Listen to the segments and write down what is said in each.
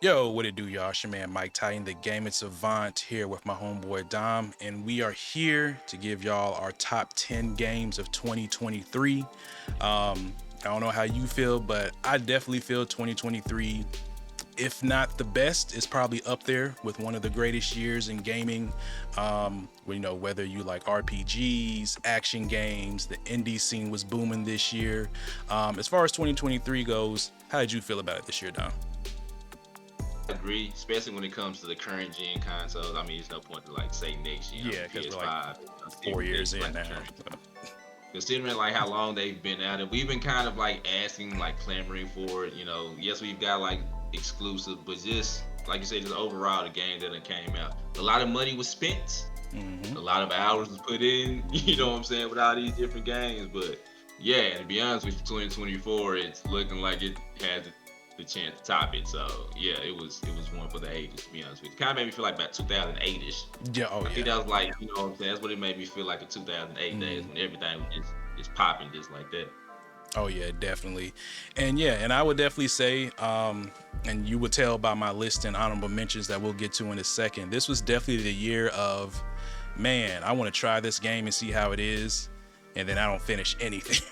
Yo, what it do, y'all? It's your man Mike Titan, the gaming savant, here with my homeboy Dom, and we are here to give y'all our top 10 games of 2023. I don't know how you feel, but I definitely feel 2023, if not the best, is probably up there with one of the greatest years in gaming. Whether you like RPGs, action games, the indie scene was booming this year. As far as 2023 goes, how did you feel about it this year, Dom? Agree, especially when it comes to the current gen consoles. I mean, there's no point to like say next gen. Yeah, because we're like PS5, 4 years in like the now. current, So. considering like how long they've been out, and we've been kind of like asking, like clamoring for it. Yes, we've got like exclusive, but just like you said, just overall the game that it came out, a lot of money was spent, Mm-hmm. a lot of hours was put in. You know what I'm saying, with all these different games, but yeah, to be honest with you, 2024, it's looking like it has the chance to top it. So yeah, it was one for the ages. To be honest with you, kind of made me feel like about 2008ish. Yeah. Oh I think yeah. that was like, you know what I'm saying. That's what it made me feel like in 2008 days Mm. when everything was just popping just like that. Oh yeah, definitely. And yeah, and I would definitely say, and you would tell by my list and honorable mentions that we'll get to in a second. This was definitely the year of, man, I want to try this game and see how it is, and then I don't finish anything.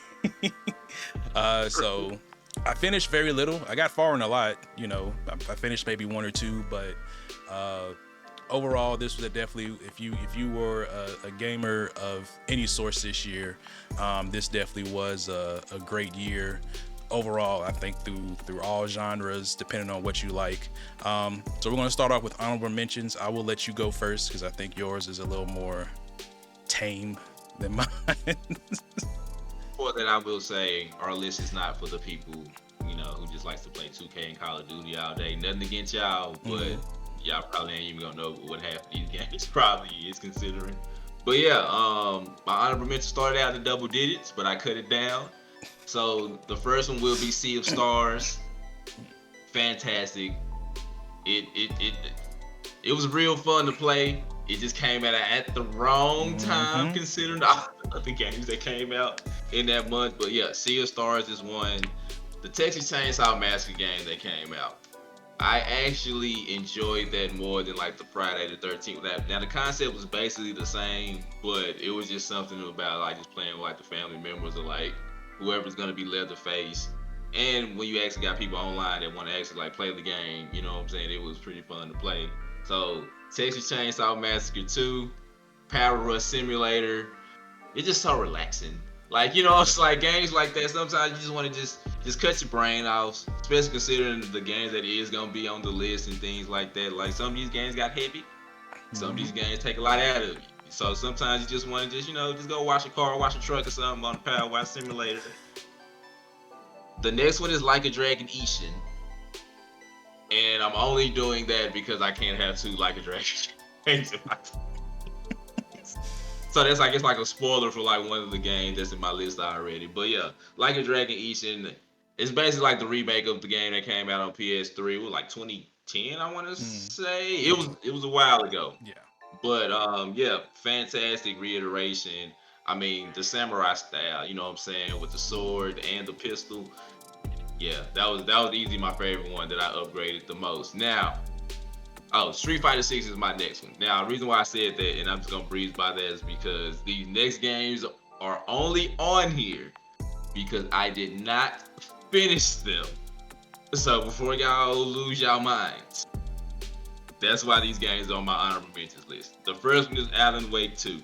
So I finished very little. I got far in a lot, I finished maybe one or two, but uh, overall, this was definitely, if you were a gamer of any source this year, this definitely was a great year overall. I think through all genres, depending on what you like. So we're going to start off with honorable mentions. I will let you go first because I think yours is a little more tame than mine. For that, I will say our list is not for the people, who just likes to play 2K and Call of Duty all day. Nothing against y'all, but Mhm. y'all probably ain't even gonna know what half of these games probably is considering. But yeah, my honorable mention started out in double digits, but I cut it down. So the first one will be Sea of Stars. Fantastic. It it was real fun to play. It just came out at the wrong time Mhm. considering all the other games that came out in that month. But yeah, Sea of Stars is one. The Texas Chainsaw Massacre game that came out, I actually enjoyed that more than like the Friday the 13th. Now the concept was basically the same, but it was just something about like just playing with like the family members or like whoever's gonna be Leatherface. And when you actually got people online that want to actually like play the game, you know what I'm saying? It was pretty fun to play. So Texas Chainsaw Massacre 2, Powerwash Simulator, it's just so relaxing. Like, it's like games like that. Sometimes you just want to just cut your brain off, especially considering the games that is gonna be on the list and things like that. Like some of these games got heavy, some of Mhm. these games take a lot out of you. So sometimes you just want to just go wash a car, wash a truck or something on the Power Wash Simulator. The next one is Like a Dragon Ishin, and I'm only doing that because I can't have two Like a Dragon games in my So that's like it's like a spoiler for like one of the games that's in my list already. But yeah, Like a Dragon Ishin, it's basically like the remake of the game that came out on PS3. It was like 2010, I want to Mhm. say. It was a while ago. Yeah. But yeah, fantastic reiteration. I mean, the samurai style, you know what I'm saying, with the sword and the pistol. Yeah, that was easily my favorite one that I upgraded the most. Now, oh, Street Fighter 6 is my next one. Now, the reason why I said that, and I'm just gonna breeze by that, is because these next games are only on here because I did not finish them. So before y'all lose y'all minds, that's why these games are on my honorable mentions list. The first one is Alan Wake 2.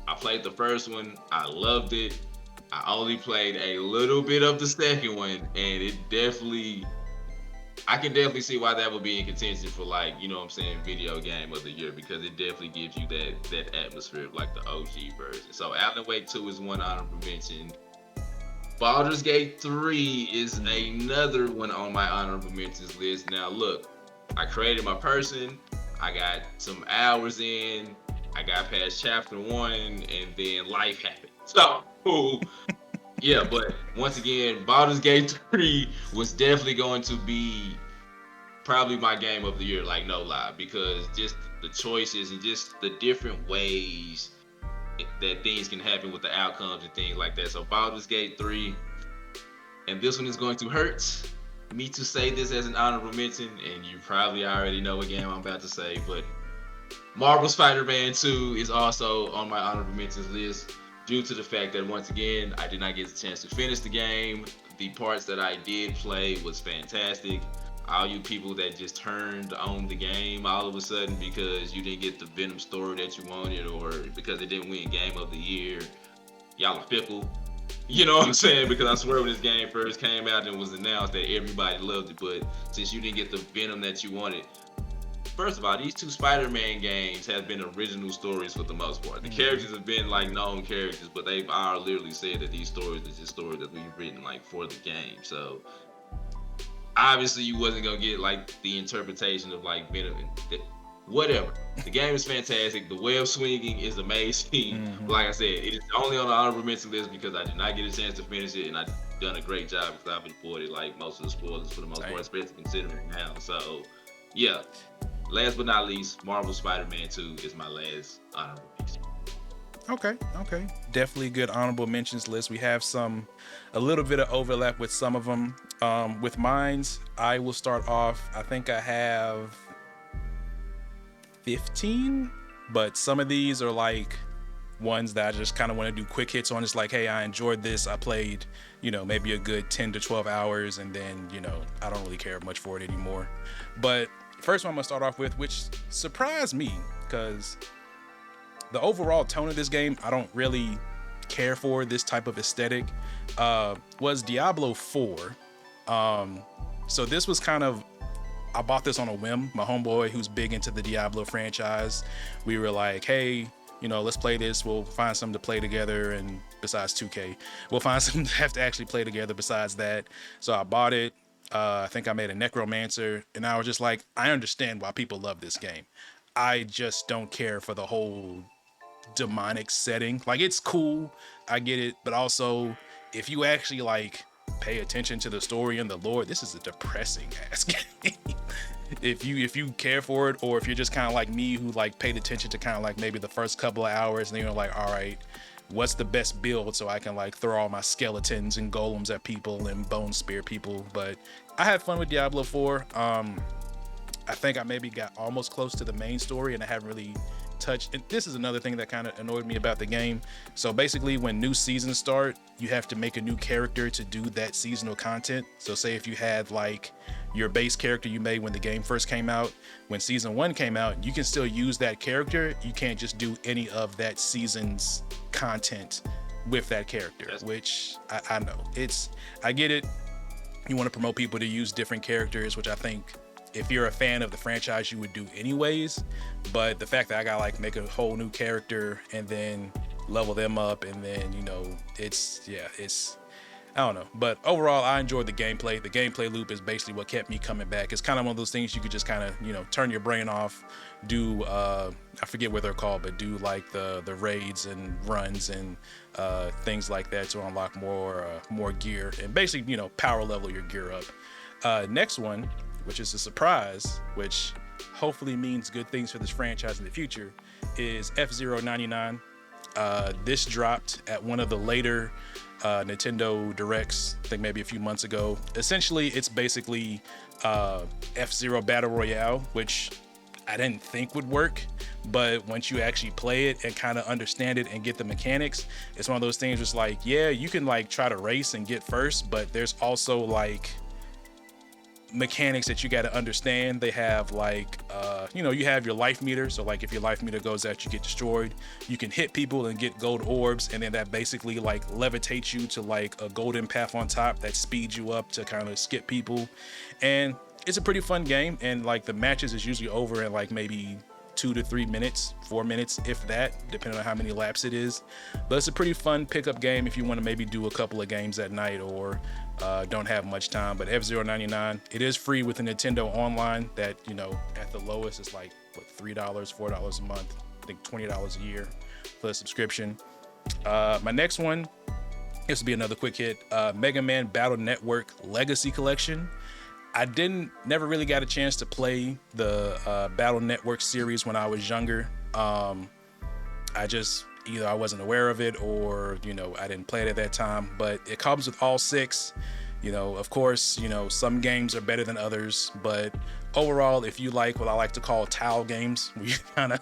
I played the first one, I loved it. I only played a little bit of the second one, and it definitely I can definitely see why that would be in contention for like, you know what I'm saying, video game of the year because it definitely gives you that atmosphere of like the OG version. So Alan Wake 2 is one honorable mention. Baldur's Gate 3 is Mhm. another one on my honorable mentions list. Now look, I created my person, I got some hours in, I got past chapter one, and then life happened. So yeah, but once again, Baldur's Gate 3 was definitely going to be probably my game of the year, like no lie, because just the choices and just the different ways that things can happen with the outcomes and things like that. So Baldur's Gate 3, and this one is going to hurt. me to say this as an honorable mention, and you probably already know what game I'm about to say, but Marvel Spider-Man 2 is also on my honorable mentions list due to the fact that once again I did not get the chance to finish the game. The parts that I did play was fantastic. All you people that just turned on the game all of a sudden because you didn't get the Venom story that you wanted or because it didn't win Game of the Year, y'all are fickle. You know what I'm saying? Because I swear when this game first came out and was announced that everybody loved it, but since you didn't get the Venom that you wanted, first of all, these two Spider-Man games have been original stories for the most part. The characters have been like known characters, but they've all literally said that these stories are just stories that we've written like for the game. So obviously, you wasn't gonna get like the interpretation of like Venom. Whatever. The game is fantastic. The web swinging is amazing. Like I said, it is only on the honorable mention list because I did not get a chance to finish it, and I've done a great job because I've avoided like most of the spoilers for the most part, especially considering now. So, yeah. Last but not least, Marvel Spider-Man 2 is my last honorable mention. Okay. Definitely good honorable mentions list. We have a little bit of overlap with some of them. With mines, I will start off. I think I have 15, but some of these are like ones that I just kind of want to do quick hits on. It's like, hey, I enjoyed this. I played, maybe a good 10 to 12 hours, and then, I don't really care much for it anymore. But first one I'm gonna start off with, which surprised me, because the overall tone of this game, I don't really care for this type of aesthetic, was Diablo IV. So this was kind of, I bought this on a whim. My homeboy, who's big into the Diablo franchise, we were like, hey, let's play this. We'll find something to play together, and besides 2K, we'll find something to have to actually play together besides that. So I bought it. I think I made a necromancer, and I was just like, I understand why people love this game. I just don't care for the whole demonic setting. Like, it's cool, I get it, but also if you actually like pay attention to the story and the lore, this is a depressing ass game. if you care for it, or if you're just kind of like me, who like paid attention to kind of like maybe the first couple of hours, and then you're like, all right, what's the best build so I can like throw all my skeletons and golems at people and bone spear people. But I had fun with Diablo 4. I think I maybe got almost close to the main story, and I haven't really touched. And this is another thing that kind of annoyed me about the game. So basically, when new seasons start, you have to make a new character to do that seasonal content. So say if you had like your base character you made when the game first came out, when season 1 came out, you can still use that character. You can't just do any of that season's content with that character, which I know I get it. You want to promote people to use different characters, which I think if you're a fan of the franchise, you would do anyways. But the fact that I gotta like make a whole new character and then level them up, and then it's I don't know. But overall, I enjoyed the gameplay. The gameplay loop is basically what kept me coming back. It's kind of one of those things you could just kind of turn your brain off, do I forget what they're called, but do like the raids and runs and things like that to unlock more gear, and basically power level your gear up. Next one, which is a surprise, which hopefully means good things for this franchise in the future, is F-Zero 99. This dropped at one of the later Nintendo Directs, I think maybe a few months ago. Essentially, it's basically F-Zero Battle Royale, which I didn't think would work, but once you actually play it and kind of understand it and get the mechanics, it's one of those things just like, yeah, you can like try to race and get first, but there's also like mechanics that you got to understand. They have like you have your life meter, so like if your life meter goes out, you get destroyed. You can hit people and get gold orbs, and then that basically like levitates you to like a golden path on top that speeds you up to kind of skip people. And it's a pretty fun game, and like the matches is usually over in like maybe 2 to 3 minutes, 4 minutes, if that, depending on how many laps it is. But it's a pretty fun pickup game if you want to maybe do a couple of games at night, or don't have much time. But F-Zero 99, it is free with the Nintendo Online that, at the lowest it's like what, $3, $4 a month, I think $20 a year for the subscription. My next one, this will be another quick hit, Mega Man Battle Network Legacy Collection. I never really got a chance to play the Battle Network series when I was younger. Either I wasn't aware of it, or I didn't play it at that time. But it comes with all 6. Of course, some games are better than others, but overall, if you like what I like to call towel games, where you kind of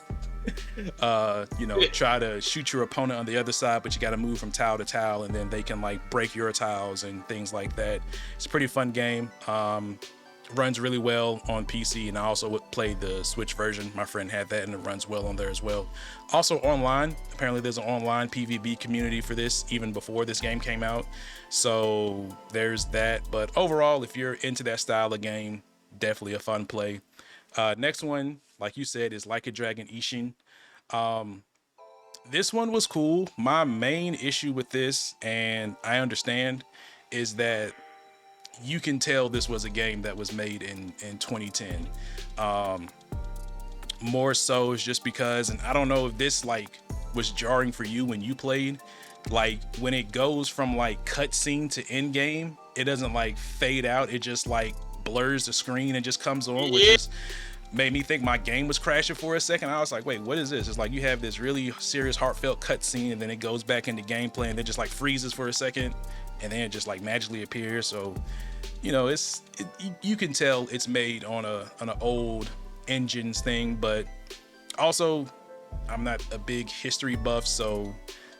try to shoot your opponent on the other side, but you got to move from tile to tile, and then they can like break your tiles and things like that. It's a pretty fun game. Runs really well on PC, and I also played the Switch version. My friend had that, and it runs well on there as well. Also online, apparently there's an online PvP community for this even before this game came out, so there's that. But overall, if you're into that style of game, definitely a fun play. Next one, like you said, is Like a Dragon Ishin. This one was cool. My main issue with this, and I understand, is that you can tell this was a game that was made in 2010. More so is just because, and I don't know if this like was jarring for you when you played, like when it goes from like cutscene to end game, it doesn't like fade out. It just like blurs the screen and just comes on, which is made me think my game was crashing for a second. I was like, wait, what is this? It's like you have this really serious, heartfelt cutscene, and then it goes back into gameplay, and then just like freezes for a second, and then it just like magically appears. So, you can tell it's made on an old engines thing, but also I'm not a big history buff, so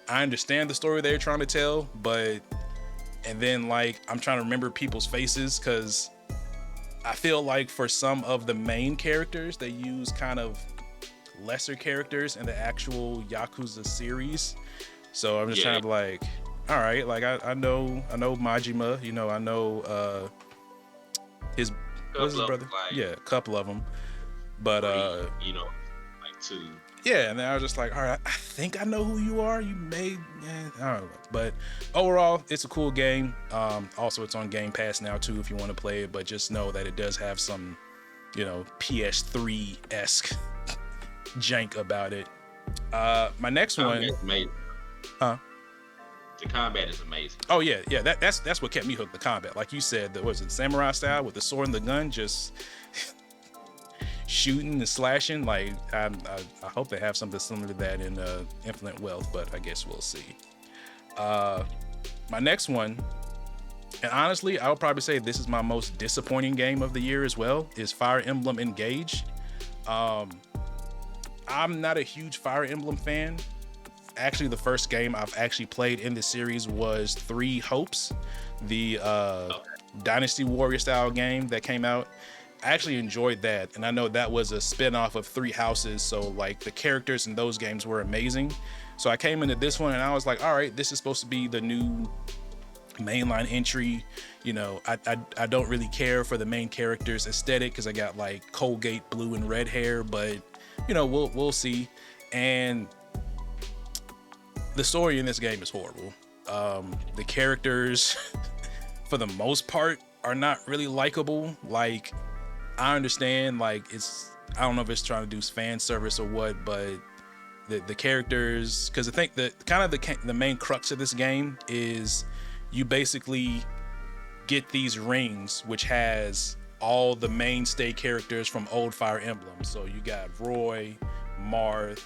I understand the story they're trying to tell, and then like I'm trying to remember people's faces, because I feel like for some of the main characters, they use kind of lesser characters in the actual Yakuza series. So I'm just trying to like, all right, like I know Majima, I know his what's his brother? A couple of them. But like two. Yeah, and then I was just like, all right, I think I know who you are. You may, I don't know. But overall, it's a cool game. Also, it's on Game Pass now too if you want to play it. But just know that it does have some, PS3-esque jank about it. My next one. Amazing. Huh? The combat is amazing. Oh yeah. That's what kept me hooked. The combat, like you said, was it samurai style with the sword and the gun, just shooting and slashing. Like I hope they have something similar to that in Infinite Wealth, but I guess we'll see. My next one, and honestly, I would probably say this is my most disappointing game of the year as well, is Fire Emblem Engage. I'm not a huge Fire Emblem fan. Actually, the first game I've actually played in the series was Three Hopes, the Dynasty Warrior style game that came out. I actually enjoyed that, and I know that was a spin-off of Three Houses, so like the characters in those games were amazing. So I came into this one and I was like, all right, this is supposed to be the new mainline entry. I don't really care for the main character's aesthetic because I got like Colgate blue and red hair, but we'll see. And the story in this game is horrible. The characters for the most part are not really likable. Like, I understand, like, I don't know if it's trying to do fan service or what, but the characters, because I think that kind of the main crux of this game is you basically get these rings, which has all the mainstay characters from old Fire Emblem. So you got Roy, Marth,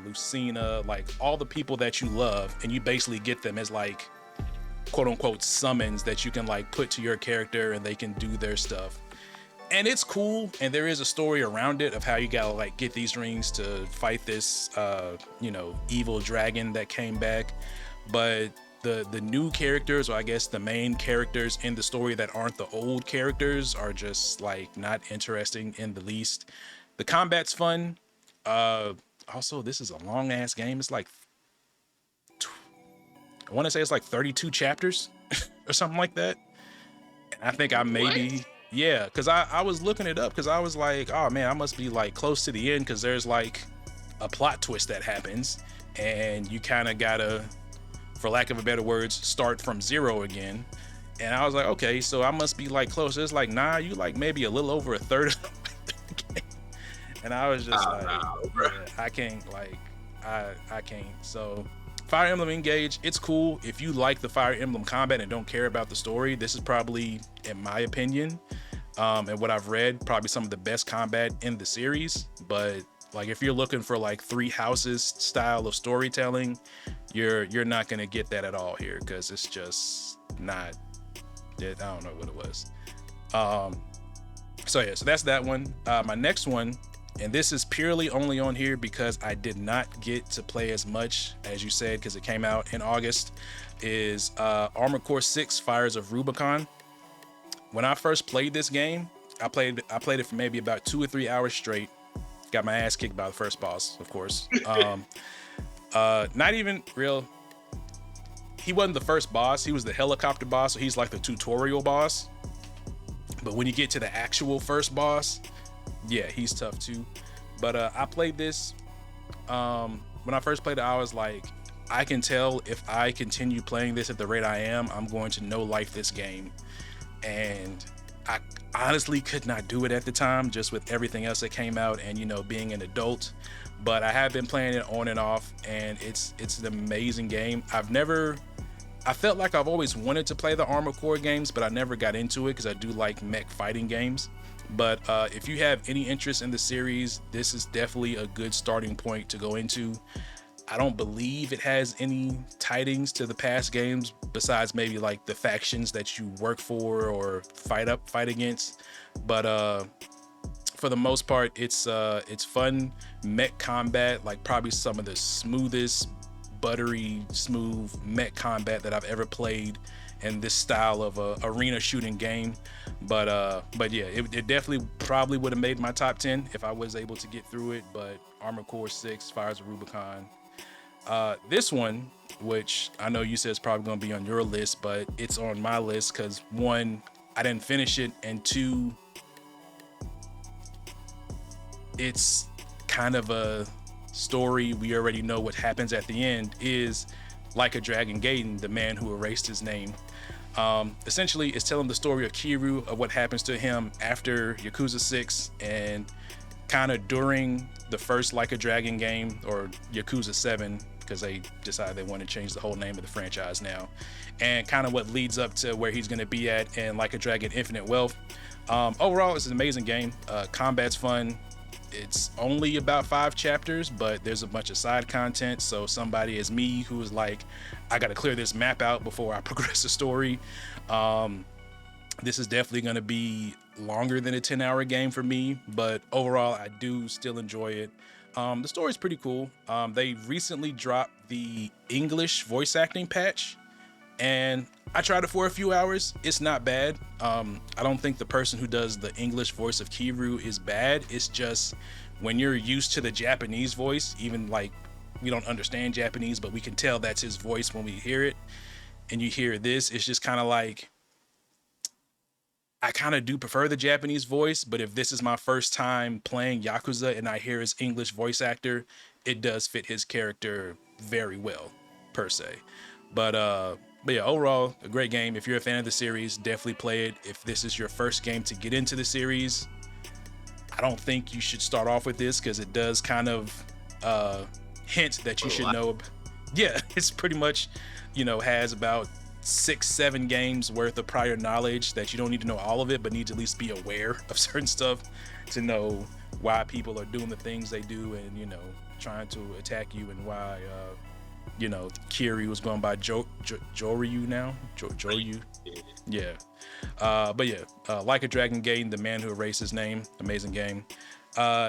Lucina, like all the people that you love, and you basically get them as like quote unquote summons that you can like put to your character and they can do their stuff. And it's cool, and there is a story around it of how you gotta like get these rings to fight this evil dragon that came back. But the new characters, or I guess the main characters in the story that aren't the old characters, are just like not interesting in the least. The combat's fun. Also, this is a long ass game. It's like, I want to say it's like 32 chapters or something like that. And I think I maybe, yeah, because I was looking it up because I was like, oh man, I must be like close to the end, because there's like a plot twist that happens and you kind of gotta, for lack of a better words, start from zero again. And I was like, okay, so I must be like close. It's like, nah, you like maybe a little over a third of the game. And I was just yeah, I can't, like, I can't. So Fire Emblem Engage, it's cool. If you like the Fire Emblem combat and don't care about the story, this is probably, in my opinion, and what I've read, probably some of the best combat in the series. But like, if you're looking for like Three Houses style of storytelling, you're not gonna get that at all here, because it's just not I don't know what it was. So yeah, so that's that one. My next one, and this is purely only on here because I did not get to play as much as you said because it came out in August, is Armored Core 6 Fires of Rubicon. When I first played this game, I played it for maybe about 2 or 3 hours straight. Got my ass kicked by the first boss, of course. Not even real. He wasn't the first boss. He was the helicopter boss, so he's like the tutorial boss. But when you get to the actual first boss, yeah, he's tough too. But I played this. When I first played it, I was like, I can tell if I continue playing this at the rate I am, I'm going to no life this game. And I honestly could not do it at the time, just with everything else that came out and, you know, being an adult. But I have been playing it on and off, and it's an amazing game. I felt like I've always wanted to play the Armored Core games, but I never got into it because I do like mech fighting games. But if you have any interest in the series, this is definitely a good starting point to go into. I don't believe it has any tidings to the past games besides maybe like the factions that you work for or fight against. But for the most part, it's fun mech combat, like probably some of the smoothest, buttery smooth mech combat that I've ever played in this style of a arena shooting game. But yeah, it definitely probably would have made my top 10 if I was able to get through it. But Armored Core 6 Fires of Rubicon. This one, which I know you said is probably going to be on your list, but it's on my list because one, I didn't finish it, and two, it's kind of a story we already know what happens at the end, is Like a Dragon Gaiden, the man who erased his name. Essentially, it's telling the story of Kiryu, of what happens to him after Yakuza 6 and kind of during the first Like a Dragon game, or Yakuza 7, because they decided they want to change the whole name of the franchise now, and kind of what leads up to where he's going to be at in Like a Dragon Infinite Wealth. Overall, it's an amazing game. Combat's fun. It's only about 5 chapters, but there's a bunch of side content. So somebody as me who is like, I got to clear this map out before I progress the story. This is definitely going to be longer than a 10-hour game for me, but overall, I do still enjoy it. The story's pretty cool. They recently dropped the English voice acting patch, and I tried it for a few hours. It's not bad. I don't think the person who does the English voice of Kiryu is bad. It's just when you're used to the Japanese voice, even like we don't understand Japanese, but we can tell that's his voice when we hear it, and you hear this, it's just kind of like, I kind of do prefer the Japanese voice, but if this is my first time playing Yakuza and I hear his English voice actor, it does fit his character very well, per se. But yeah, overall, a great game. If you're a fan of the series, definitely play it. If this is your first game to get into the series, I don't think you should start off with this because it does kind of hint that you should know. Yeah, it's pretty much, has about 6-7 games worth of prior knowledge that you don't need to know all of it, but need to at least be aware of certain stuff to know why people are doing the things they do and, trying to attack you, and why, Kiryu was going by Joryu now. Joryu. Yeah. But yeah, Like a Dragon Gaiden, the man who erased his name. Amazing game.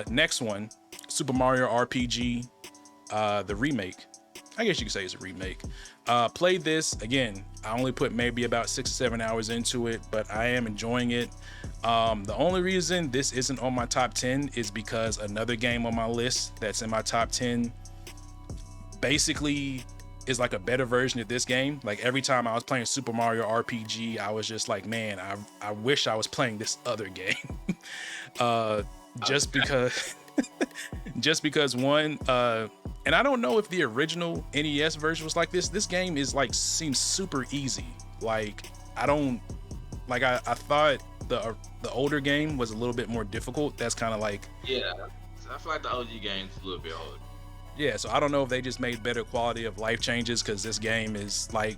Next one, Super Mario RPG, the remake. I guess you could say it's a remake. Played this again. I only put maybe about 6 or 7 hours into it, but I am enjoying it. The only reason this isn't on my top 10 is because another game on my list that's in my top 10 basically is like a better version of this game. Like every time I was playing Super Mario RPG, I was just like, man, I wish I was playing this other game. Just because one, and I don't know if the original NES version was like this. This game is like, seems super easy. Like I thought the older game was a little bit more difficult. That's kind of like, yeah, I feel like the OG game's a little bit hard. Yeah, so I don't know if they just made better quality of life changes, because this game is like,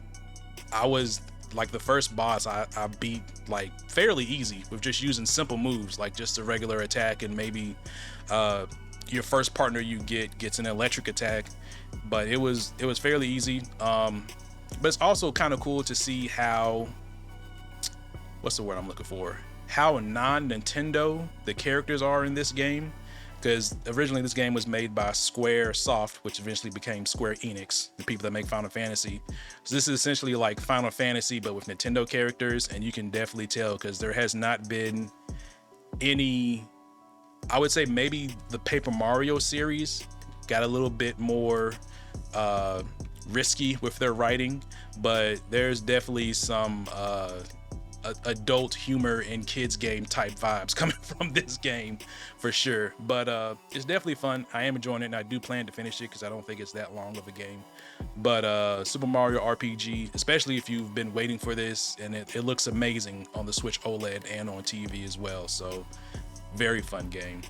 I was like the first boss I beat like fairly easy with just using simple moves, like just a regular attack, and maybe your first partner you gets an electric attack, but it was fairly easy. But it's also kind of cool to see how what's the word I'm looking for? How non-Nintendo the characters are in this game. Because originally this game was made by Square Soft, which eventually became Square Enix, the people that make Final Fantasy. So this is essentially like Final Fantasy, but with Nintendo characters, and you can definitely tell because there has not been any. I would say maybe the Paper Mario series got a little bit more risky with their writing, but there's definitely some adult humor and kids game type vibes coming from this game for sure. But it's definitely fun. I am enjoying it, and I do plan to finish it because I don't think it's that long of a game. But Super Mario RPG, especially if you've been waiting for this, and it looks amazing on the Switch OLED and on TV as well. So very fun game.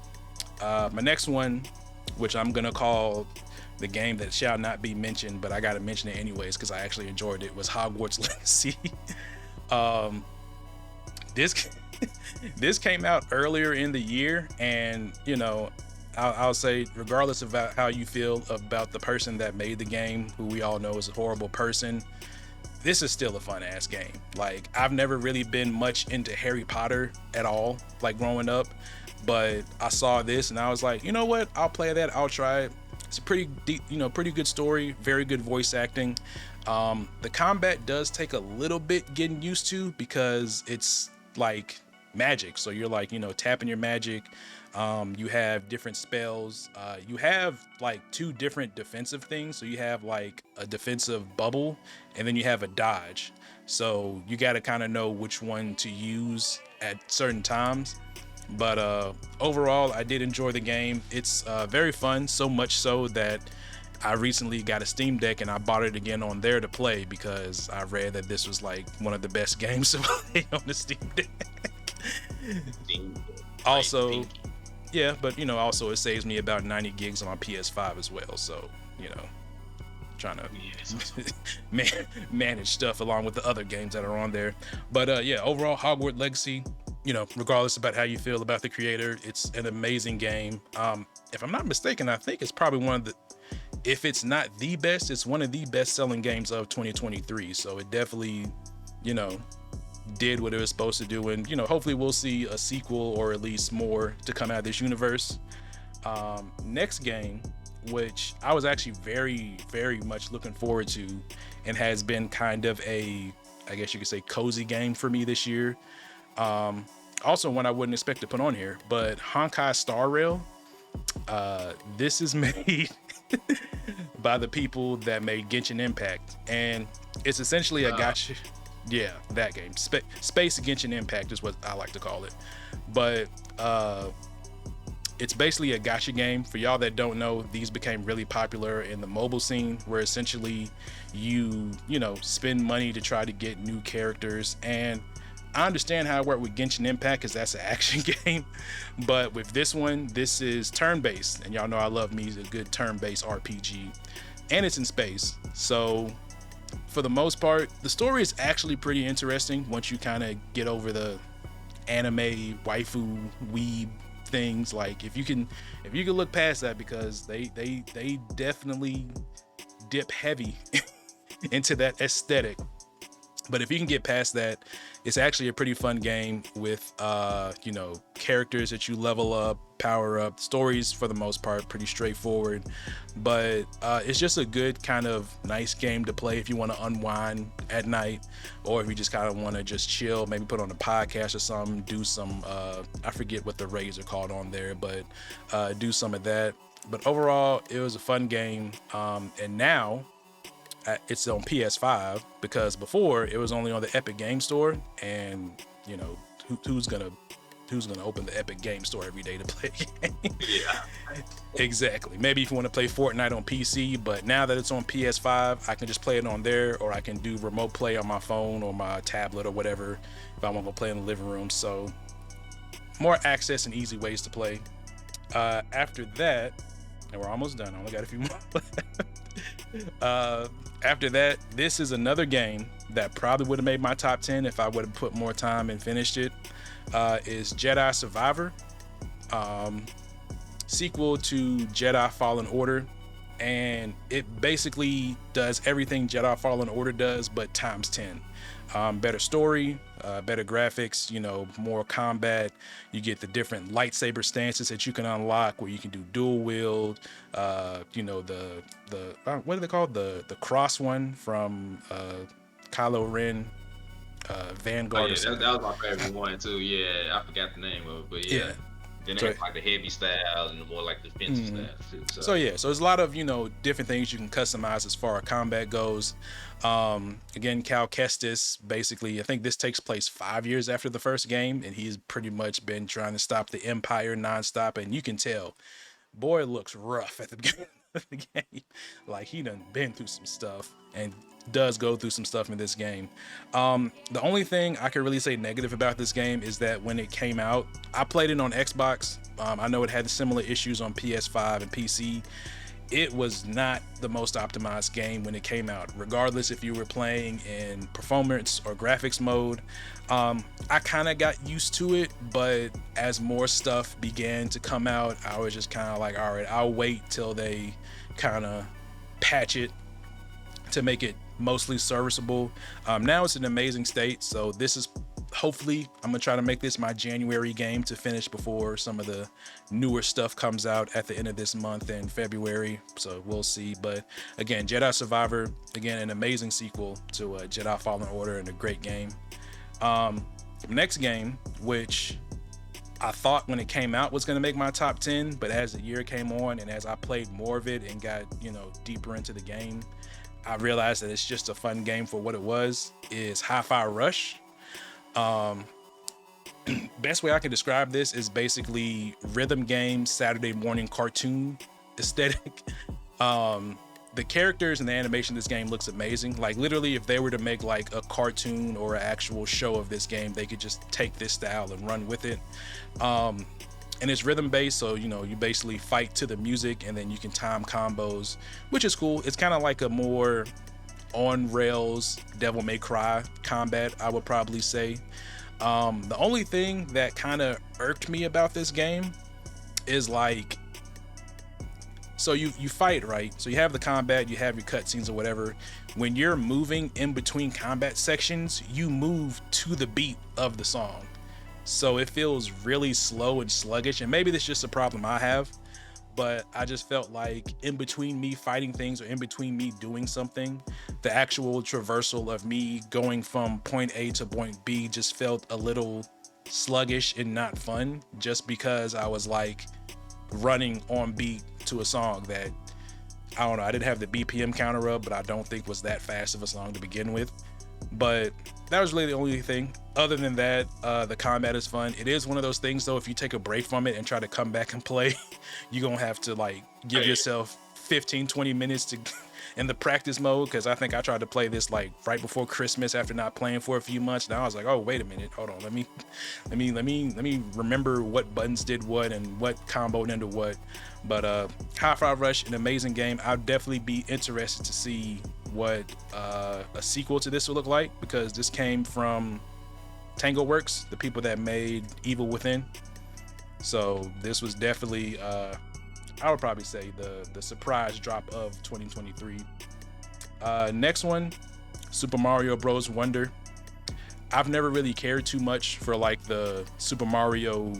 My next one, which I'm gonna call the game that shall not be mentioned, but I gotta mention it anyways because I actually enjoyed it, was Hogwarts Legacy. This came out earlier in the year, and you know, I'll say, regardless of how you feel about the person that made the game, who we all know is a horrible person, this is still a fun ass game. Like, I've never really been much into Harry Potter at all, like growing up, but I saw this and I was like, you know what? I'll play that. I'll try it. It's a pretty deep, pretty good story, very good voice acting. The combat does take a little bit getting used to because it's like magic. So you're like, tapping your magic. You have different spells. You have like two different defensive things. So you have like a defensive bubble, and then you have a dodge. So you got to kind of know which one to use at certain times. But overall, I did enjoy the game. It's very fun, so much so that I recently got a Steam Deck and I bought it again on there to play because I read that this was like one of the best games to play on the Steam Deck. Also, yeah, but also it saves me about 90 gigs on my PS5 as well. So, trying to manage stuff along with the other games that are on there. But yeah, overall, Hogwarts Legacy, regardless about how you feel about the creator, it's an amazing game. If I'm not mistaken, I think it's probably one of the, if it's not the best, it's one of the best selling games of 2023. So it definitely, did what it was supposed to do. And, hopefully we'll see a sequel or at least more to come out of this universe. Next game, which I was actually very, very much looking forward to, and has been kind of a, I guess you could say, cozy game for me this year. Also one I wouldn't expect to put on here, but Honkai Star Rail. This is made by the people that made Genshin Impact, and it's essentially a gacha. Yeah, that game. Space Genshin Impact is what I like to call it. But it's basically a gacha game. For y'all that don't know, these became really popular in the mobile scene, where essentially you spend money to try to get new characters. And I understand how it worked with Genshin Impact because that's an action game, but with this one, this is turn-based, and y'all know I love me a good turn-based RPG, and it's in space. So for the most part, the story is actually pretty interesting once you kind of get over the anime waifu weeb things. Like if you can look past that, because they definitely dip heavy into that aesthetic. But if you can get past that, it's actually a pretty fun game with, characters that you level up, power up. Stories, for the most part, pretty straightforward. But it's just a good kind of nice game to play if you want to unwind at night, or if you just kind of want to just chill, maybe put on a podcast or something, do some, I forget what the raids are called on there, but do some of that. But overall, it was a fun game. And now it's on PS5, because before it was only on the Epic Game Store, and who's gonna open the Epic Game Store every day to play a game? Yeah, exactly. Maybe if you want to play Fortnite on PC, but now that it's on PS5, I can just play it on there, or I can do remote play on my phone or my tablet or whatever if I want to play in the living room. So more access and easy ways to play. After that, and we're almost done, I only got a few more after that, this is another game that probably would have made my top 10 if I would have put more time and finished it. Is Jedi Survivor, sequel to Jedi Fallen Order. and it basically does everything Jedi Fallen Order does, but times 10. Better story, better graphics, you know, more combat. You get the different lightsaber stances that you can unlock, where you can do dual wield. You know, the what are they called? The cross one from Kylo Ren, Oh Vanguard or yeah, that, something. that was my favorite one too. Yeah, I forgot the name of it, but yeah. Yeah. Then they So have like the heavy styles and the more like defensive styles too. So So yeah, so there's a lot of, you know, different things you can customize as far as combat goes. Again, Cal Kestis, basically, I think this takes place 5 years after the first game, and he's pretty much been trying to stop the Empire nonstop, and you can tell, boy looks rough at the beginning of the game. Like he done been through some stuff and does go through some stuff in this game. The only thing I can really say negative about this game is that when it came out, I played it on Xbox. I know it had similar issues on PS5 and PC. It was not the most optimized game when it came out, regardless if you were playing in performance or graphics mode. I kind of got used to it, but as more stuff began to come out, I was just kind of like, all right, I'll wait till they kind of patch it to make it mostly serviceable. Now it's in an amazing state, so this is hopefully I'm gonna try to make this my January game to finish before some of the newer stuff comes out at the end of this month in February. So we'll see. But again, Jedi Survivor, again, an amazing sequel to Jedi Fallen Order and a great game. Next game, which I thought when it came out was going to make my top 10, but as the year came on and as I played more of it and got, you know, deeper into the game, I realized that it's just a fun game for what it was, is Hi-Fi Rush. Best way I can describe this is basically rhythm game, Saturday morning cartoon aesthetic. The characters and the animation of this game looks amazing. Like literally, if they were to make like a cartoon or an actual show of this game, they could just take this style and run with it. And it's rhythm based, so you know you basically fight to the music, and then you can time combos, which is cool. It's kind of like a more on rails Devil May Cry combat, I would probably say. The only thing that kind of irked me about this game is like, so you fight, right? So you have the combat, you have your cutscenes or whatever. When you're moving in between combat sections, you move to the beat of the song. So it feels really slow and sluggish, and maybe that's just a problem I have, but I just felt like in between me fighting things or in between me doing something, the actual traversal of me going from point A to point B just felt a little sluggish and not fun, just because I was like running on beat to a song that, I don't know, I didn't have the BPM counter up, but I don't think was that fast of a song to begin with. But that was really the only thing. Other than that, the combat is fun. It is one of those things though, if you take a break from it and try to come back and play, you're gonna have to like give yourself 15-20 minutes to in the practice mode, because I think I tried to play this like right before Christmas after not playing for a few months. Now I was like, oh wait a minute, hold on, let me remember what buttons did what and what comboed into what. But Hi-Fi Rush, an amazing game. I'll definitely be interested to see what a sequel to this will look like, because this came from TangleWorks, the people that made Evil Within. So this was definitely I would probably say the surprise drop of 2023. Next one, Super Mario Bros. Wonder. I've never really cared too much for like the Super Mario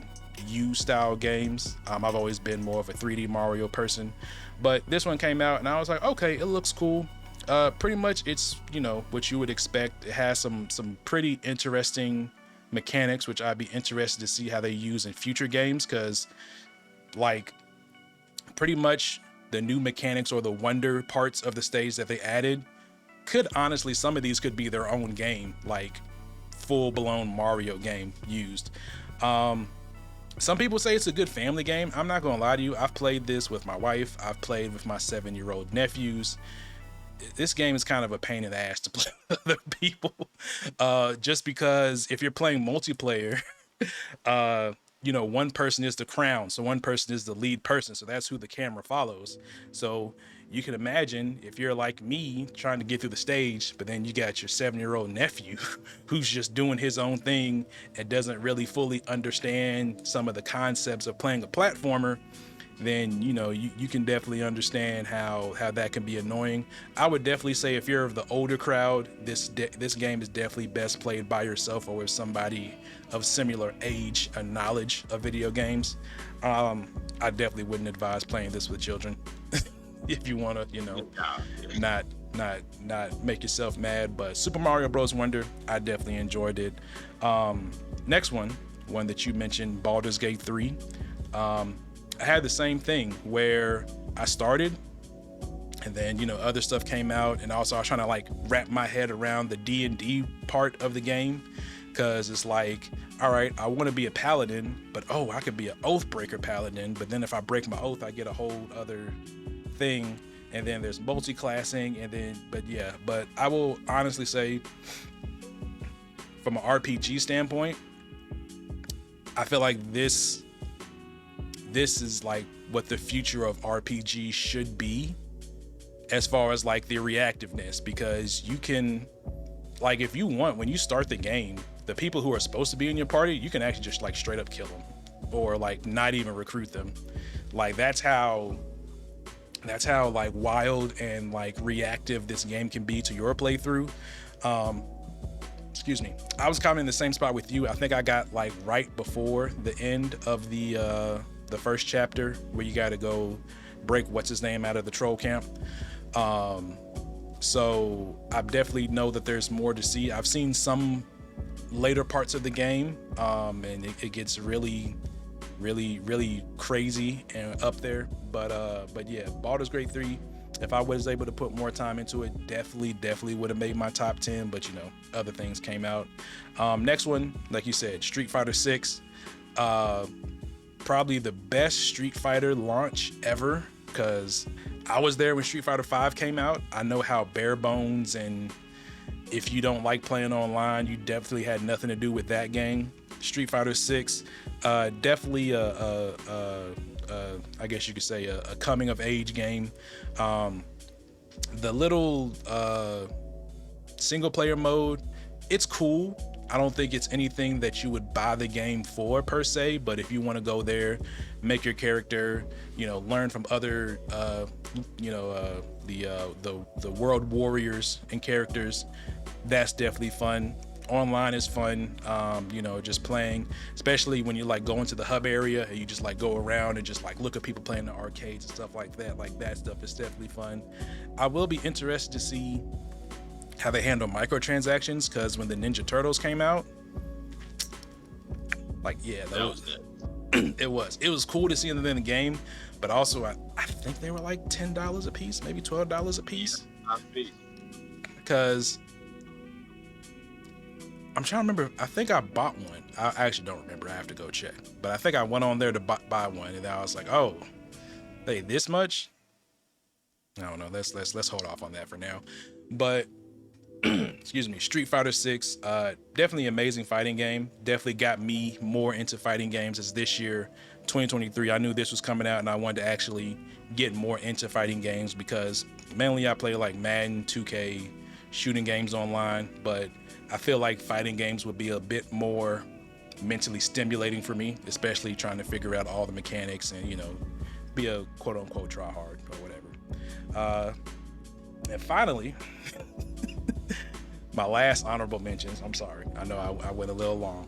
U style games. I've always been more of a 3D Mario person, but this one came out and I was like, okay, it looks cool. Pretty much it's, you know, what you would expect. It has some pretty interesting mechanics, which I'd be interested to see how they use in future games, because like pretty much the new mechanics or the wonder parts of the stage that they added could honestly, some of these could be their own game, like full-blown Mario game used. Some people say it's a good family game. I'm not gonna lie to you, I've played this with my wife, I've played with my 7-year-old nephews. This game is kind of a pain in the ass to play with other people, just because if you're playing multiplayer, you know, one person is the crown, so one person is the lead person, so that's who the camera follows. So you can imagine if you're like me trying to get through the stage, but then you got your 7-year-old nephew who's just doing his own thing and doesn't really fully understand some of the concepts of playing a platformer. then you can definitely understand how that can be annoying. I would definitely say if you're of the older crowd, this game is definitely best played by yourself or with somebody of similar age and knowledge of video games. I definitely wouldn't advise playing this with children. If you want to, not make yourself mad. But Super Mario Bros. Wonder, I definitely enjoyed it. Next one that you mentioned, Baldur's Gate 3. I had the same thing where I started and then other stuff came out, and also I was trying to like wrap my head around the D&D part of the game, because it's like, all right, I want to be a paladin, but I could be an Oathbreaker paladin, but then if I break my oath I get a whole other thing, and then there's multi-classing, and then but I will honestly say, from an RPG standpoint, I feel like this is like what the future of RPG should be, as far as like the reactiveness, because you can, like, if you want, when you start the game, the people who are supposed to be in your party, you can actually just like straight up kill them, or like not even recruit them. Like that's how like wild and like reactive this game can be to your playthrough. Excuse me. I was kind of in the same spot with you. I think I got like right before the end of the first chapter, where you got to go break what's his name out of the troll camp. So I definitely know that there's more to see. I've seen some later parts of the game, and it gets really crazy and up there. But yeah, Baldur's Gate 3, if I was able to put more time into it, definitely would have made my top 10, but other things came out. Next one, like you said, Street Fighter 6. Probably the best Street Fighter launch ever, because I was there when Street Fighter 5 came out. I know how bare bones, and if you don't like playing online, you definitely had nothing to do with that game. Street Fighter 6, definitely I guess you could say a coming of age game. The little single player mode, it's cool. I don't think it's anything that you would buy the game for per se, but if you want to go there, make your character, learn from other, the world warriors and characters, that's definitely fun. Online is fun, just playing, especially when you like go into the hub area and you just like go around and just like look at people playing the arcades and stuff like that. Like that stuff is definitely fun. I will be interested to see how they handle microtransactions, because when the Ninja Turtles came out, like, yeah, that was it was cool to see them in the game, but also I think they were like $10 a piece, maybe $12 a piece, because I'm trying to remember. I think I bought one. I actually don't remember. I have to go check, but I think I went on there to buy one, and I was like, oh, they this much? I don't know. Let's hold off on that for now. But excuse me, Street Fighter 6, definitely amazing fighting game. Definitely got me more into fighting games as this year, 2023. I knew this was coming out, and I wanted to actually get more into fighting games, because mainly I play like Madden, 2K, shooting games online, but I feel like fighting games would be a bit more mentally stimulating for me, especially trying to figure out all the mechanics and, be a quote unquote try hard or whatever. And finally, my last honorable mentions. I'm sorry. I know I went a little long.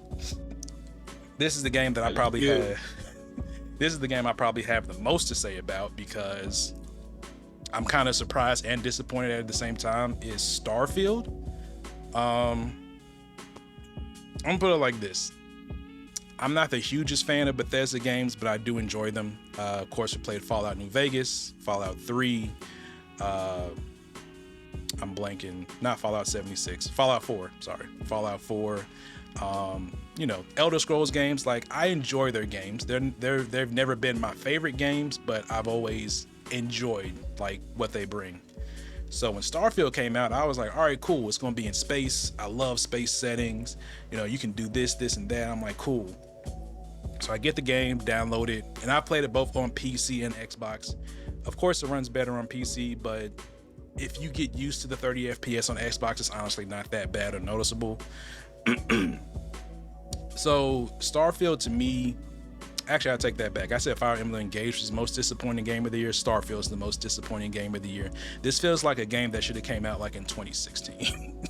This is the game that I probably this is the game I probably have the most to say about, because I'm kind of surprised and disappointed at the same time, is Starfield. I'm gonna put it like this. I'm not the hugest fan of Bethesda games, but I do enjoy them. Of course, I played Fallout New Vegas, Fallout 3, I'm blanking, not Fallout 76, Fallout 4, sorry, Fallout 4. Elder Scrolls games, like, I enjoy their games. They've never been my favorite games, but I've always enjoyed like what they bring. So when Starfield came out, I was like, all right, cool. It's going to be in space. I love space settings. You can do this, and that. I'm like, cool. So I get the game, download it, and I played it both on PC and Xbox. Of course, it runs better on PC, but if you get used to the 30 FPS on Xbox, it's honestly not that bad or noticeable. So Starfield, to me, Actually, I take that back. I said Fire Emblem Engage was the most disappointing game of the year. Starfield is the most disappointing game of the year. This feels like a game that should have came out like in 2016.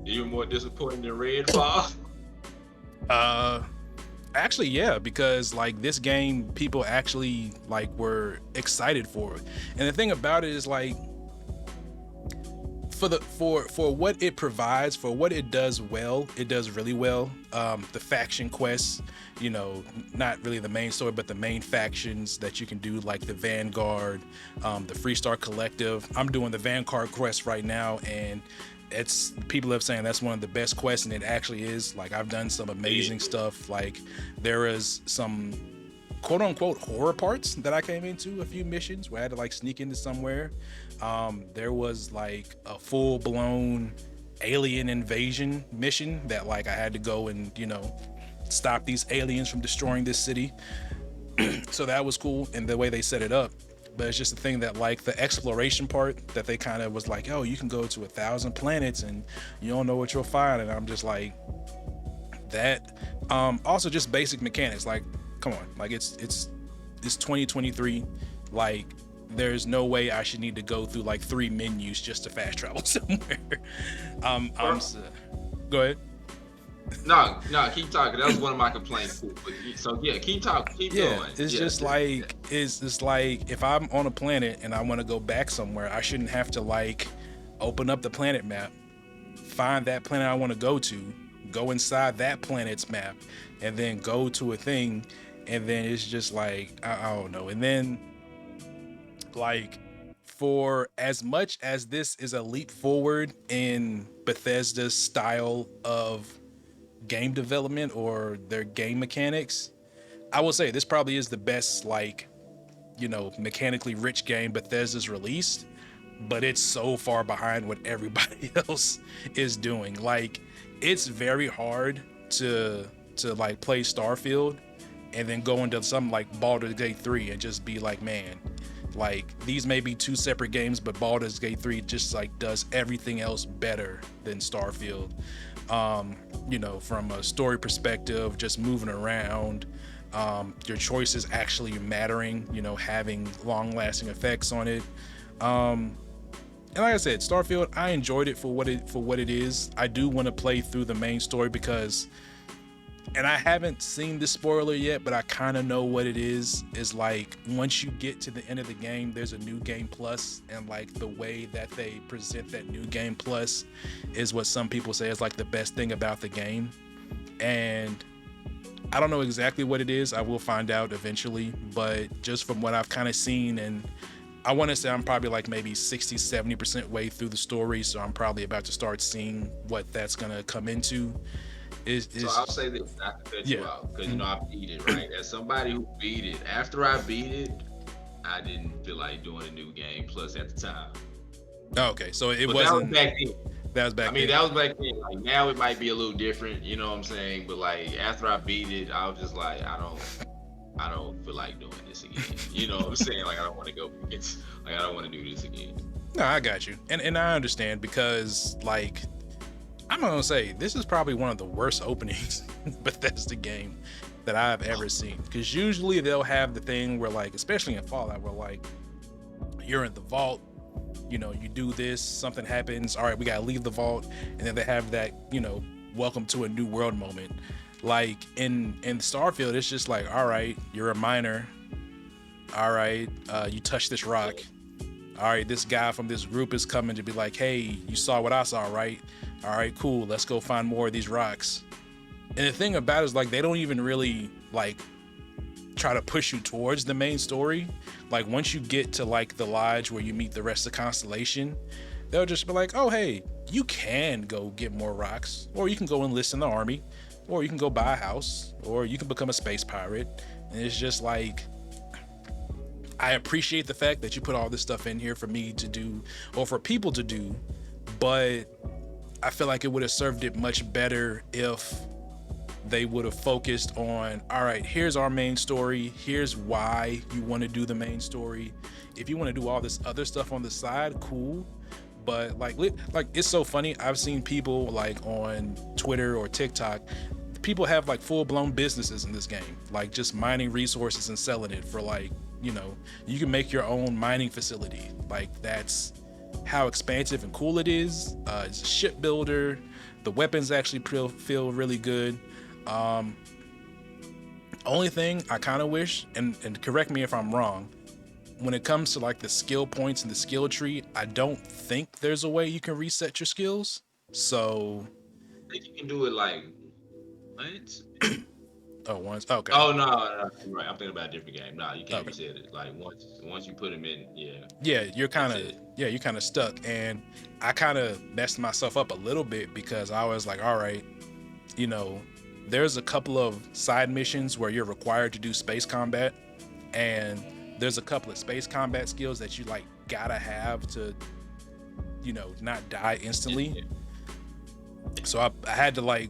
Even more disappointing than Redfall. Actually, yeah, because like this game, people actually like were excited for it. And the thing about it is like, for what it provides, for what it does well, it does really well. The faction quests, you know, not really the main story, but the main factions that you can do, like the Vanguard, the Freestar Collective. I'm doing the Vanguard quest right now, and it's, people have saying that's one of the best quests, and it actually is. Like, I've done some amazing stuff. Like, there is some quote unquote horror parts that I came into a few missions where I had to like sneak into somewhere. There was like a full blown alien invasion mission that like I had to go and, you know, stop these aliens from destroying this city. So that was cool, and the way they set it up. But it's just the thing that like the exploration part that they kind of was like, oh, you can go to 1,000 planets and you don't know what you'll find. And I'm just like, that. Also just basic mechanics, like, come on, like it's 2023. Like, there's no way I should need to go through like 3 menus just to fast travel somewhere. Go ahead. No, keep talking. That was one of my complaints too. But, so yeah, keep talking, keep going. It's just like, it's like if I'm on a planet and I want to go back somewhere, I shouldn't have to like open up the planet map, find that planet I want to go inside that planet's map, and then go to a thing, and then it's just like I don't know. And then like, for as much as this is a leap forward in Bethesda's style of game development or their game mechanics, I will say this probably is the best, like, you know, mechanically rich game Bethesda's released, but it's so far behind what everybody else is doing. Like, it's very hard to like play Starfield and then go into something like Baldur's Gate 3 and just be like, man, like, these may be 2 separate games, but Baldur's Gate 3 just like does everything else better than Starfield. You know, from a story perspective, just moving around, your choices actually mattering, you know, having long-lasting effects on it. And like I said, Starfield, I enjoyed it for what it is. I do want to play through the main story because, and I haven't seen the spoiler yet, but I kind of know what it is like, once you get to the end of the game, there's a new game plus, and like the way that they present that new game plus is what some people say is like the best thing about the game. And I don't know exactly what it is. I will find out eventually, but just from what I've kind of seen, and I want to say I'm probably like maybe 60-70% way through the story, so I'm probably about to start seeing what that's gonna come into. So I'll say this, not to cut you out, because you know I beat it, right? As somebody who beat it, after I beat it, I didn't feel like doing a new game plus at the time. Okay, so it but wasn't. That was back then. That was back. I mean, that was back then. Like, now it might be a little different, you know what I'm saying? But like after I beat it, I was just like, I don't feel like doing this again. You know what I'm saying? Like, I don't want to go. It's like, I don't want to do this again. No, I got you, and I understand, because like, I'm gonna say this is probably one of the worst openings Bethesda game that I've ever seen. Because usually they'll have the thing where, like, especially in Fallout, where like you're in the vault, you know, you do this, something happens, all right, we gotta leave the vault, and then they have that, you know, welcome to a new world moment. Like in Starfield, it's just like, all right, you're a miner, all right, you touch this rock, all right, this guy from this group is coming to be like, hey, you saw what I saw, right? All right, cool, let's go find more of these rocks. And the thing about it is, like, they don't even really like try to push you towards the main story. Like, once you get to like the lodge where you meet the rest of the Constellation, they'll just be like, oh, hey, you can go get more rocks, or you can go enlist in the army, or you can go buy a house, or you can become a space pirate. And it's just like, I appreciate the fact that you put all this stuff in here for me to do, or for people to do, but I feel like it would have served it much better if they would have focused on, all right, here's our main story, here's why you want to do the main story. If you want to do all this other stuff on the side, cool. But like it's so funny, I've seen people like on Twitter or TikTok, people have like full-blown businesses in this game, like just mining resources and selling it for like, you know, you can make your own mining facility. Like that's how expansive and cool it is. It's a shipbuilder. The weapons actually feel really good. Only thing I kind of wish, and correct me if I'm wrong, when it comes to like the skill points and the skill tree, I don't think there's a way you can reset your skills. So, I think you can do it like once. oh, once. Okay. Oh no, right. I'm thinking about a different game. No, you can't Okay. reset it. Like once you put them in, yeah. Yeah, you're That's kind of it. you're kind of stuck, and I kind of messed myself up a little bit because I was like, all right, you know, there's a couple of side missions where you're required to do space combat, and there's a couple of space combat skills that you like gotta have to, you know, not die instantly. Yeah. So I had to like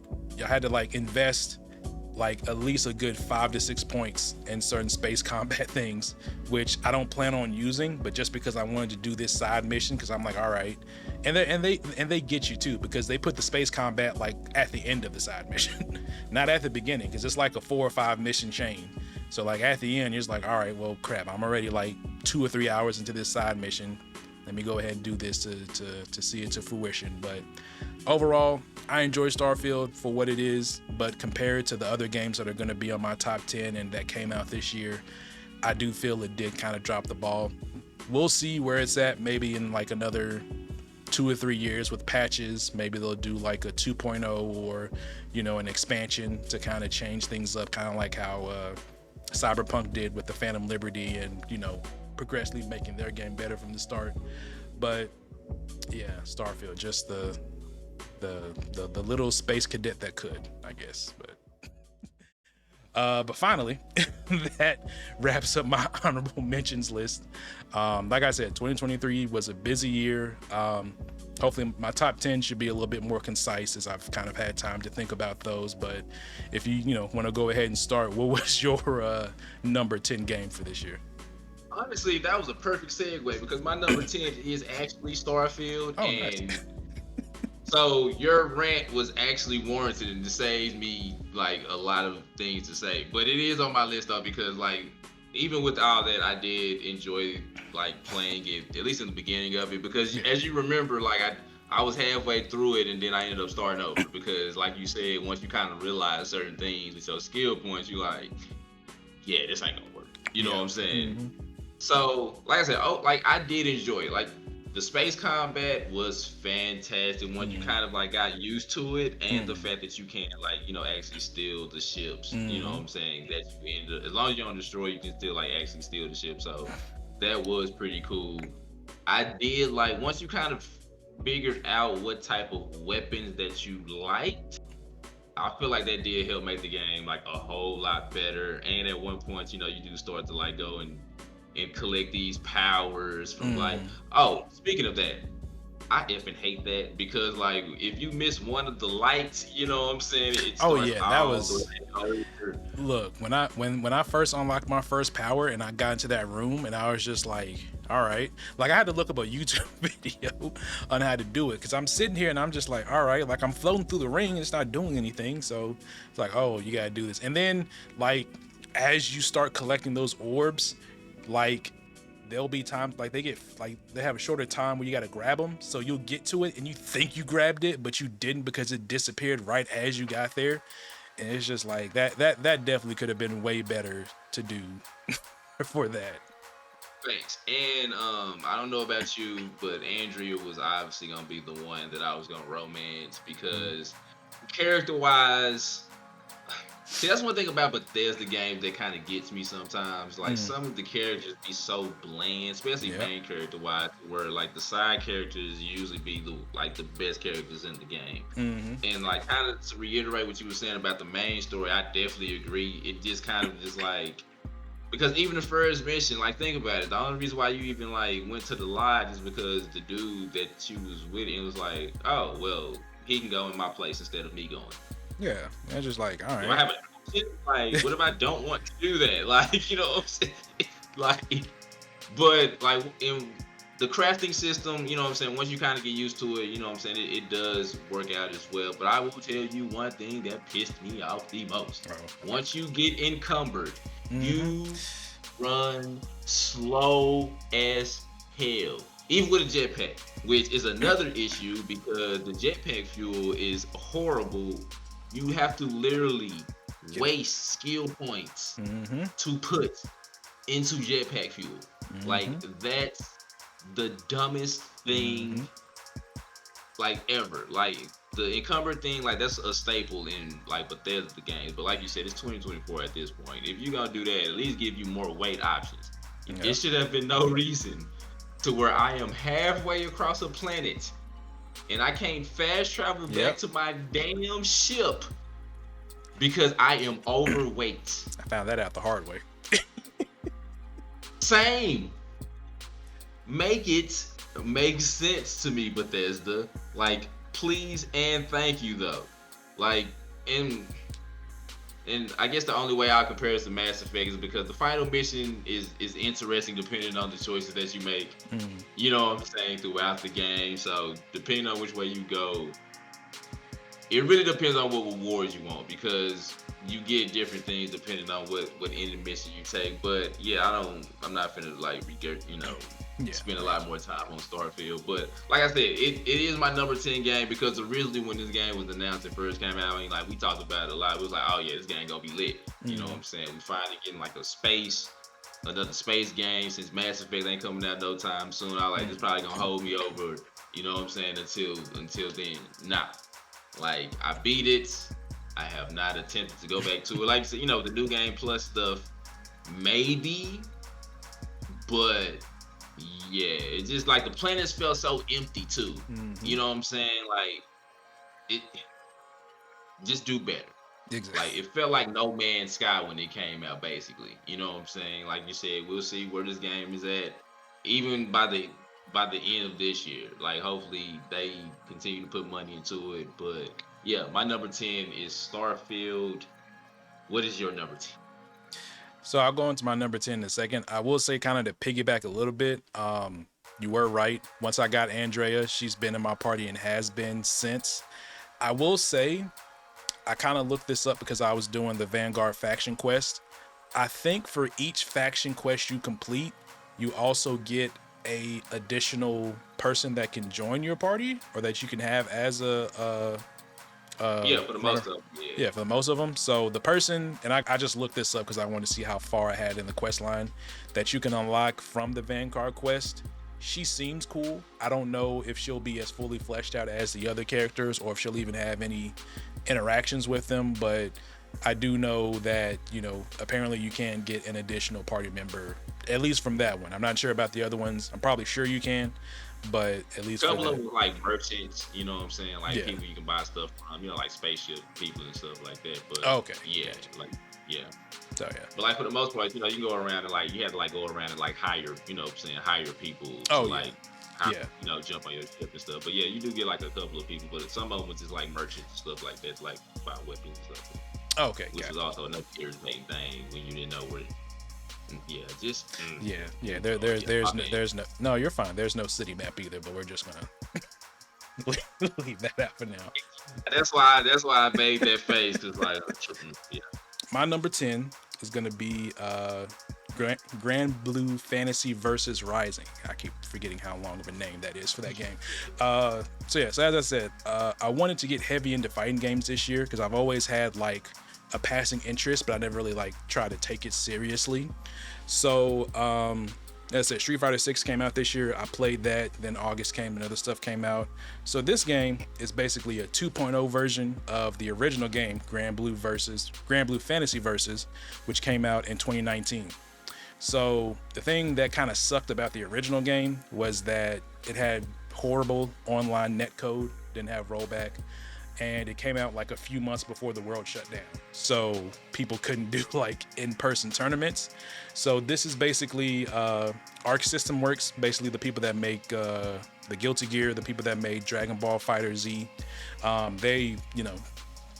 invest like at least a good 5 to 6 points in certain space combat things, which I don't plan on using, but just because I wanted to do this side mission, because I'm like, all right, and they get you too, because they put the space combat like at the end of the side mission, not at the beginning, because it's like a 4 or 5 mission chain. So like at the end, you're just like, all right, well, crap, I'm already like 2 or 3 hours into this side mission. Let me go ahead and do this to see it to fruition. But overall, I enjoy Starfield for what it is, but compared to the other games that are going to be on my top 10 and that came out this year, I do feel it did kind of drop the ball. We'll see where it's at maybe in like another 2 or 3 years with patches. Maybe they'll do like a 2.0 or, you know, an expansion to kind of change things up, kind of like how Cyberpunk did with the Phantom Liberty and, you know, progressively making their game better from the start. But yeah, Starfield, just the little space cadet that could, I guess. But finally, that wraps up my honorable mentions list. Like I said, 2023 was a busy year. Hopefully my top 10 should be a little bit more concise as I've kind of had time to think about those. But if you want to go ahead and start, what was your number 10 game for this year? Honestly, that was a perfect segue because my number 10 is actually Starfield. Oh, and nice. So your rant was actually warranted and it saves me like a lot of things to say. But it is on my list though because like even with all that, I did enjoy like playing it, at least in the beginning of it, because as you remember, like I was halfway through it and then I ended up starting over because like you said, once you kind of realize certain things with your skill points, you like, yeah, this ain't gonna work. You know what I'm saying? Mm-hmm. So, like I said, like I did enjoy it. Like the space combat was fantastic once you kind of like got used to it, and the fact that you can like actually steal the ships. You know what I'm saying? That you end up, as long as you don't destroy, you can still like actually steal the ship. So that was pretty cool. I did like once you kind of figured out what type of weapons that you liked. I feel like that did help make the game like a whole lot better. And at one point, you do start to like go and collect these powers from like, oh, speaking of that, I effing hate that because like if you miss one of the lights, you know what I'm saying? It starts that was look, when I first unlocked my first power and I got into that room and I was just like, all right, like I had to look up a YouTube video on how to do it because I'm sitting here and I'm just like, all right, like I'm floating through the ring and it's not doing anything, so it's like, oh, you gotta do this. And then like as you start collecting those orbs, like there'll be times like they have a shorter time where you got to grab them, so you'll get to it and you think you grabbed it but you didn't because it disappeared right as you got there, and it's just like that definitely could have been way better to do for that. Thanks. And I don't know about you, but Andrea was obviously gonna be the one that I was gonna romance because character wise, see, that's one thing about Bethesda games that kind of gets me sometimes. Like some of the characters be so bland, especially main character wise, where like the side characters usually be the best characters in the game. And like kind of to reiterate what you were saying about the main story, I definitely agree. It just kind of just like, because even the first mission, like think about it, the only reason why you even like went to the lodge is because the dude that you was with, it was like, oh well, he can go in my place instead of me going. Yeah, I just like, all right. Do I have an option? Like, what if I don't want to do that? Like, you know what I'm saying? Like, but like in the crafting system, you know what I'm saying, once you kind of get used to it, you know what I'm saying, it does work out as well. But I will tell you one thing that pissed me off the most. Oh. Once you get encumbered, Mm-hmm. you run slow as hell. Even with a jetpack, which is another issue because the jetpack fuel is horrible. You have to literally waste skill points Mm-hmm. to put into jetpack fuel. Like, Mm-hmm. that's the dumbest thing Mm-hmm. like ever. Like, the encumbered thing, like, that's a staple in like Bethesda games. But like you said, it's 2024 at this point. If you're gonna do that, at least give you more weight options. Yeah. It should have been no reason to where I am halfway across a planet and I can't fast travel back to my damn ship because I am overweight. I found that out the hard way. Same. Make it make sense to me, Bethesda. Like, please and thank you though. Like, and I guess the only way I'll compare this to Mass Effect is because the final mission is interesting depending on the choices that you make. Mm. You know what I'm saying, throughout the game. So depending on which way you go, it really depends on what rewards you want because you get different things depending on what end of mission you take. But yeah, I'm not finna like spend a lot more time on Starfield. But like I said, it is my number 10 game because originally when this game was announced and first came out, I mean, like we talked about it a lot. It was like, oh yeah, this game gonna be lit. You know what I'm saying? We finally getting like another space game since Mass Effect ain't coming out no time soon. I like this probably gonna hold me over. You know what I'm saying? Until then, nah. Like, I beat it. I have not attempted to go back to it. Like I said, the new game plus stuff, maybe. But yeah, it's just like the planets felt so empty too. Mm-hmm. You know what I'm saying? Like, it just do better. Exactly. Like, it felt like No Man's Sky when it came out, basically. You know what I'm saying? Like you said, we'll see where this game is at. Even by the end of this year, like hopefully they continue to put money into it. But yeah, my number 10 is Starfield. What is your number 10? So I'll go into my number 10 in a second. I will say, kind of to piggyback a little bit, you were right. Once I got Andrea, she's been in my party and has been since. I will say, I kind of looked this up because I was doing the Vanguard faction quest. I think for each faction quest you complete, you also get a additional person that can join your party or that you can have as a yeah, for the most of them. Yeah, for the most of them. So the person, and I just looked this up because I wanted to see how far I had in the quest line that you can unlock from the Vanguard quest. She seems cool. I don't know if she'll be as fully fleshed out as the other characters or if she'll even have any interactions with them, but I do know that, apparently you can get an additional party member, at least from that one. I'm not sure about the other ones. I'm probably sure you can, but at least a couple of them like merchants, you know what I'm saying? Like people you can buy stuff from, like spaceship people and stuff like that. But yeah, gotcha. Like yeah. So yeah. But like for the most part, you can go around and like you have to like go around and like hire, hire people jump on your ship and stuff. But yeah, you do get like a couple of people, but some of them was just like merchants and stuff like that, like buy weapons and stuff. Okay, which is also another irritating thing when you didn't know where. There's no. You're fine. There's no city map either, but we're just gonna leave that out for now. That's why I made that face, cause like, yeah. My number 10 is gonna be Grand Blue Fantasy versus Rising. I keep forgetting how long of a name that is for that game. So as I said, I wanted to get heavy into fighting games this year because I've always had like a passing interest, but I never really like tried to take it seriously. So as I said, Street Fighter 6 came out this year. I played that. Then August came and other stuff came out. So this game is basically a 2.0 version of the original game, Grand Blue Fantasy Versus, which came out in 2019. So the thing that kind of sucked about the original game was that it had horrible online netcode, didn't have rollback, and it came out like a few months before the world shut down. So people couldn't do like in-person tournaments. So this is basically Arc System Works, basically the people that make the Guilty Gear, the people that made Dragon Ball Fighter Z. They,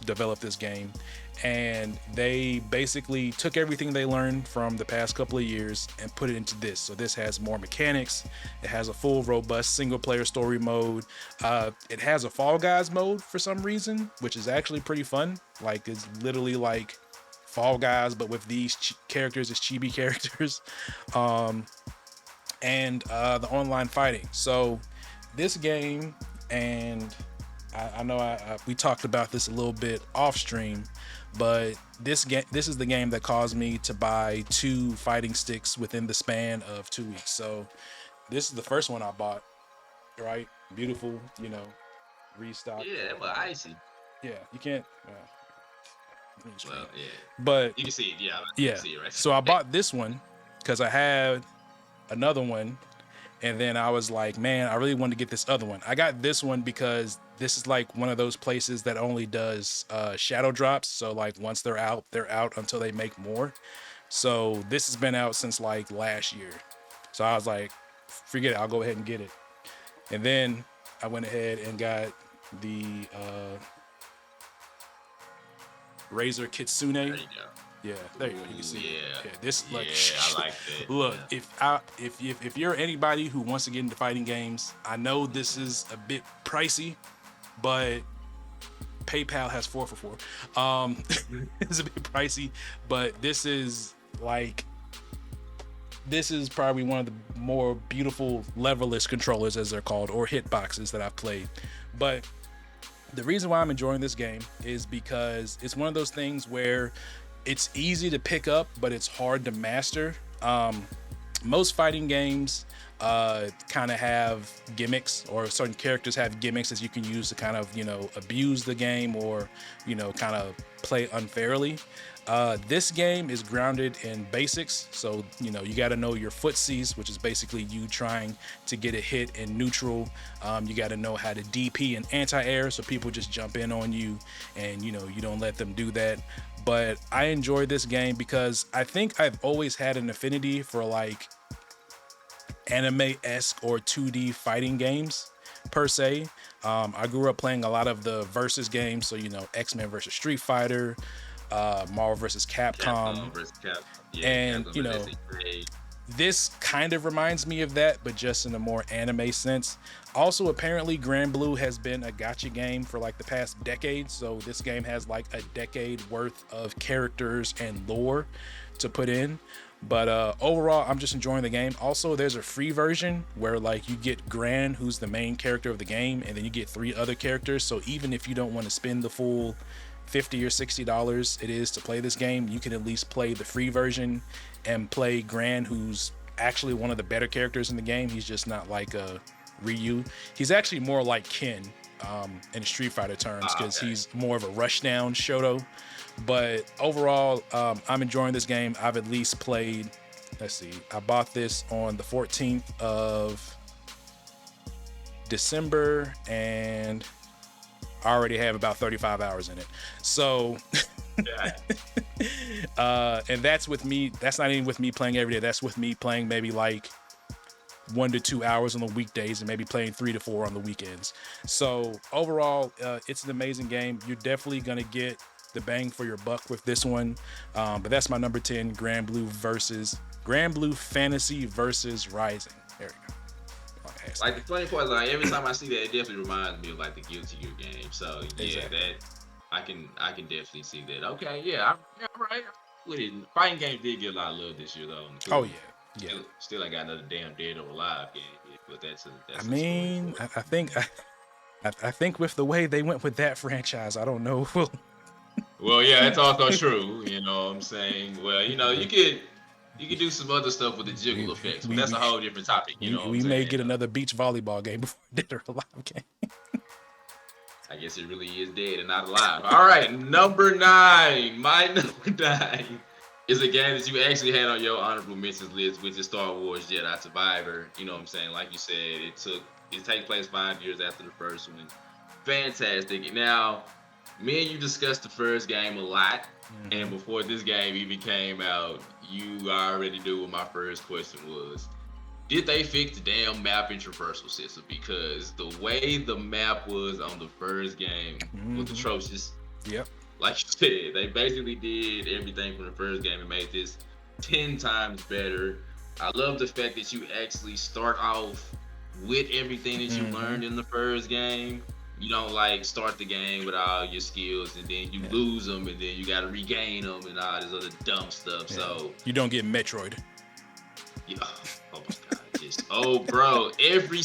developed this game. and they basically took everything they learned from the past couple of years and put it into this. So this has more mechanics. It has a full, robust single-player story mode. It has a Fall Guys mode for some reason, which is actually pretty fun. Like, it's literally like Fall Guys, but with these characters as chibi characters. And the online fighting. So this game, and I know we talked about this a little bit off stream, but this is the game that caused me to buy 2 fighting sticks within the span of 2 weeks. So this is the first one I bought, right? Beautiful, restock. Yeah, well, icy. Yeah, you can't. Well, yeah. But you can see it. Yeah, yeah. You can see it, right? So I bought this one because I had another one, and then I was like, man, I really wanted to get this other one. I got this one because this is like one of those places that only does shadow drops. So like once they're out until they make more. So this has been out since like last year. So I was like, forget it, I'll go ahead and get it. And then I went ahead and got the Razor Kitsune. There you go. Yeah, there you go. You can see. Yeah. This like. Yeah, I like that. Look, yeah. if you're anybody who wants to get into fighting games, I know this is a bit pricey, but PayPal has 4 for 4. It's a bit pricey, but this is probably one of the more beautiful leverless controllers, as they're called, or hitboxes that I've played. But the reason why I'm enjoying this game is because it's one of those things where it's easy to pick up, but it's hard to master. Most fighting games kind of have gimmicks, or certain characters have gimmicks that you can use to kind of, abuse the game or, kind of play unfairly. This game is grounded in basics. So, you got to know your footsies, which is basically you trying to get a hit in neutral. You got to know how to DP and anti-air, so people just jump in on you and, you don't let them do that. But I enjoy this game because I think I've always had an affinity for like anime-esque or 2D fighting games per se. I grew up playing a lot of the versus games, so X-Men versus Street Fighter, Marvel versus Capcom. Yeah, and this kind of reminds me of that, but just in a more anime sense. Also, apparently Grand Blue has been a gacha game for like the past decade, so this game has like a decade worth of characters and lore to put in. But overall, I'm just enjoying the game. Also, there's a free version where like you get Gran, who's the main character of the game, and then you get 3 other characters. So even if you don't want to spend the full $50 or $60 it is to play this game, you can at least play the free version and play Gran, who's actually one of the better characters in the game. He's just not like a Ryu. He's actually more like Ken in Street Fighter terms, because he's more of a rushdown Shoto. But overall, I'm enjoying this game. I've at least played, let's see, I bought this on the 14th of December, and I already have about 35 hours in it. So, and that's with me. That's not even with me playing every day. That's with me playing maybe like 1 to 2 hours on the weekdays and maybe playing 3 to 4 on the weekends. So overall, it's an amazing game. You're definitely going to get the bang for your buck with this one. But that's my number 10, Grand Blue Fantasy versus Rising. There we go. Like, the funny part is, like, every time I see that, it definitely reminds me of like the Guilty Gear game. So yeah, exactly. that I can definitely see that. Okay, yeah, right. Fighting games did get a lot of love this year, though. Oh yeah. Still ain't got another damn Dead or Alive game yet, but that's I mean, I think with the way they went with that franchise, I don't know. Well, yeah, that's also true. You know what I'm saying? Well, you could do some other stuff with the jiggle effects, but that's a whole different topic. We may get another beach volleyball game before Dead or Alive game. I guess it really is dead and not alive. All right, number 9. My number 9 is a game that you actually had on your honorable mentions list, which is Star Wars Jedi Survivor. You know what I'm saying? Like you said, it takes place 5 years after the first one. Fantastic. Now, me and you discussed the first game a lot, and before this game even came out, you already knew what my first question was. Did they fix the damn map and traversal system? Because the way the map was on the first game was atrocious. Yep. like you said, they basically did everything from the first game and made this 10 times better. I love the fact that you actually start off with everything that you Mm-hmm. learned in the first game. You don't like start the game with all your skills and then you Yeah. lose them and then you got to regain them and all this other dumb stuff. Yeah. So, You don't get Metroid. yeah, oh my God, just, oh, bro, every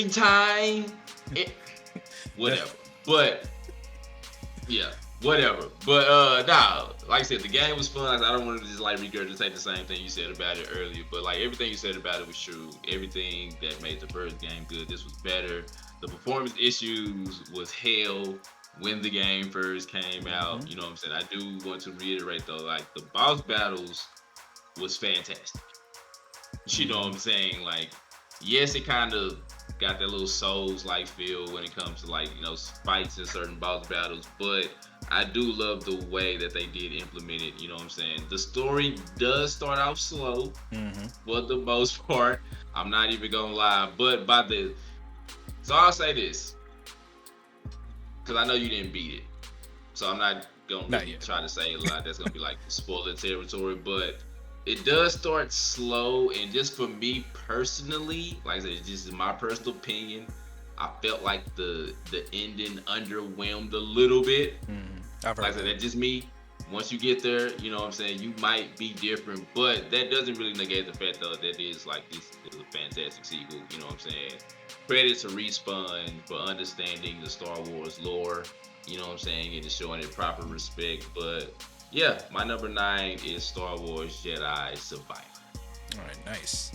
time, it, That, whatever. But yeah, whatever. But nah, like I said, the game was fun. I don't want to just like regurgitate the same thing you said about it earlier, but like everything you said about it was true. Everything that made the first game good, this was better. The performance issues was hell when the game first came mm-hmm. out. You know what I'm saying? I do want to reiterate though, like the boss battles was fantastic. You know what Mm-hmm. I'm saying? Like, yes, it kind of got that little Souls like feel when it comes to like fights in certain boss battles, but I do love the way that they did implement it. You know what I'm saying? The story does start off slow Mm-hmm. for the most part. I'm not even gonna lie, but by the so I'll say this because I know you didn't beat it, so I'm not gonna Not really yet. try to say a lot that's gonna be like spoiler territory, but it does start slow, and just for me personally, like I said, it's just my personal opinion. I felt like the ending underwhelmed a little bit. Mm-hmm. I've Like heard I said, that. that's just me. Once you get there, you know what I'm saying, you might be different, but that doesn't really negate the fact though that is like this is a fantastic sequel. You know what I'm saying? Credit to Respawn for understanding the Star Wars lore. You know what I'm saying, and showing it proper respect. But yeah, my number 9 is Star Wars Jedi Survivor. All right, nice.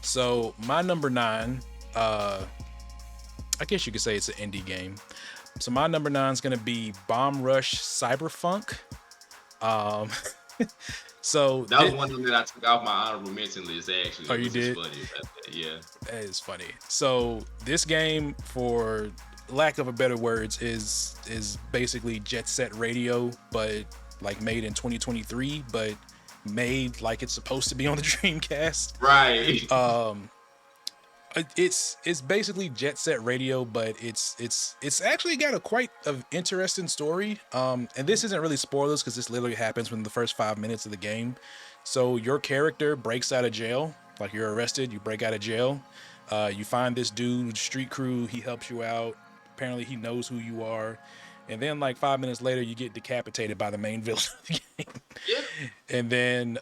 So my number 9, uh, I guess you could say it's an indie game. So my number 9 is gonna be Bomb Rush Cyberpunk. Um, so That was one of them that I took off my honorable mention list. Actually, oh, it you was just did? funny about that. Yeah, That is funny. So this game, for lack of a better words, is basically Jet Set Radio, but like made in 2023, but made like it's supposed to be on the Dreamcast. right. Um, it's basically Jet Set Radio, but it's actually got a quite of interesting story. And this isn't really spoilers because this literally happens within the first 5 minutes of the game. So your character breaks out of jail, like you're arrested, you break out of jail. You find this dude, street crew, he helps you out. Apparently, he knows who you are. And then, like 5 minutes later, you get decapitated by the main villain of the game. Yeah, And then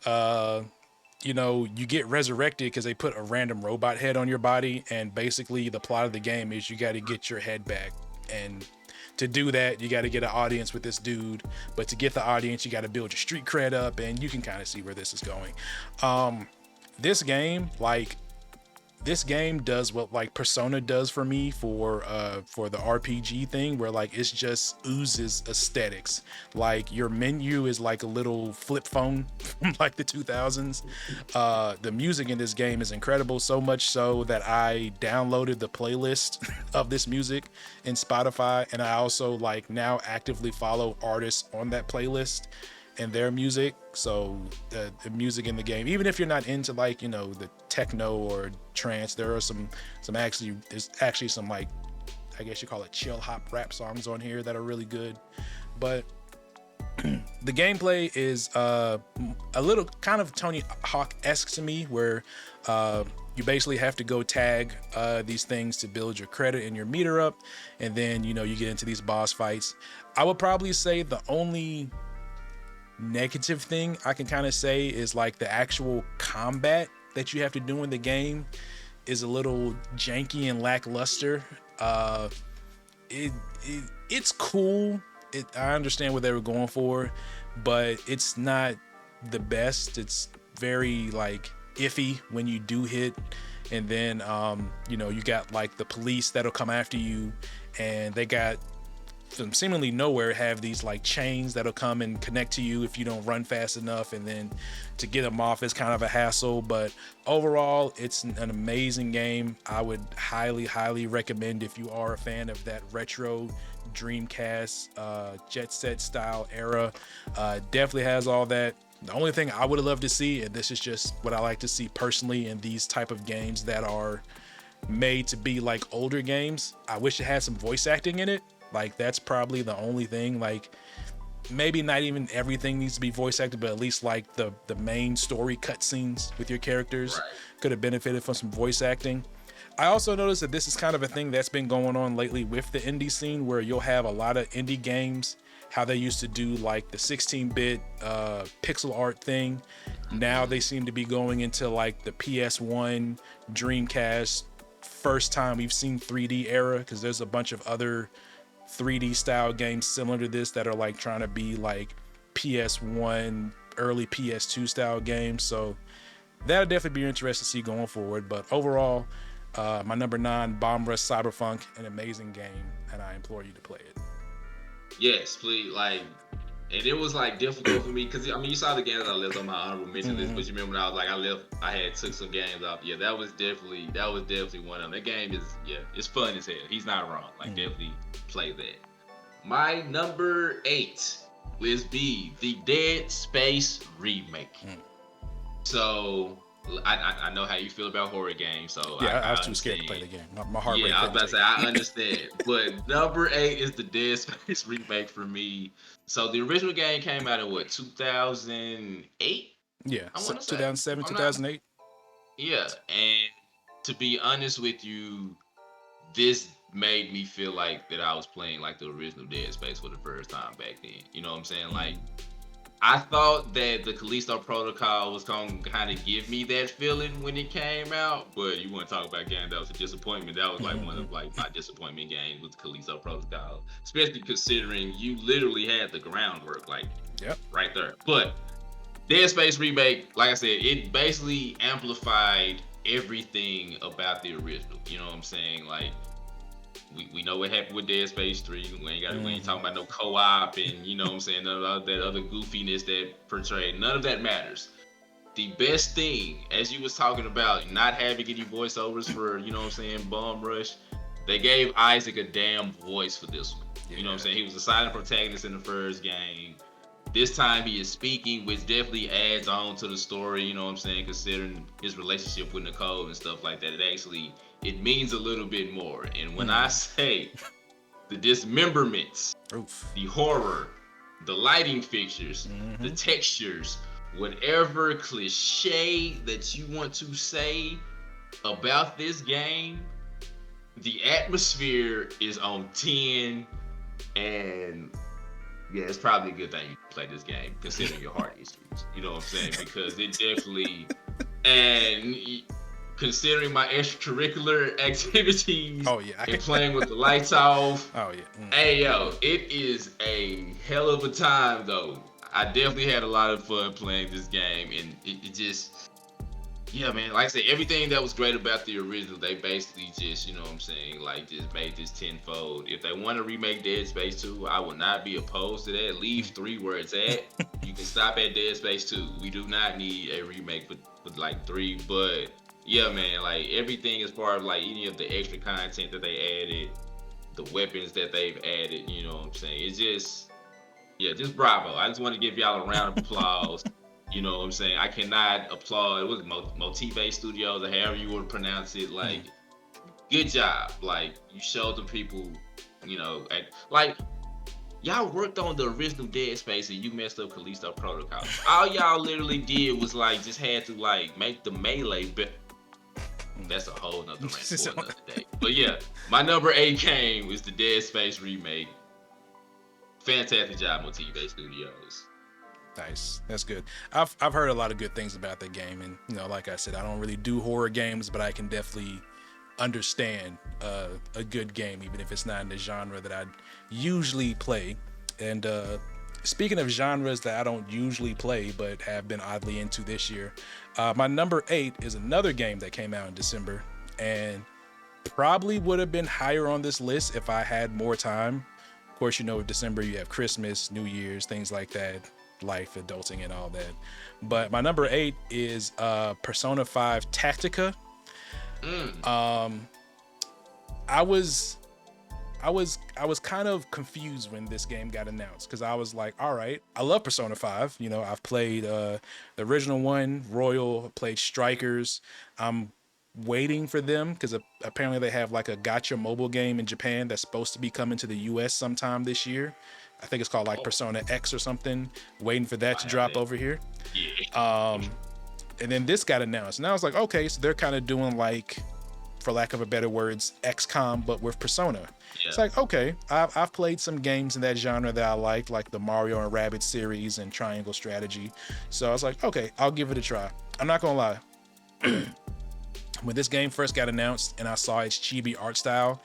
you get resurrected because they put a random robot head on your body, and basically the plot of the game is you got to get your head back, and to do that you got to get an audience with this dude, but to get the audience you got to build your street cred up, and you can kind of see where this is going. This game, this game does what like Persona does for me for the RPG thing, where like it's just oozes aesthetics. Like your menu is like a little flip phone from like the 2000s. The music in this game is incredible, so much so that I downloaded the playlist of this music in Spotify, and I also like now actively follow artists on that playlist and their music. So the music in the game, even if you're not into like the techno or trance, there's actually some like, I guess you call it chill hop rap songs on here that are really good. But the gameplay is a little kind of Tony Hawk-esque to me, where you basically have to go tag these things to build your credit and your meter up, and then you get into these boss fights. I would probably say the only negative thing I can kind of say is like the actual combat that you have to do in the game is a little janky and lackluster. It's cool. I understand what they were going for, but it's not the best. It's very like iffy when you do hit, and then you got like the police that'll come after you, and they got from seemingly nowhere have these like chains that'll come and connect to you if you don't run fast enough, and then to get them off is kind of a hassle. But overall, it's an amazing game. I would highly recommend if you are a fan of that retro Dreamcast Jet Set style era. Definitely has all that. The only thing I would have loved to see, and this is just what I like to see personally in these type of games that are made to be like older games, I wish it had some voice acting in it. Like that's probably the only thing. Like maybe not even everything needs to be voice acted, but at least like the main story cutscenes with your characters Right. could have benefited from some voice acting. I also noticed that this is kind of a thing that's been going on lately with the indie scene, where you'll have a lot of indie games, how they used to do like the 16-bit pixel art thing. Now they seem to be going into like the PS1, Dreamcast, first time we've seen 3D era, because there's a bunch of other 3D style games similar to this that are like trying to be like PS1, early PS2 style games. So that'll definitely be interesting to see going forward. But overall, my number 9, Bomb Rush Cyberpunk, an amazing game, and I implore you to play it. Yes, please. Like, and it was like difficult for me because I mean, you saw the games I left on my honorable mention list, but you remember when I was like, I had took some games off. Yeah, that was definitely one of them. That game is it's fun as hell. He's not wrong. Like, definitely play that. My number 8 will be the Dead Space remake. So I know how you feel about horror games, so yeah, I was too scared to play the game. My heart rate. Yeah, I was about to say I understand, but number 8 is the Dead Space remake for me. So the original game came out in what, 2008? Yeah, I want to say 2007, I'm not. 2008. Yeah, and to be honest with you, this made me feel like that I was playing like the original Dead Space for the first time back then. You know what I'm saying? Like, I thought that the Callisto Protocol was going to kind of give me that feeling when it came out, but you want to talk about a game that was a disappointment. That was like one of like my disappointment games with Callisto Protocol, especially considering you literally had the groundwork like right there. But Dead Space Remake, like I said, it basically amplified everything about the original. You know what I'm saying? Like, we know what happened with Dead Space 3. We ain't talking about no co-op and you know what I'm saying, none of that other goofiness that portrayed. None of that matters. The best thing, as you was talking about, not having any voiceovers for, you know what I'm saying, Bomb Rush, they gave Isaac a damn voice for this one. You know what I'm saying? He was a silent protagonist in the first game. This time he is speaking, which definitely adds on to the story, you know what I'm saying, considering his relationship with Nicole and stuff like that. It means a little bit more. And when I say the dismemberments, the horror, the lighting fixtures, the textures, whatever cliche that you want to say about this game, the atmosphere is on 10, and yeah, it's probably a good thing you play this game considering your heart issues. You know what I'm saying? Because it definitely, and considering my extracurricular activities and playing with the lights off. Hey yo, it is a hell of a time though. I definitely had a lot of fun playing this game, and it just, yeah, man, like I said, everything that was great about the original, they basically just, you know what I'm saying, like just made this tenfold. If they want to remake Dead Space 2, I would not be opposed to that. Leave 3 where it's at. You can stop at Dead Space 2. We do not need a remake with like 3, but yeah, man, like everything as far as like any of the extra content that they added, the weapons that they've added, you know what I'm saying, it's just, yeah, just bravo. I just want to give y'all a round of applause. You know what I'm saying? I cannot applaud. It was Motive Studios, or however you would pronounce it. Like, good job. Like, you showed the people, you know, like, y'all worked on the original Dead Space and you messed up Callisto Protocol. All y'all literally did was like just had to like make the melee better. That's a whole nother rant for another day. But yeah, my number 8 game was the Dead Space remake. Fantastic job, Motive Studios. Nice, that's good. I've heard a lot of good things about that game, and you know, like I said, I don't really do horror games, but I can definitely understand a good game, even if it's not in the genre that I usually play. And speaking of genres that I don't usually play but have been oddly into this year, my number 8 is another game that came out in December and probably would have been higher on this list if I had more time. Of course, you know, with December you have Christmas, New Year's, things like that, life, adulting, and all that. But my number 8 is Persona 5 Tactica. I was kind of confused when this game got announced, because I was like, all right, I love Persona 5. You know, I've played the original one, Royal, played Strikers. I'm waiting for them because apparently they have like a gotcha mobile game in Japan that's supposed to be coming to the US sometime this year. I think it's called like Oh, Persona X or something, waiting for that I to have drop that. over here. Yeah. And then this got announced. And I was like, okay, so they're kind of doing like, for lack of a better words, XCOM, but with Persona. Yeah. It's like, okay, I've played some games in that genre that I like the Mario and Rabbids series and Triangle Strategy. So I was like, okay, I'll give it a try. I'm not gonna lie. When this game first got announced and I saw its chibi art style,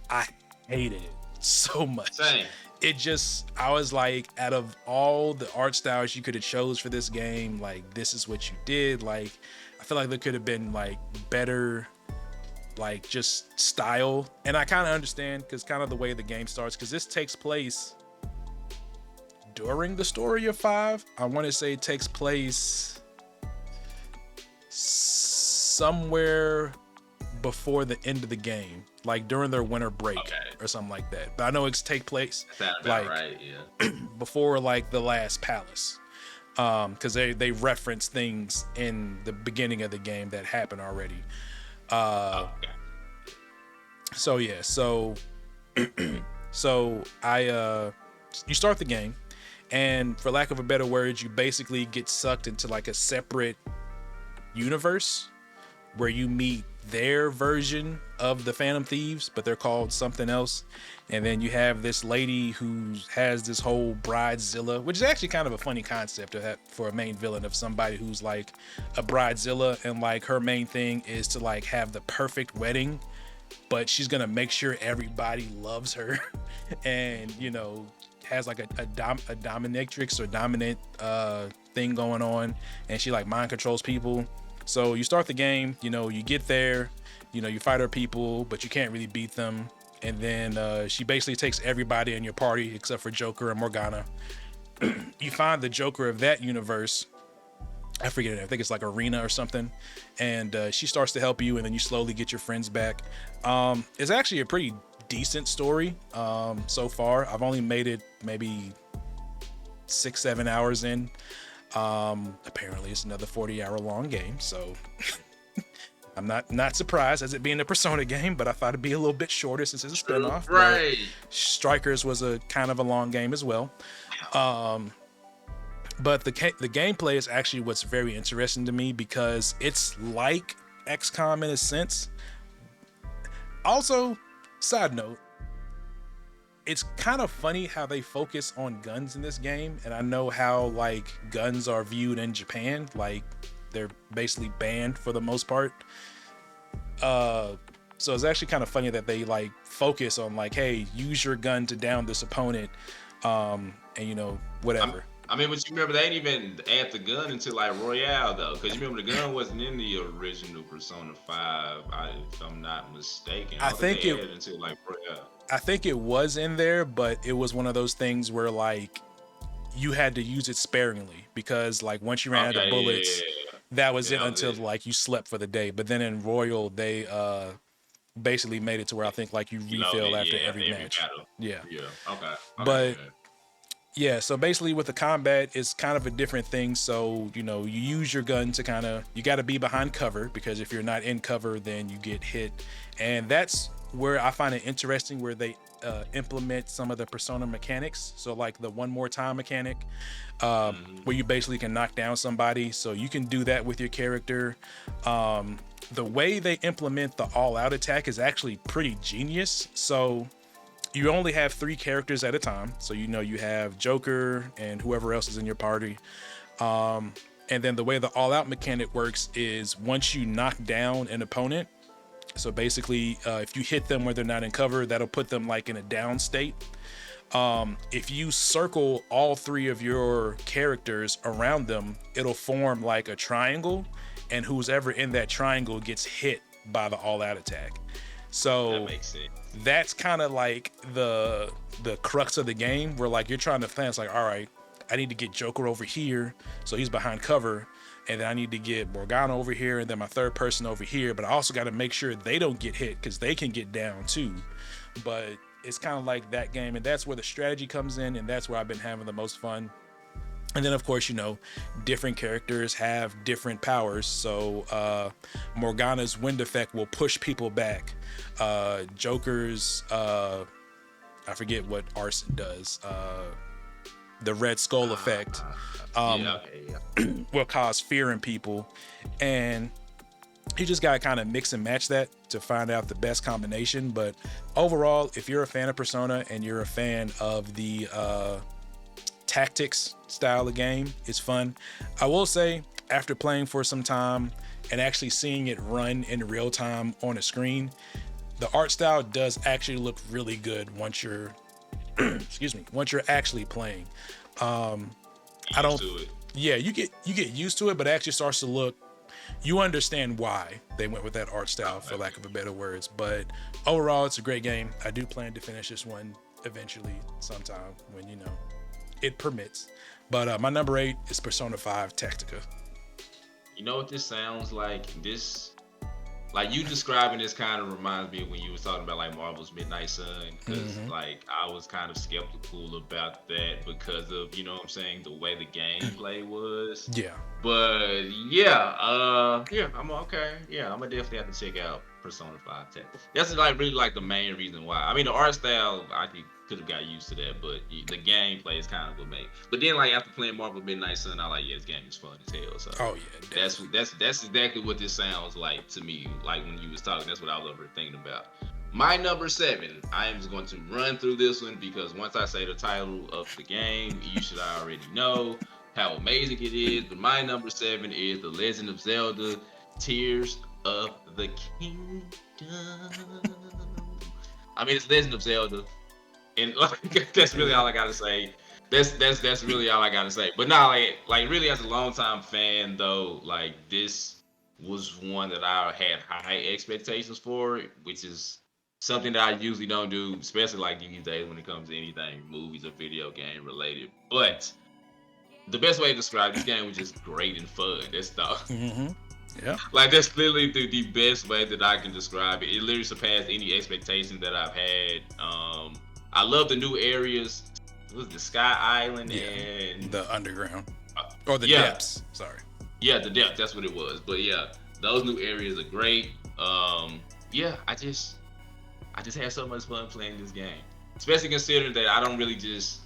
I hated it so much. Same. I was like, out of all the art styles you could have chose for this game, like this is what you did. Like, I feel like there could have been like better, like just style. And I kind of understand because kind of the way the game starts, because this takes place during the story of 5. I want to say it takes place somewhere before the end of the game, like during their winter break or something like that. But I know it's take place Sounds about right. Yeah. before like the last palace, because they reference things in the beginning of the game that happened already. Okay. So yeah, so you start the game, and for lack of a better word, you basically get sucked into like a separate universe where you meet their version of the Phantom Thieves, but they're called something else. And then you have this lady who has this whole bridezilla, which is actually kind of a funny concept to have for a main villain, of somebody who's like a bridezilla, and like her main thing is to like have the perfect wedding, but she's gonna make sure everybody loves her and has like a dominatrix or dominant thing going on, and she like mind controls people. So you start the game, you get there, you fight her people, but you can't really beat them. And then she basically takes everybody in your party except for Joker and Morgana. You find the Joker of that universe. I forget it. I think it's like Arena or something. And she starts to help you, and then you slowly get your friends back. It's actually a pretty decent story so far. I've only made it maybe 6-7 hours in. Apparently it's another 40-hour long game, so I'm not surprised as it being a Persona game, but I thought it'd be a little bit shorter since it's a spinoff. Right. Strikers was a kind of a long game as well. But the gameplay is actually what's very interesting to me, because it's like XCOM in a sense. Also, side note, it's kind of funny how they focus on guns in this game, and I know how like guns are viewed in Japan, like they're basically banned for the most part. So it's actually kind of funny that they like focus on like, hey, use your gun to down this opponent, and whatever. I mean, but you remember they didn't even add the gun into like Royale though, because you remember the gun wasn't in the original Persona 5, if I'm not mistaken. I don't think they added it into like Royale. I think it was in there, but it was one of those things where like you had to use it sparingly, because like once you ran out of bullets, that was it until like you slept for the day. But then in Royal, they basically made it to where I think like you refill after every match. Battle. Yeah. Okay. But yeah, so basically with the combat, it's kind of a different thing. So, you use your gun to you got to be behind cover, because if you're not in cover, then you get hit. And that's where I find it interesting, where they implement some of the Persona mechanics. So like the one more time mechanic, where you basically can knock down somebody. So you can do that with your character. The way they implement the all-out attack is actually pretty genius. So you only have 3 characters at a time. So you have Joker and whoever else is in your party. And then the way the all-out mechanic works is once you knock down an opponent, so basically if you hit them where they're not in cover, that'll put them like in a down state. If you circle all 3 of your characters around them, it'll form like a triangle, and who's ever in that triangle gets hit by the all-out attack. So that makes sense. That's kind of like the crux of the game, where like you're trying to plan. It's like, all right, I need to get Joker over here, so he's behind cover, and then I need to get Morgana over here, and then my third person over here. But I also got to make sure they don't get hit, because they can get down too. But it's kind of like that game, and that's where the strategy comes in, and that's where I've been having the most fun. And then, of course, different characters have different powers. So Morgana's wind effect will push people back. Joker's, I forget what Arson does. The Red Skull effect Yeah, okay, yeah. will cause fear in people. And you just got to kind of mix and match that to find out the best combination. But overall, if you're a fan of Persona and you're a fan of the tactics style of game, it's fun. I will say, after playing for some time and actually seeing it run in real time on a screen, the art style does actually look really good once you're excuse me, once you're actually playing. I don't yeah, you get used to it, but it actually starts to look, you understand why they went with that art style, for lack of a better words. But overall, it's a great game. I do plan to finish this one eventually sometime when it permits. But my number 8 is Persona 5 Tactica. You know what this sounds like? This, like you describing this, kind of reminds me of when you was talking about like Marvel's Midnight Sun, because like I was kind of skeptical about that because of, you know what I'm saying, the way the gameplay was. Yeah. But yeah, I'm okay. Yeah, I'm gonna definitely have to check out Persona 5 Tech. That's like really like the main reason why. I mean, the art style, I could have got used to that, but the gameplay is kind of what made. But then like after playing Marvel Midnight Sun, I like, yeah, this game is fun as hell. So Oh yeah, that's exactly what this sounds like to me. Like when you was talking, that's what I was over thinking about. My number 7, I am just going to run through this one because once I say the title of the game, you should already know how amazing it is. But my number 7 is The Legend of Zelda: Tears of the Kingdom. I mean, it's Legend of Zelda, and like, that's really all I gotta say. That's really all I gotta say. But nah, like really, as a longtime fan though, like this was one that I had high expectations for, which is something that I usually don't do, especially like these days when it comes to anything movies or video game related. But the best way to describe this game was just great and fun. That's the Yeah. like that's literally the best way that I can describe it. It literally surpassed any expectation that I've had. I love the new areas. What was the Sky Island and the underground or the yeah. depths? Sorry. Yeah, the depth. That's what it was. But yeah, those new areas are great. Yeah, I just had so much fun playing this game, especially considering that I don't really just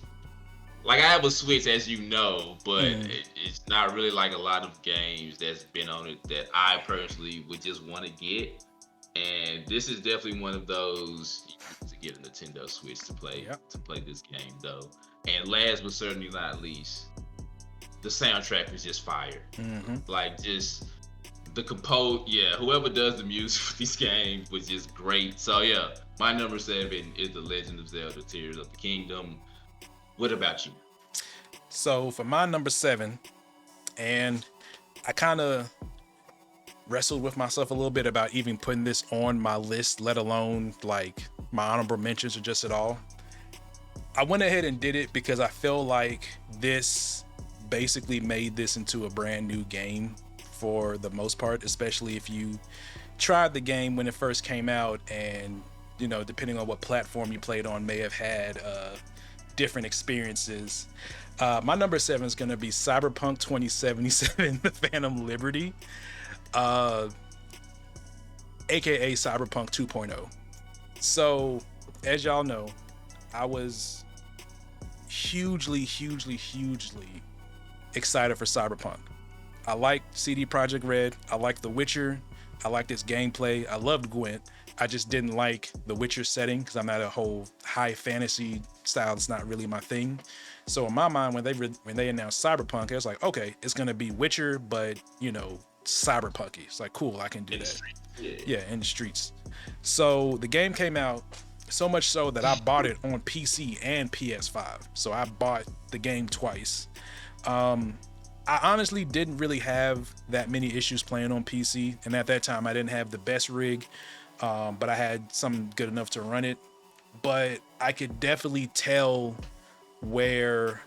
like I have a Switch, as you know, but it's not really like a lot of games that's been on it that I personally would just want to get. And this is definitely one of those you need to get a Nintendo Switch to play this game though. And last but certainly not least, the soundtrack is just fire. Like just the whoever does the music for these games was just great. So yeah, my number 7 is The Legend of Zelda: Tears of the Kingdom. What about you? So for my number 7, and I kind of wrestled with myself a little bit about even putting this on my list, let alone like my honorable mentions or just at all. I went ahead and did it because I feel like this basically made this into a brand new game for the most part, especially if you tried the game when it first came out and, depending on what platform you played on, may have had different experiences. My number 7 is going to be Cyberpunk 2077, The Phantom Liberty, aka Cyberpunk 2.0. So, as y'all know, I was hugely excited for Cyberpunk. I like CD Projekt Red. I like The Witcher. I like its gameplay. I loved Gwent. I just didn't like the Witcher setting because I'm not a whole high fantasy style. It's not really my thing. So in my mind, when they announced Cyberpunk, I was like, okay, it's gonna be Witcher, but cyberpunky. It's like, cool, I can do that. Yeah, in the streets. So the game came out, so much so that I bought it on PC and PS5. So I bought the game twice. I honestly didn't really have that many issues playing on PC, and at that time I didn't have the best rig, but I had something good enough to run it. But I could definitely tell where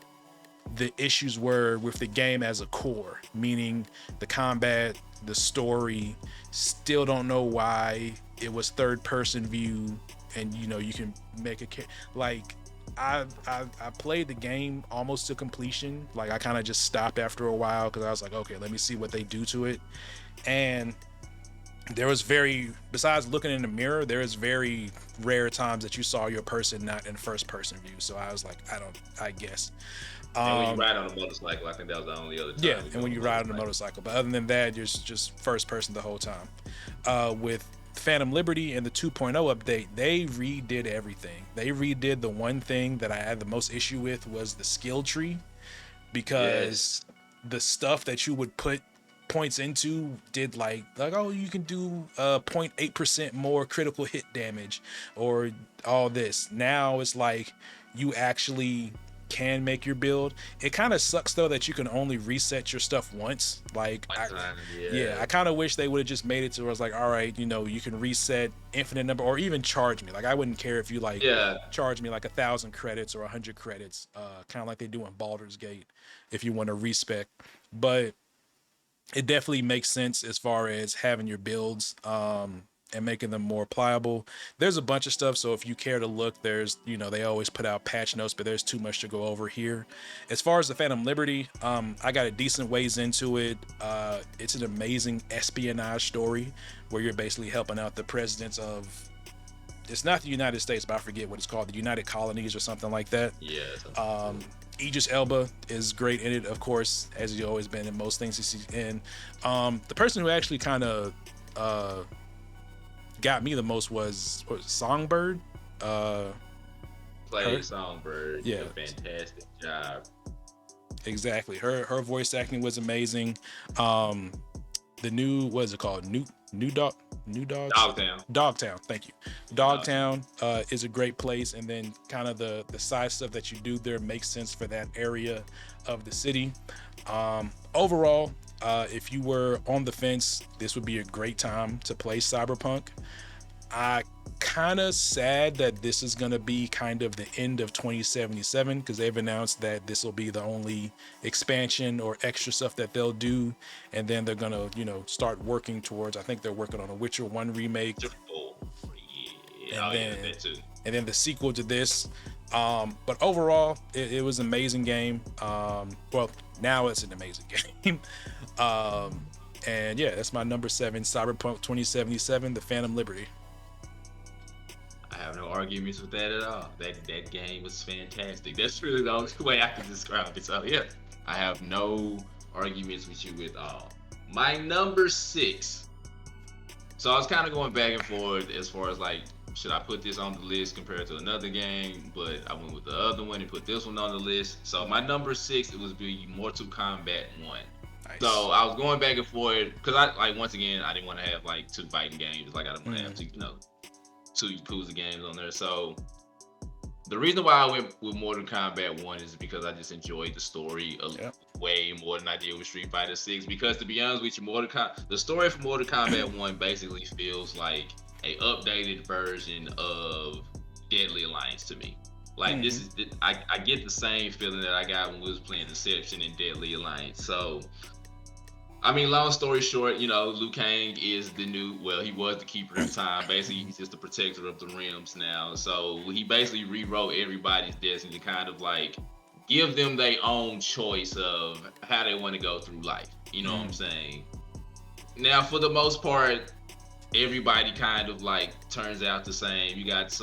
the issues were with the game as a core, meaning the combat, the story. Still don't know why it was third person view, and you can make a like I played the game almost to completion. Like I kind of just stopped after a while because I was like, okay, let me see what they do to it. And there was besides looking in the mirror, there is very rare times that you saw your person not in first person view. So I was like, I guess. And when you ride on a motorcycle, I think that was the only other Yeah, time and when you ride on a motorcycle. But other than that, you're just first person the whole time. With Phantom Liberty and the 2.0 update, they redid everything. They redid the one thing that I had the most issue with was the skill tree, because Yes. the stuff that you would put points into did like oh, you can do 0.8% more critical hit damage or all this. Now it's like you actually can make your build. It kind of sucks though that you can only reset your stuff once. Like One time, yeah, yeah. I kind of wish they would have just made it to where it's like, all right, you can reset infinite number or even charge me. Like I wouldn't care if you like Yeah. charge me like 1,000 credits or 100 credits, kind of like they do in Baldur's Gate if you want to respec. But it definitely makes sense as far as having your builds and making them more pliable. There's a bunch of stuff, so if you care to look, there's they always put out patch notes, but there's too much to go over here. As far as the Phantom Liberty, I got a decent ways into it. It's an amazing espionage story where you're basically helping out the presidents of, it's not the United States, but I forget what it's called, the United Colonies or something like that. Yeah. Idris Elba is great in it, of course, as he's always been in most things he's in. The person who actually kind of got me the most was Songbird. Played Songbird. Yeah, Did a fantastic job. exactly. Her voice acting was amazing. The new, what is it called? New Dogs? Dogtown. Thank you. Dogtown is a great place, and then kind of the side stuff that you do there makes sense for that area of the city. Overall, if you were on the fence, this would be a great time to play Cyberpunk. I kind of sad that this is going to be kind of the end of 2077 because they've announced that this will be the only expansion or extra stuff that they'll do, and then they're going to start working towards, I think they're working on a Witcher 1 remake. Yeah, and then the sequel to this. But overall, it was an amazing game. Well, now it's an amazing game. And yeah, that's my number 7, Cyberpunk 2077, The Phantom Liberty. I have no arguments with that at all. That game was fantastic. That's really the only way I can describe it. So yeah, I have no arguments with you at all. My number 6. So I was kind of going back and forth as far as like, should I put this on the list compared to another game? But I went with the other one and put this one on the list. So my number 6, it was be Mortal Kombat 1. Nice. So I was going back and forth because once again, I didn't want to have like 2 fighting games. Like I didn't want to have 2 Yakuza games on there. So the reason why I went with Mortal Kombat 1 is because I just enjoyed the story way more than I did with Street Fighter 6. Because to be honest with you, the story for Mortal Kombat 1 basically feels like a updated version of Deadly Alliance to me. Like this is, I get the same feeling that I got when we was playing Deception and Deadly Alliance. So I mean, long story short, Liu Kang is he was the keeper of time. Basically, he's just the protector of the realms now. So he basically rewrote everybody's destiny to kind of like give them their own choice of how they want to go through life. You know what I'm saying? Now, for the most part, everybody kind of like turns out the same. You got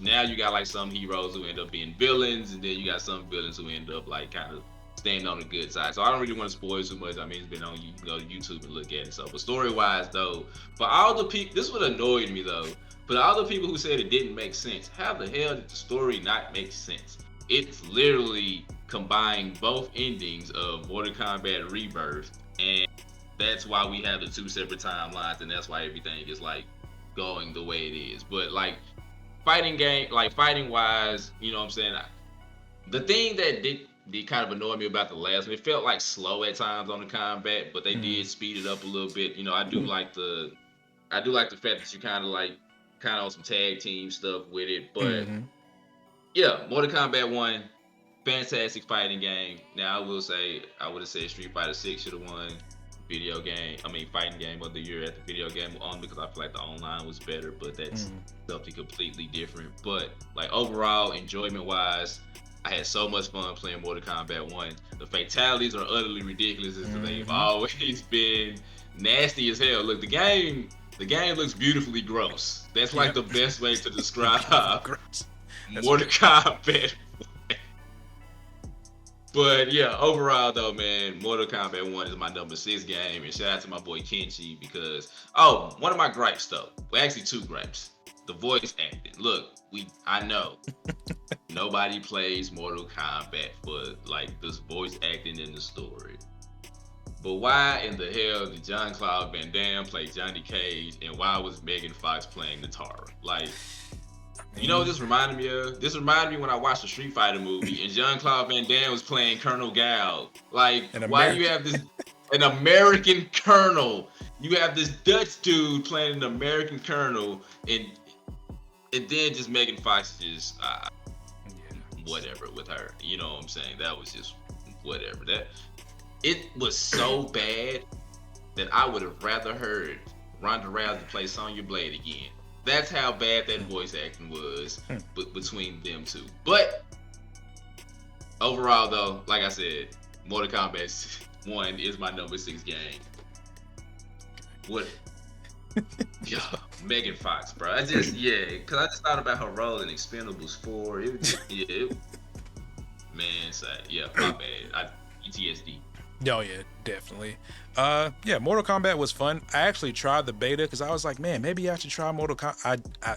now you got like some heroes who end up being villains, and then you got some villains who end up like kind of staying on the good side. So I don't really want to spoil too much. I mean, it's been on, you can go to YouTube and look at it. So, but story-wise though, for all the people, this would annoyed me though. For all the people who said it didn't make sense, how the hell did the story not make sense? It's literally combined both endings of Mortal Kombat Rebirth, and that's why we have the 2 separate timelines, and that's why everything is like going the way it is. But like fighting wise, you know what I'm saying? The thing that did kind of annoy me about the last one, it felt like slow at times on the combat, but they did speed it up a little bit. I do like the fact that you kind of on some tag team stuff with it. But yeah, Mortal Kombat 1, fantastic fighting game. Now I will say, I would have said Street Fighter 6 should have won fighting game of the year at the video game only because I feel like the online was better, but that's something completely different. But like overall, enjoyment wise, I had so much fun playing Mortal Kombat 1. The fatalities are utterly ridiculous as they've always been. Nasty as hell. Look, the game looks beautifully gross. That's like the best way to describe Mortal Kombat. But yeah, overall though, man, Mortal Kombat 1 is my number 6 game. And shout out to my boy Kenshi because one of my gripes though. Well, actually two gripes. The voice acting. Look, I know nobody plays Mortal Kombat for like this voice acting in the story. But why in the hell did Jean-Claude Van Damme play Johnny Cage, and why was Megan Fox playing Nitara? Like, you know what this reminded me of? This reminded me when I watched the Street Fighter movie, and Jean-Claude Van Damme was playing Colonel Gao. Like, why do you have an American colonel? You have this Dutch dude playing an American colonel, and then just Megan Fox just whatever with her. You know what I'm saying? That was just whatever. It was so bad that I would have rather heard Ronda Rousey play Sonya Blade again. That's how bad that voice acting was between them two. But overall, though, like I said, Mortal Kombat 1 is my number 6 game. What? Yeah, Megan Fox, bro. Because I just thought about her role in Expendables 4. My bad. PTSD. Oh yeah, definitely. Mortal Kombat was fun. I actually tried the beta because I was like, man, maybe I should try Mortal Kombat. I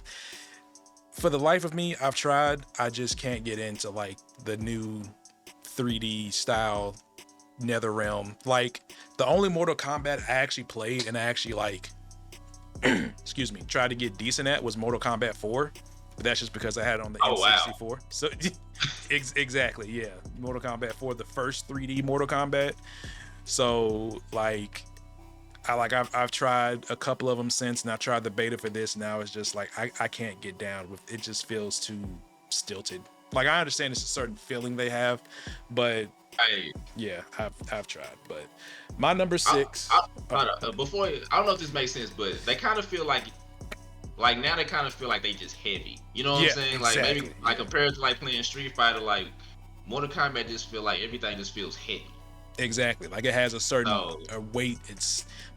for the life of me, I've tried. I just can't get into like the new 3D style NetherRealm. Like the only Mortal Kombat I actually played and I actually like, excuse me, tried to get decent at was Mortal Kombat 4. But that's just because I had it on the N64. Wow. So exactly, yeah. Mortal Kombat 4, the first 3D Mortal Kombat. So like I've tried a couple of them since, and I tried the beta for this. Now it's just like I can't get down with it. Just feels too stilted. Like I understand it's a certain feeling they have, but I've tried. But my number 6. Before I don't know if this makes sense, but they kind of feel like now they kind of feel like they just heavy. You know what I'm saying? Like maybe like compared to like playing Street Fighter, like Mortal Kombat just feel like everything just feels heavy. Exactly. Like it has a certain weight.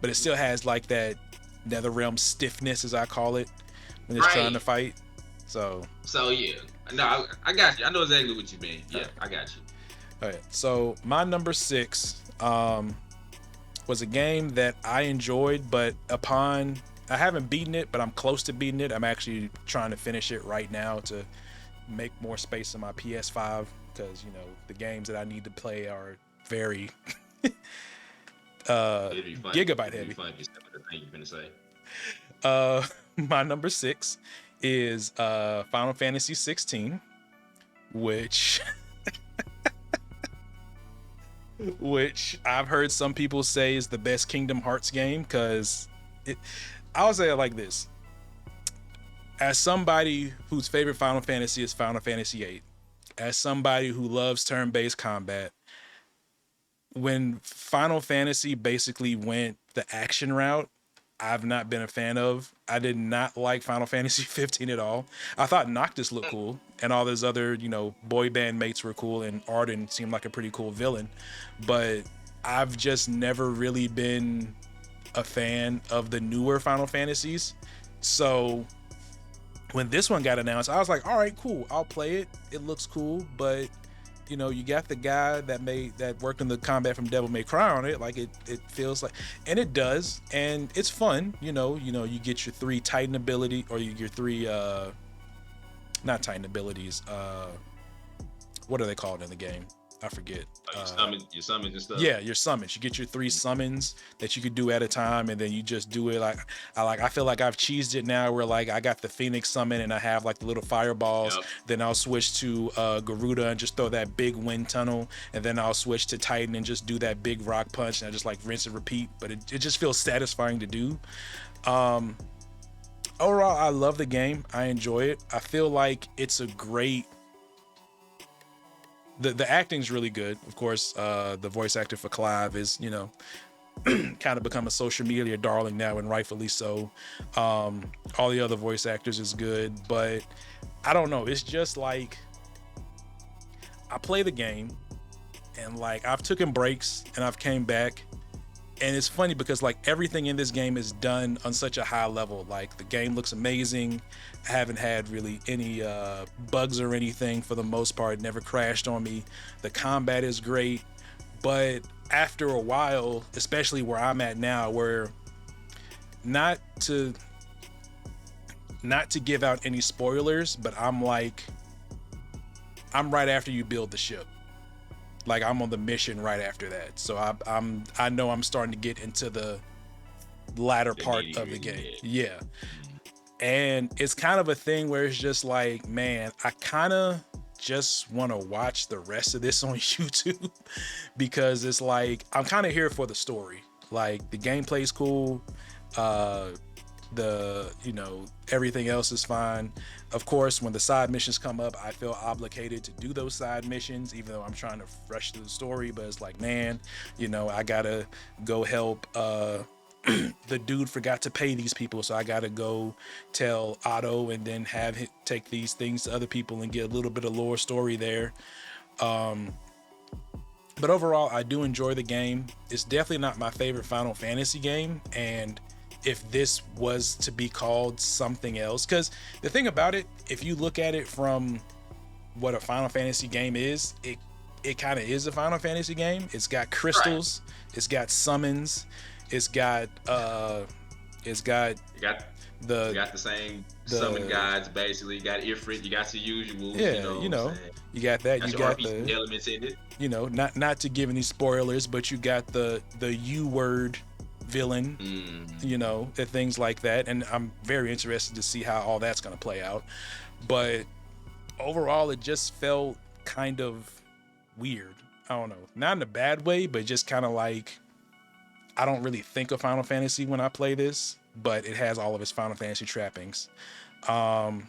But it still has like that NetherRealm stiffness, as I call it, when it's trying to fight. So yeah. No, I got you. I know exactly what you mean. Yeah, I got you. All right. So my number 6 was a game that I enjoyed, but I haven't beaten it, but I'm close to beating it. I'm actually trying to finish it right now to make more space on my PS5 because, you know, the games that I need to play are very gigabyte heavy. My number 6 is Final Fantasy 16, which I've heard some people say is the best Kingdom Hearts game because I'll say it like this. As somebody whose favorite Final Fantasy is Final Fantasy VIII, as somebody who loves turn-based combat, when Final Fantasy basically went the action route, I've not been a fan of. I did not like Final Fantasy 15 at all. I thought Noctis looked cool, and all those other, you know, boy band mates were cool, and Arden seemed like a pretty cool villain. But I've just never really been a fan of the newer Final Fantasies. So when this one got announced, I was like, all right, cool, I'll play it. It looks cool, but you know, you got the guy that worked in the combat from Devil May Cry on it. Like it feels like, and it does, and it's fun. You know, you get your 3 Titan ability, or your 3 not Titan abilities. What are they called in the game? I forget. Your summons and stuff. Yeah, your summons. You get your 3 summons that you could do at a time, and then you just do it I feel like I've cheesed it now where like I got the Phoenix summon and I have like the little fireballs. Yep. Then I'll switch to Garuda and just throw that big wind tunnel, and then I'll switch to Titan and just do that big rock punch, and I just like rinse and repeat. But it just feels satisfying to do. Overall, I love the game. I enjoy it. I feel like it's a great. The acting's really good. Of course, the voice actor for Clive is, you know, kind of become a social media darling now, and rightfully so. All the other voice actors is good, but I don't know. It's just like I play the game, and like I've taken breaks and I've came back, and it's funny because like everything in this game is done on such a high level. Like the game looks amazing. I haven't had really any bugs or anything for the most part. It never crashed on me. The combat is great, but after a while, especially where I'm at now, where not to give out any spoilers, but I'm right after you build the ship. Like I'm on the mission right after that, so I know I'm starting to get into the latter part of the game. Yeah, and it's kind of a thing where it's just like, man, I kind of just want to watch the rest of this on YouTube because it's like I'm kind of here for the story. Like the gameplay's cool, everything else is fine. Of course, when the side missions come up, I feel obligated to do those side missions, even though I'm trying to rush through the story. But it's like, man, I gotta go help. The dude forgot to pay these people, so I gotta go tell Otto and then have him take these things to other people and get a little bit of lore story there. But overall, I do enjoy the game. It's definitely not my favorite Final Fantasy game, and if this was to be called something else, because the thing about it, if you look at it from what a Final Fantasy game is, it kind of is a Final Fantasy game. It's got crystals, right. It's got summons, it's got the same summon guides basically. You got Ifrit, you got the usual. Yeah, you got that. You got RPG the elements in it. Not to give any spoilers, but you got the U word villain, and things like that. And I'm very interested to see how all that's going to play out. But overall, it just felt kind of weird. I don't know, not in a bad way, but just kind of like, I don't really think of Final Fantasy when I play this, but it has all of its Final Fantasy trappings. But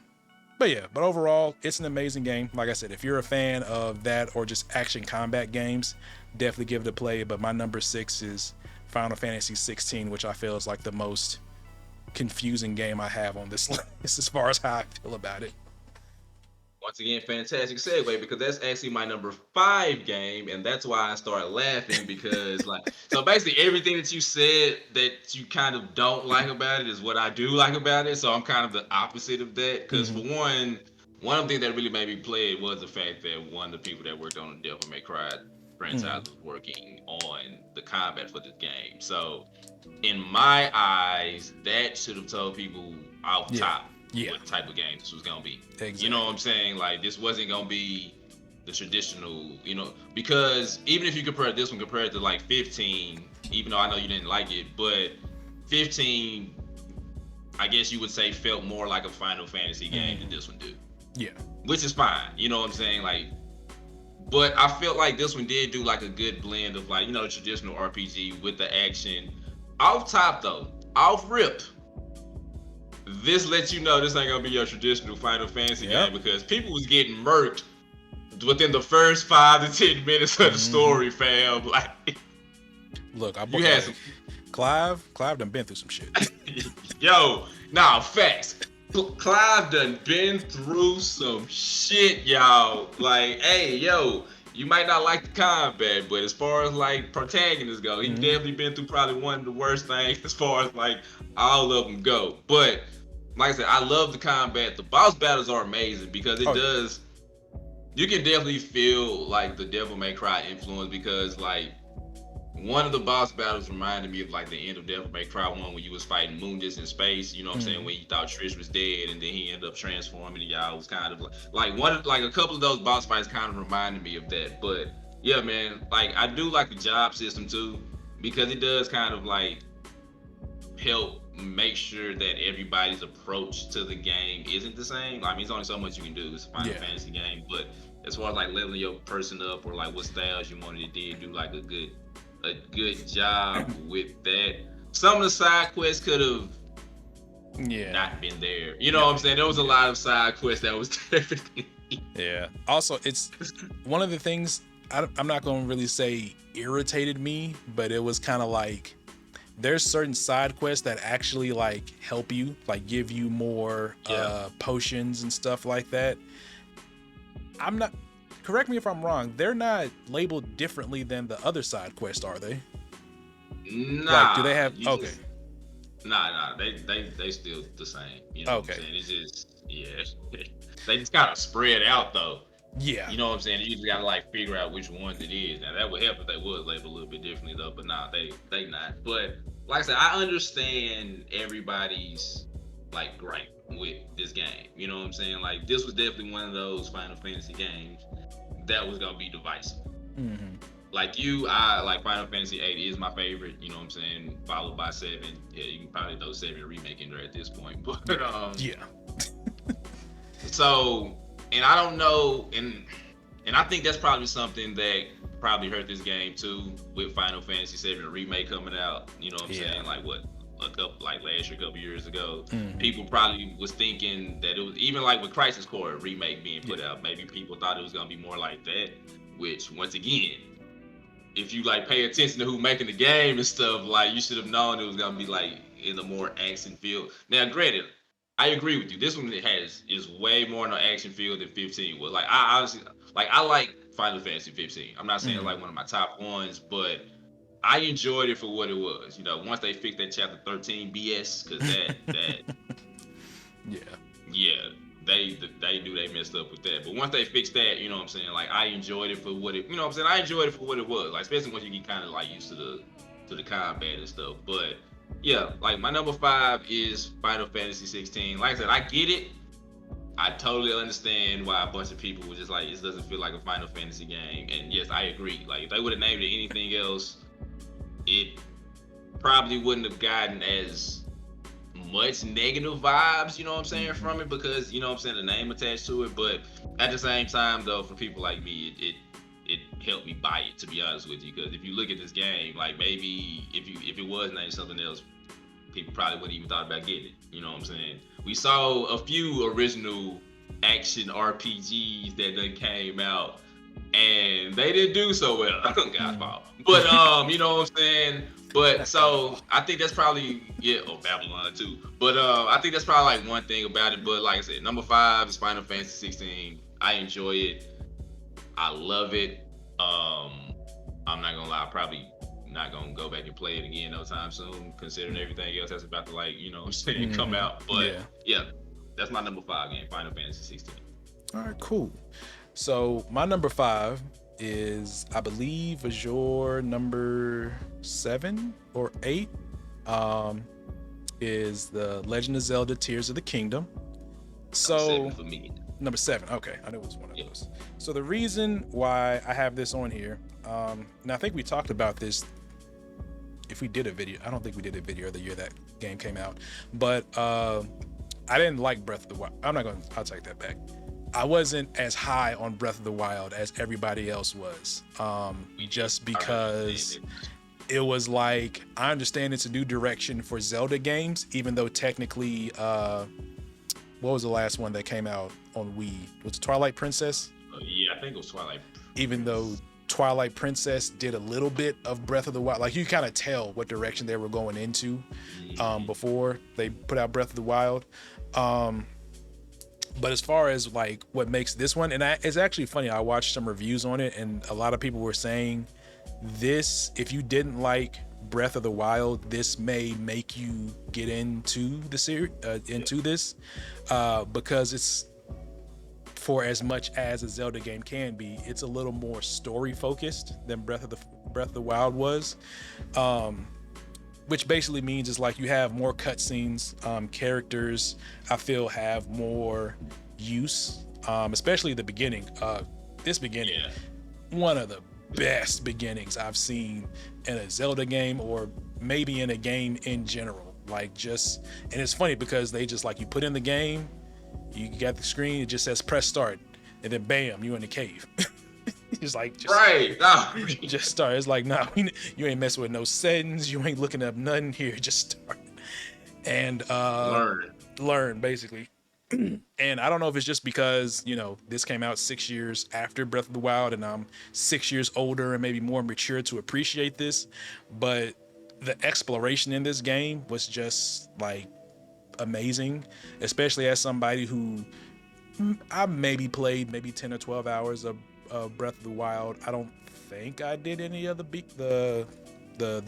overall, it's an amazing game. Like I said, if you're a fan of that or just action combat games, definitely give it a play. But my number 6 is Final Fantasy 16, which I feel is like the most confusing game I have on this list as far as how I feel about it. Once again, fantastic segue, because that's actually my number 5 game, and that's why I started laughing, because so basically everything that you said that you kind of don't like about it is what I do like about it. So I'm kind of the opposite of that, because for one of the things that really made me play it was the fact that one of the people that worked on the Devil May Cry franchise was working on the combat for this game. So in my eyes, that should have told people off top what type of game this was gonna be. Exactly. You know what I'm saying? Like, this wasn't gonna be the traditional, because even if you compare this one compared to like 15, even though I know you didn't like it, but 15, I guess you would say, felt more like a Final Fantasy game than this one do. Yeah. Which is fine, you know what I'm saying? Like, but I felt like this one did do like a good blend of like, traditional RPG with the action. Off top though, off rip, this lets you know this ain't gonna be your traditional Final Fantasy game, because people was getting murked within the first 5 to 10 minutes of the story, fam. Like, look, you had some. Clive done been through some shit. Facts. Clive done been through some shit, y'all. Like, hey, you might not like the combat, but as far as like protagonists go, he definitely been through probably one of the worst things as far as like all of them go. But like I said, I love the combat. The boss battles are amazing, because does. You can definitely feel like the Devil May Cry influence, because like one of the boss battles reminded me of like the end of Devil May Cry 1 when you was fighting Moongus in space. You know what I'm saying? When you thought Trish was dead and then he ended up transforming, and y'all was kind of like a couple of those boss fights kind of reminded me of that. But yeah, man, like I do like the job system too, because it does kind of like help make sure that everybody's approach to the game isn't the same. I mean, it's only so much you can do. It's a Final Fantasy game, but as far as like leveling your person up or like what styles you wanted to do like a good job with that. Some of the side quests could have not been there. You know what I'm saying? There was a lot of side quests that was definitely. Yeah. Also, it's one of the things I'm not going to really say irritated me, but it was kind of like there's certain side quests that actually like help you, like give you more potions and stuff like that. I'm not, correct me if I'm wrong, they're not labeled differently than the other side quests, are they? Like, do they Nah, have, you okay. just nah. They still the same. You know what I'm Okay. saying? It's just they just kind of spread out though. Yeah. You know what I'm saying? You just gotta like figure out which ones it is. Now that would help if they was labeled a little bit differently though, but nah, they not. But like I said, I understand everybody's like gripe with this game. You know what I'm saying? Like this was definitely one of those Final Fantasy games that was gonna be divisive. Mm-hmm. Like you, I like Final Fantasy 8 is my favorite. You know what I'm saying? Followed by 7. Yeah, you can probably throw 7 remake in there at this point. But Yeah. so, and I don't know, and I think that's probably something that probably hurt this game too with Final Fantasy 7 remake coming out. You know what I'm saying? Like what, a couple, like last year, a couple years ago, people probably was thinking that it was even like with Crisis Core remake being put out. Maybe people thought it was gonna be more like that. Which once again, if you like pay attention to who making the game and stuff, like you should have known it was gonna be like in the more action field. Now, granted, I agree with you. This one is way more in the action field than 15 was. Like I honestly like I like Final Fantasy 15. I'm not saying like one of my top ones, but I enjoyed it for what it was. You know, once they fixed that chapter 13 BS, because that Yeah. yeah, they knew they messed up with that. But once they fixed that, you know what I'm saying? Like I enjoyed it for what it, you know what I'm saying? I enjoyed it for what it was. Like especially once you get kind of like used to the combat and stuff. But yeah, like my number 5 is Final Fantasy 16. Like I said, I get it. I totally understand why a bunch of people were just like, this doesn't feel like a Final Fantasy game. And yes, I agree. Like if they would have named it anything else, it probably wouldn't have gotten as much negative vibes, you know what I'm saying, from it, because you know what I'm saying, the name attached to it. But at the same time though, for people like me, it helped me buy it, to be honest with you, because if you look at this game, like maybe if it was named something else, people probably wouldn't even thought about getting it. You know what I'm saying? We saw a few original action RPGs that done came out and they didn't do so well. God's fault. But you know what I'm saying? But so I think that's probably Babylon too. But I think that's probably like one thing about it. But like I said, number 5 is Final Fantasy 16. I enjoy it. I love it. I'm not gonna lie, I probably not gonna go back and play it again no time soon, considering everything else that's about to, like, you know what I'm saying, come out. But yeah, that's my number 5 game, Final Fantasy 16. All right, cool. So my number 5 is, I believe, is your number 7 or 8. Is the Legend of Zelda: Tears of the Kingdom. So 7 for me. Number 7. Okay, I knew it was one of those. So the reason why I have this on here, now I think we talked about this. If we did a video, I don't think we did a video the year that game came out, but I didn't like Breath of the Wild. I'll take that back. I wasn't as high on Breath of the Wild as everybody else was, just because it was like, I understand it's a new direction for Zelda games, even though technically, what was the last one that came out on Wii? Was it Twilight Princess? Yeah, I think it was Twilight. Even though Twilight Princess did a little bit of Breath of the Wild, like you kind of tell what direction they were going into before they put out Breath of the Wild. But as far as like what makes this one, and it's actually funny, I watched some reviews on it, and a lot of people were saying this, if you didn't like Breath of the Wild, this may make you get into the series, into this, because it's, for as much as a Zelda game can be, it's a little more story focused than Breath of the Wild was, which basically means it's like you have more cutscenes. Characters, I feel, have more use, especially the beginning. This beginning, one of the best beginnings I've seen in a Zelda game, or maybe in a game in general. Like, just, and it's funny because they just, like, you put in the game, you got the screen, it just says press start, and then bam, you in the cave. It's like, just start. It's like, nah, you ain't messing with no settings, you ain't looking up nothing here, just start and learn basically. And I don't know if it's just because, you know, this came out 6 years after Breath of the Wild, and I'm 6 years older and maybe more mature to appreciate this, but the exploration in this game was just like amazing, especially as somebody who I maybe played maybe 10 or 12 hours of Breath of the Wild. I don't think I did any of the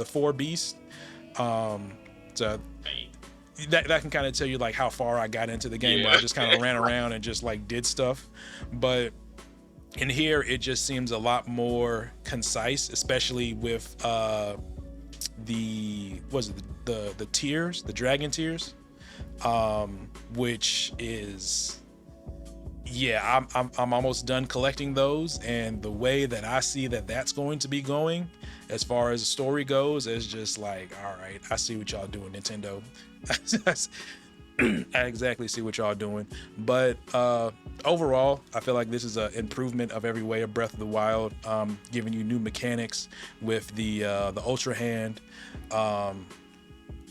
four beasts. So that can kind of tell you like how far I got into the game, where I just kind of ran around and just like did stuff. But in here, it just seems a lot more concise, especially with the tears, the dragon tears, which is, yeah, I'm almost done collecting those, and the way that I see that that's going to be going as far as the story goes is just like, all right, I see what y'all doing, Nintendo. I exactly see what y'all doing. But overall, I feel like this is an improvement of every way of Breath of the Wild, giving you new mechanics with the Ultra Hand,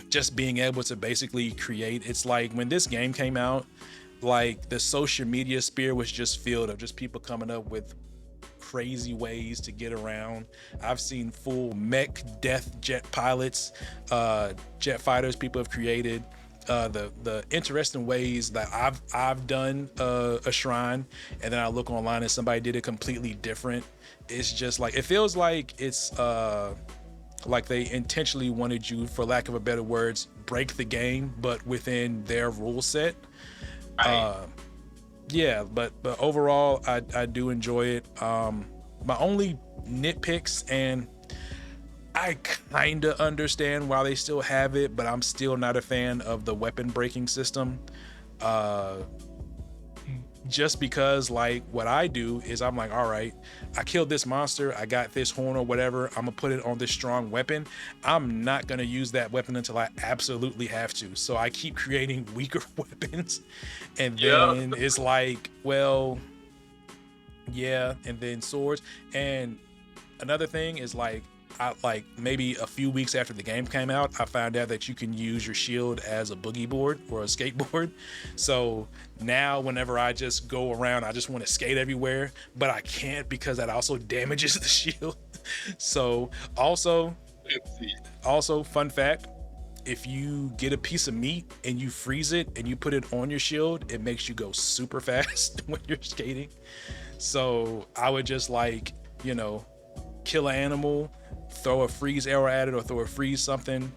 just being able to basically create. It's like when this game came out, like the social media sphere was just filled of just people coming up with crazy ways to get around. I've seen full mech death jet pilots, jet fighters people have created. The interesting ways that I've done a shrine, and then I look online and somebody did it completely different. It's just like, it feels like it's like they intentionally wanted you, for lack of a better words, break the game, but within their rule set. Yeah, but overall, I do enjoy it. My only nitpicks, and I kind of understand why they still have it, but I'm still not a fan of the weapon breaking system. Just because, like, what I do is I'm like, all right, I killed this monster, I got this horn or whatever, I'm gonna put it on this strong weapon. I'm not gonna use that weapon until I absolutely have to. So I keep creating weaker weapons, and then it's like, well, yeah, and then swords. And another thing is like, like maybe a few weeks after the game came out, I found out that you can use your shield as a boogie board or a skateboard. So now whenever I just go around, I just want to skate everywhere, but I can't because that also damages the shield. So also fun fact, if you get a piece of meat and you freeze it and you put it on your shield, it makes you go super fast when you're skating. So I would just, like, you know, kill an animal, throw a freeze arrow at it or throw a freeze something,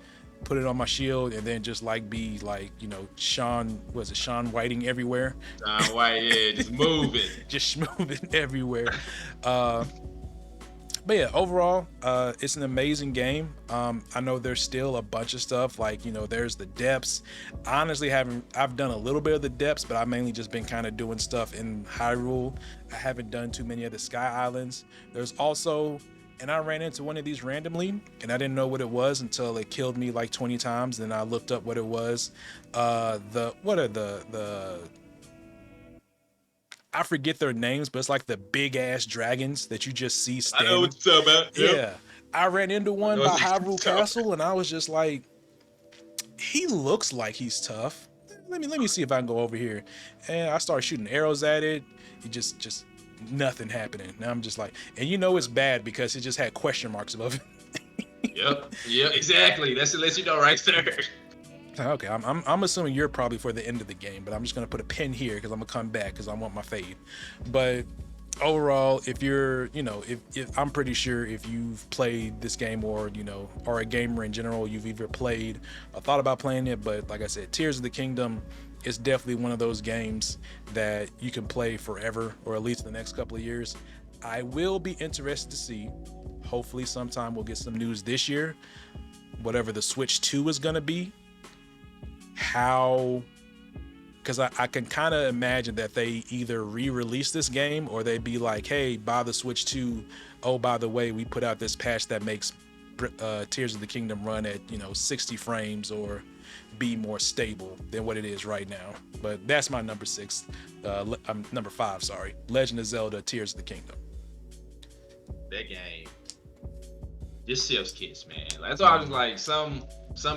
put it on my shield, and then just like be like, you know, Sean Whiting everywhere. Sean White, yeah, just moving. Just moving everywhere. But yeah, overall, it's an amazing game. I know there's still a bunch of stuff, like, you know, there's the depths. Honestly, I've done a little bit of the depths, but I've mainly just been kind of doing stuff in Hyrule. I haven't done too many of the Sky Islands. There's also, and I ran into one of these randomly, and I didn't know what it was until it killed me like 20 times. Then I looked up what it was. I forget their names, but it's like the big ass dragons that you just see standing. I know what you're talking about. Yep. Yeah, I ran into one by Hyrule Castle, and I was just like, he looks like he's tough. Let me see if I can go over here. And I started shooting arrows at it. It just nothing happening. Now I'm just like, and you know it's bad because it just had question marks above it. Yep, exactly. That's to let you know right there. Okay, I'm assuming you're probably for the end of the game, but I'm just gonna put a pin here because I'm gonna come back because I want my fade. But overall, if you're, you know, if I'm pretty sure if you've played this game, or, you know, are a gamer in general, you've either played or thought about playing it. But like I said, Tears of the Kingdom is definitely one of those games that you can play forever, or at least the next couple of years. I will be interested to see, hopefully sometime we'll get some news this year, whatever the Switch 2 is gonna be, how, because I can kind of imagine that they either re-release this game or they be like, hey, buy the Switch 2, oh, by the way, we put out this patch that makes Tears of the Kingdom run at, you know, 60 frames or be more stable than what it is right now. But that's my number 5, sorry, Legend of Zelda Tears of the Kingdom. That game, just chef's kiss, man. That's why I was like, some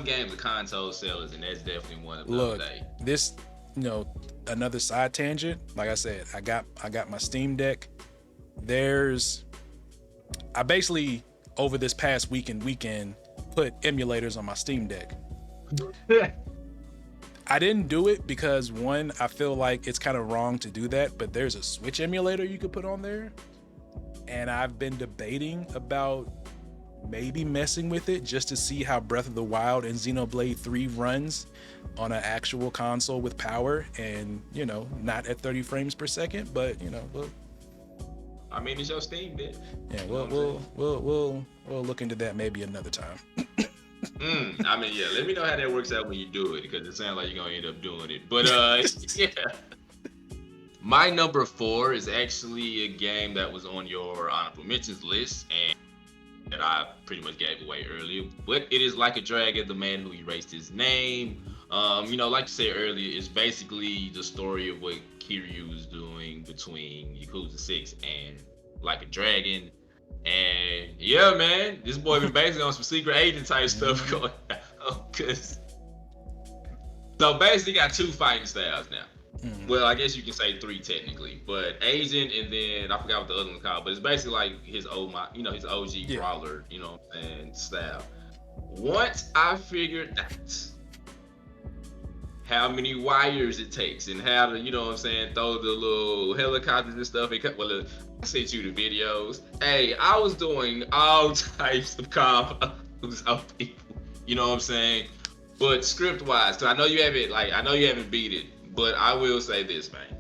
games are console sellers, and that's definitely one of them. Look, this, you know, another side tangent. Like I said, I got my Steam Deck. I basically, over this past weekend, put emulators on my Steam Deck. I didn't do it because, one, I feel like it's kind of wrong to do that, but there's a Switch emulator you could put on there. And I've been debating about maybe messing with it just to see how Breath of the Wild and Xenoblade 3 runs on an actual console with power and, you know, not at 30 frames per second, but, you know, I mean, it's your Steam Deck. Yeah, we'll look into that maybe another time. I mean, yeah, let me know how that works out when you do it, because it sounds like you're gonna end up doing it. But yeah. My number 4 is actually a game that was on your honorable mentions list and that I pretty much gave away earlier. But it is Like a Dragon, the man who erased his name. You know, like I said earlier, it's basically the story of what Kiryu was doing between Yakuza 6 and Like a Dragon. And yeah, man, this boy been basically on some secret agent type stuff going on. So basically got 2 fighting styles now. Well, I guess you can say 3 technically, but Asian, and then I forgot what the other one's called, but it's basically like his his OG brawler, you know what I'm saying, style. Once I figured out how many wires it takes and how to, you know what I'm saying, throw the little helicopters and stuff, I sent you the videos. Hey, I was doing all types of combos on people, you know what I'm saying? But script wise, so I know you haven't beat it. But I will say this, man.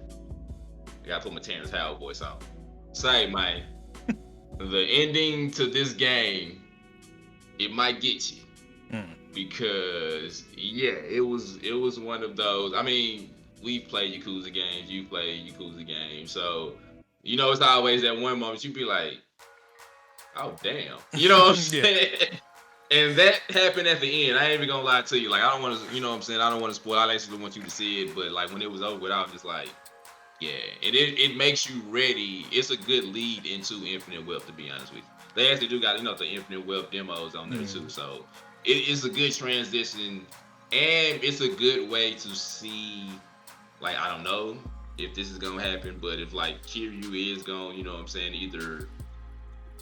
I gotta put my Terrence Howard voice on. Say, man, the ending to this game, it might get you. Because yeah, it was one of those. I mean, we play Yakuza games, you play Yakuza games, so you know it's always that one moment you be like, oh damn. You know what I'm saying? And that happened at the end. I ain't even gonna lie to you. Like, I don't want to, you know what I'm saying? I don't want to spoil. I actually want you to see it. But, like, when it was over with, I was just like, yeah. And it makes you ready. It's a good lead into Infinite Wealth, to be honest with you. They actually do got, you know, the Infinite Wealth demos on there, too. So, it is a good transition. And it's a good way to see, like, I don't know if this is going to happen. But if, like, Kiryu is going, you know what I'm saying, either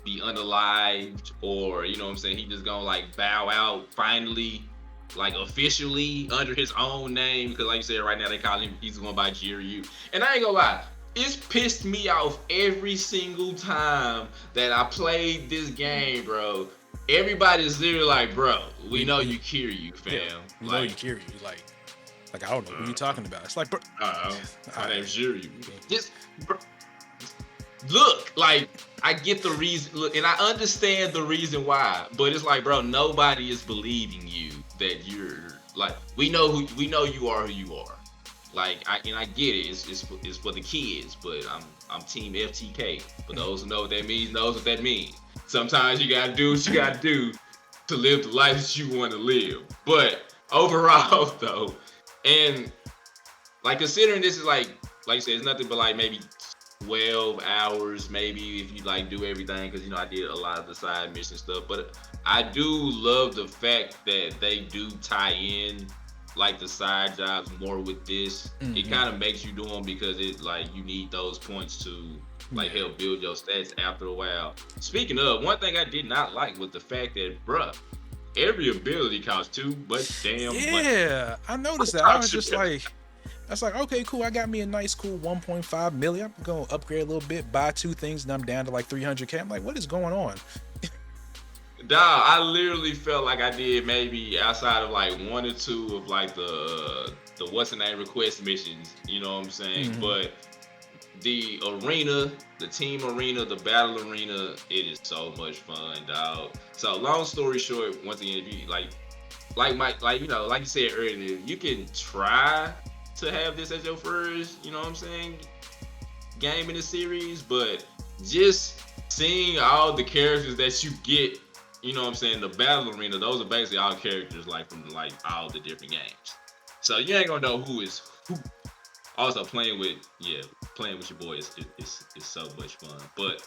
be unalived, or you know what I'm saying, he just gonna like bow out finally, like officially under his own name, because like you said, right now they call him, he's going by Jiryu. And I ain't gonna lie, it's pissed me off every single time that I played this game, bro. Everybody's literally like, bro, we know you Kiryu, fam. Yeah, we know you Kiryu. Like I don't know who you talking about. It's like, bro, my name's Jiryu. Just, bro, look, like, I get the reason, look, and I understand the reason why, but it's like, bro, nobody is believing you that you're, like, we know you are who you are. Like, I get it, it's for the kids, but I'm team FTK. For those who know what that means, knows what that means. Sometimes you gotta do what you gotta do to live the life that you want to live. But overall, though, and like considering this is like you said, it's nothing but like maybe 12 hours maybe if you like do everything, because you know I did a lot of the side mission stuff, but I do love the fact that they do tie in like the side jobs more with this. It kind of makes you do them because it like you need those points to like help build your stats after a while. Speaking of, one thing I did not like was the fact that, bruh, every ability costs too much damn money. Yeah, I noticed that. I was just like, that's like, okay, cool. I got me a nice, cool 1.5 million. I'm gonna upgrade a little bit, buy 2 things, and I'm down to like 300K. I'm like, what is going on? Dog, I literally felt like I did maybe outside of like 1 or 2 of like the what's the name request missions. You know what I'm saying? But the arena, the team arena, the battle arena, it is so much fun, dog. So long story short, once again, if you like you said earlier, you can try to have this as your first, you know what I'm saying, game in the series, but just seeing all the characters that you get, you know what I'm saying, the battle arena, those are basically all characters like from like all the different games. So you ain't gonna know who is who. Also playing with your boy is so much fun. But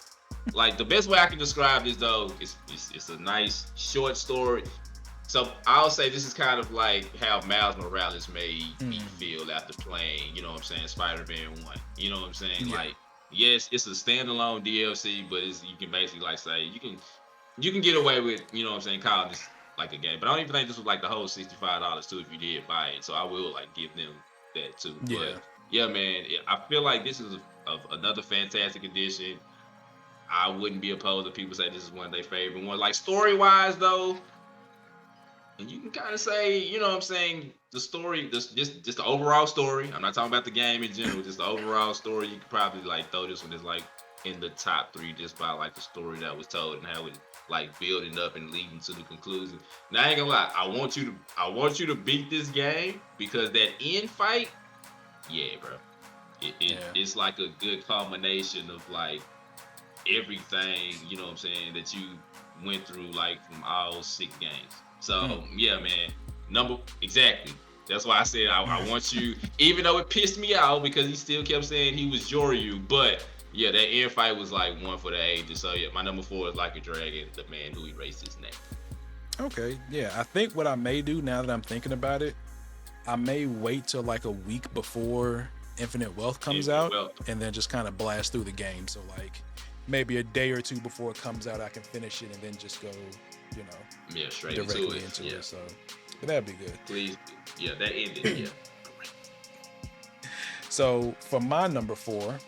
like the best way I can describe this though is it's a nice short story. So I'll say this is kind of like how Miles Morales made me feel after playing, you know what I'm saying, Spider-Man 1. You know what I'm saying? Yeah. Like, yes, it's a standalone DLC, but you can basically like say you can get away with, you know what I'm saying, calling this like a game. But I don't even think this was like the whole $65 too if you did buy it. So I will like give them that too. But Yeah. yeah, man, I feel like this is another fantastic edition. I wouldn't be opposed if people say this is one of their favorite ones. Like story wise though, and you can kind of say, you know what I'm saying, the story, just the overall story. I'm not talking about the game in general, just the overall story. You could probably like throw this one as like in the top three just by like the story that was told and how it like building up and leading to the conclusion. Now I ain't gonna lie, I want you to beat this game because that end fight, yeah, bro. Yeah. It's like a good combination of like everything, you know what I'm saying, that you went through like from all 6 games. Mm. So yeah, man. Exactly. That's why I said I want you, even though it pissed me out because he still kept saying he was Joryu, but yeah, that end fight was like one for the ages. So yeah, my number 4 is Like a Dragon, the man who erased his name. Okay. Yeah. I think what I may do now that I'm thinking about it, I may wait till like a week before Infinite Wealth comes Infinite out Wealth. and then just kind of blast through the game. So like maybe a day or two before it comes out, I can finish it and then just go, you know, Yeah, straight directly into it. into it. So but that'd be good. Please. Yeah, that ended. Yeah. So for my number 4,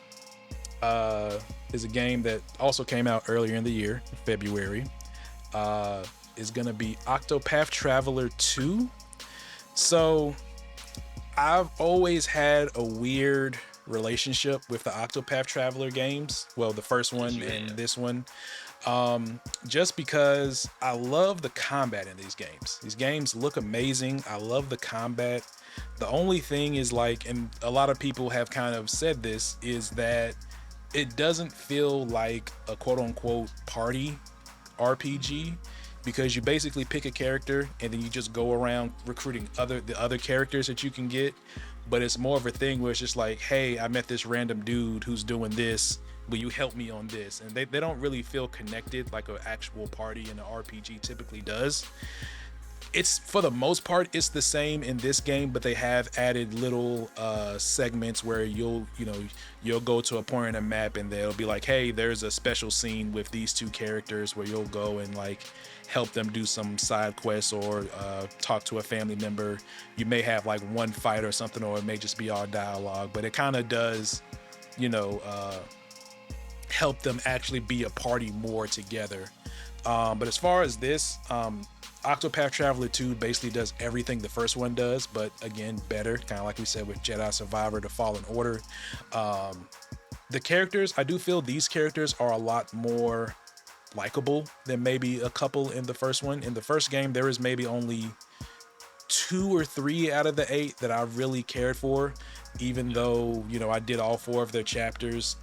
is a game that also came out earlier in the year, February. Is gonna be Octopath Traveler 2. So I've always had a weird relationship with the Octopath Traveler games. Well, the first one and this one. Just because I love the combat in these games. These games look amazing. I love the combat. The only thing is like, and a lot of people have kind of said this, is that it doesn't feel like a quote unquote party RPG because you basically pick a character and then you just go around recruiting the other characters that you can get. But it's more of a thing where it's just like, hey, I met this random dude who's doing this. Will you help me on this? And they don't really feel connected like an actual party in an RPG typically does. It's for the most part it's the same in this game, but they have added little segments where you'll go to a point in a map and they'll be like, hey, there's a special scene with these 2 characters where you'll go and like help them do some side quests or talk to a family member. You may have like one fight or something, or it may just be all dialogue, but it kind of does, help them actually be a party more together. But as far as this, Octopath Traveler 2 basically does everything the first one does, but again, better, kind of like we said with Jedi Survivor, The Fallen Order. The characters, I do feel these characters are a lot more likable than maybe a couple in the first one. In the first game, there is maybe only 2 or 3 out of the 8 that I really cared for, even though, I did all 4 of their chapters.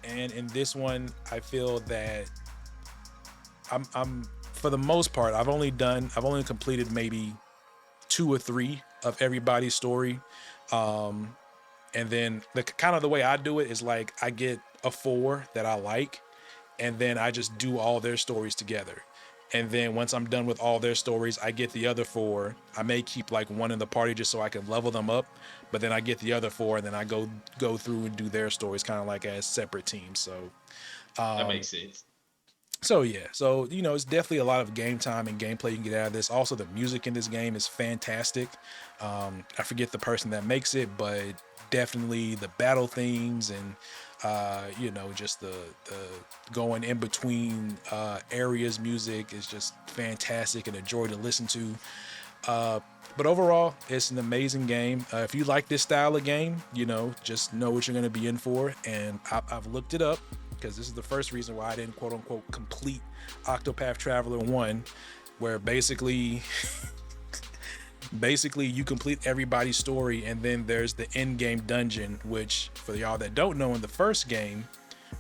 And in this one, I feel that I'm for the most part, I've only completed maybe 2 or 3 of everybody's story. And then the way I do it is like I get a 4 that I like, and then I just do all their stories together. And then once I'm done with all their stories, I get the other 4. I may keep like 1 in the party just so I can level them up, but then I get the other 4 and then I go through and do their stories kind of like as separate teams. So That makes sense. So yeah, it's definitely a lot of game time and gameplay you can get out of this. Also, the music in this game is fantastic. I forget the person that makes it, but definitely the battle themes and just the going in between areas music is just fantastic and a joy to listen to. But overall, it's an amazing game. If you like this style of game, just know what you're going to be in for. And I've looked it up, because this is the first reason why I didn't quote unquote complete Octopath Traveler 1, where basically you complete everybody's story and then there's the end game dungeon, which for y'all that don't know, in the first game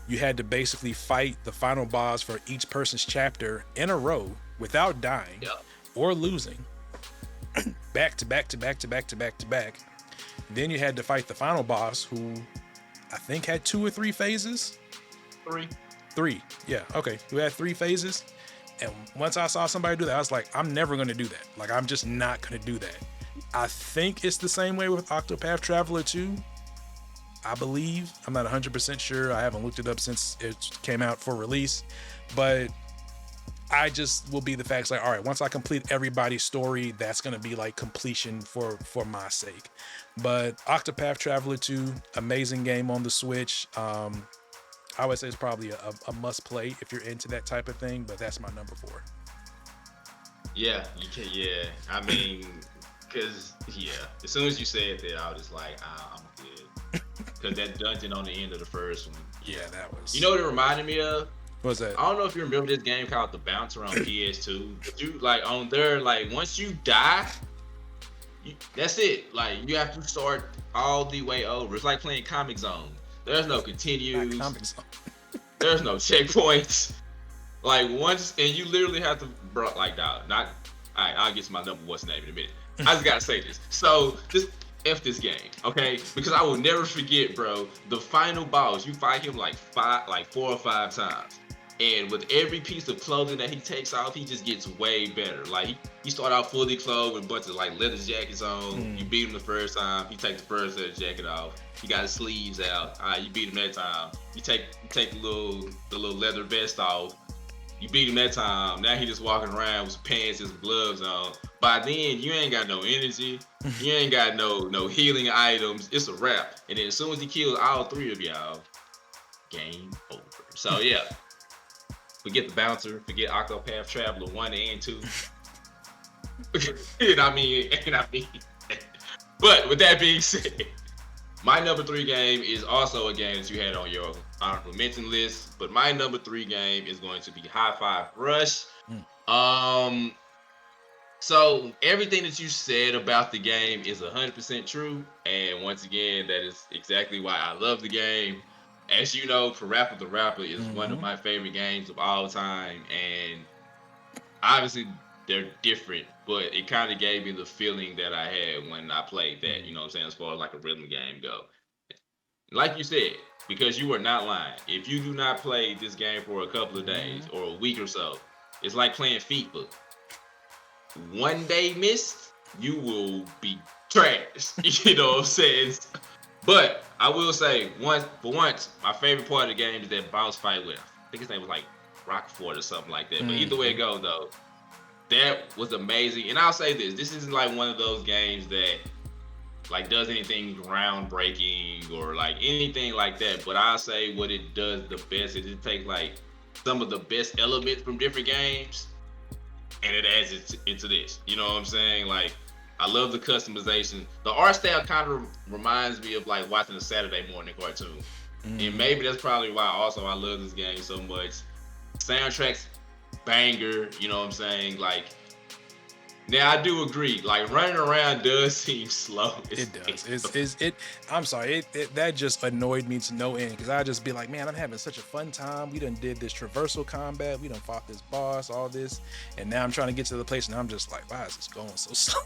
you had to basically fight the final boss for each person's chapter in a row without dying or losing, back to back to back to back to back to back. Then you had to fight the final boss, who I think had 2 or 3 phases. 3. Yeah. Okay. We had 3 phases. And once I saw somebody do that, I was like, I'm never going to do that. Like, I'm just not going to do that. I think it's the same way with Octopath Traveler 2. I believe. I'm not 100% sure. I haven't looked it up since it came out for release. But I just will be the facts like, all right, once I complete everybody's story, that's gonna be like completion for my sake. But Octopath Traveler 2, amazing game on the Switch. I would say it's probably a must play if you're into that type of thing, but that's my number 4. Yeah, you can. Yeah, I mean, cause yeah, as soon as you said that, I was just like, I'm good. Cause that dungeon on the end of the first one. Yeah, that You was. know what it reminded me of? What was that? I don't know if you remember this game called The Bouncer on PS2. But you like on there, like once you die, that's it. Like you have to start all the way over. It's like playing Comic Zone. There's no Not continues. comics. There's no checkpoints. Like once, and you literally have to, bro. Like, not. All right, I'll get to my number what's name in a minute. I just gotta say this. So just f this game, okay? Because I will never forget, bro. The final boss, you fight him like 4 or 5 times. And with every piece of clothing that he takes off, he just gets way better. Like he start out fully clothed with a bunch of like leather jackets on. You beat him the first time, he takes the first leather jacket off. He got his sleeves out. All right, you beat him that time. You take the little leather vest off. You beat him that time. Now he just walking around with some pants and some gloves on. By then, you ain't got no energy. You ain't got no healing items. It's a wrap. And then as soon as he kills all 3 of y'all, game over. So yeah. Forget the bouncer, forget Octopath Traveler 1 and 2. and I mean, but with that being said, my number 3 game is also a game that you had on your honorable mention list, but my number 3 game is going to be Hi-Fi Rush. So everything that you said about the game is 100% true, and once again, that is exactly why I love the game. As you know, Parappa the Rapper is one of my favorite games of all time, and obviously they're different, but it kind of gave me the feeling that I had when I played that, you know what I'm saying, as far as like a rhythm game go. Like you said, because you are not lying, if you do not play this game for a couple of days or a week or so, it's like playing FIFA. One day missed, you will be trash. You know what I'm saying? But I will say, once, my favorite part of the game is that boss fight with, I think his name was like Rockford or something like that. But either way it goes, though, that was amazing. And I'll say this isn't like one of those games that like does anything groundbreaking or like anything like that. But I'll say what it does the best is it takes like some of the best elements from different games and it adds it into this. You know what I'm saying? Like, I love the customization. The art style kind of reminds me of like watching a Saturday morning cartoon. And maybe that's probably why also I love this game so much. Soundtrack's banger, you know what I'm saying? Like, now I do agree, like running around does seem slow. It does. I'm sorry. That just annoyed me to no end because I just be like, man, I'm having such a fun time. We done did this traversal combat. We done fought this boss, all this, and now I'm trying to get to the place, and I'm just like, why is this going so slow?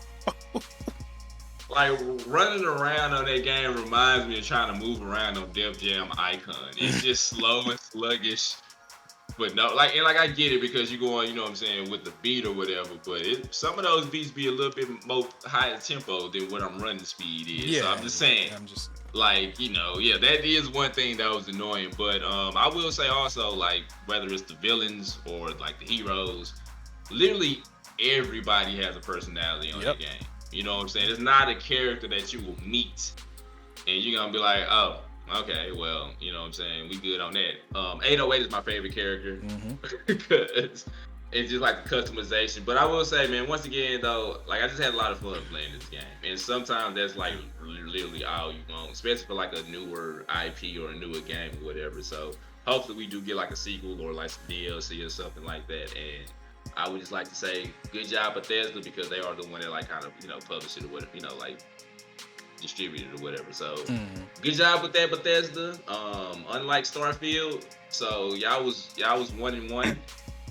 Like running around on that game reminds me of trying to move around on Def Jam Icon. It's just slow and sluggish. But no, like I get it because you go on, you know what I'm saying, with the beat or whatever. But some of those beats be a little bit more higher tempo than what I'm running speed is. Yeah, so I'm just saying, like, you know, yeah, that is one thing that was annoying. But I will say also, like, whether it's the villains or like the heroes, literally everybody has a personality on that game. You know what I'm saying? It's not a character that you will meet and you're gonna be like, oh, okay, well, you know what I'm saying, we good on that. 808 is my favorite character because it's just like the customization. But I will say, man, once again though, like I just had a lot of fun playing this game, and sometimes that's like literally all you want, especially for like a newer IP or a newer game or whatever. So hopefully we do get like a sequel or like some DLC or something like that. And I would just like to say good job Bethesda because they are the one that like kind of, you know, publish it or whatever, you know, like distributed or whatever. So good job with that, Bethesda. Unlike Starfield, so y'all was 1-1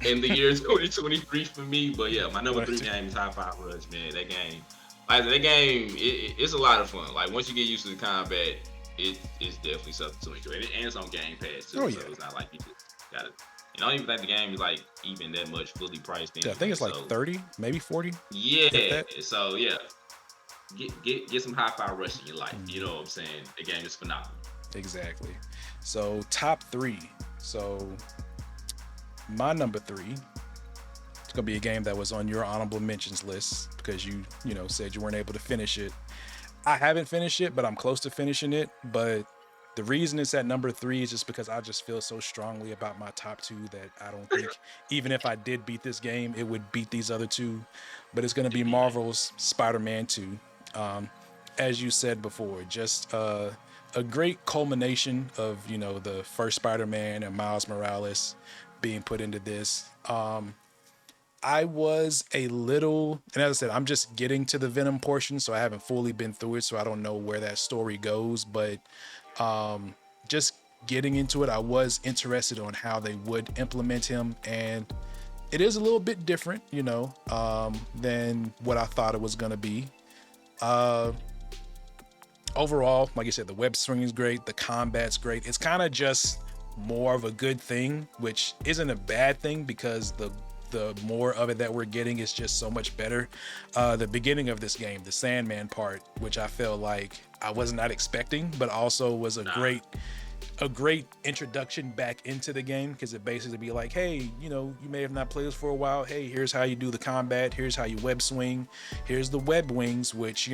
in the year 2023 for me. But yeah, my number 3 game is Hi-Fi Rush, man. That game, like that game, it's a lot of fun. Like once you get used to the combat, it's definitely something to enjoy. And it's on Game Pass too, so it's not like you just gotta. And I don't even think the game is like even that much fully priced. Yeah, I think it's like 30, maybe 40. Yeah. So yeah. Get some Hi-Fi Rush in your life. You know what I'm saying? The game is phenomenal. Exactly. So top 3. So my number 3 It's gonna be a game that was on your honorable mentions list because you know said you weren't able to finish it. I haven't finished it, but I'm close to finishing it. But the reason it's at number 3 is just because I just feel so strongly about my top 2 that I don't think even if I did beat this game, it would beat these other 2. But it's gonna be Yeah. Marvel's Spider-Man 2. As you said before, just a great culmination of the first Spider-Man and Miles Morales being put into this. I was a little, and as I said, I'm just getting to the Venom portion, so I haven't fully been through it, so I don't know where that story goes. But just getting into it, I was interested on how they would implement him, and it is a little bit different, than what I thought it was gonna be. Uh, Overall, like you said, the web swinging is great, the combat's great. It's kind of just more of a good thing, which isn't a bad thing because the more of it that we're getting is just so much better. The beginning of this game, the Sandman part, which I felt like I was not expecting, but also was a great introduction back into the game, because it basically be like, hey, you may have not played this for a while. Hey, here's how you do the combat. Here's how you web swing. Here's the web wings, which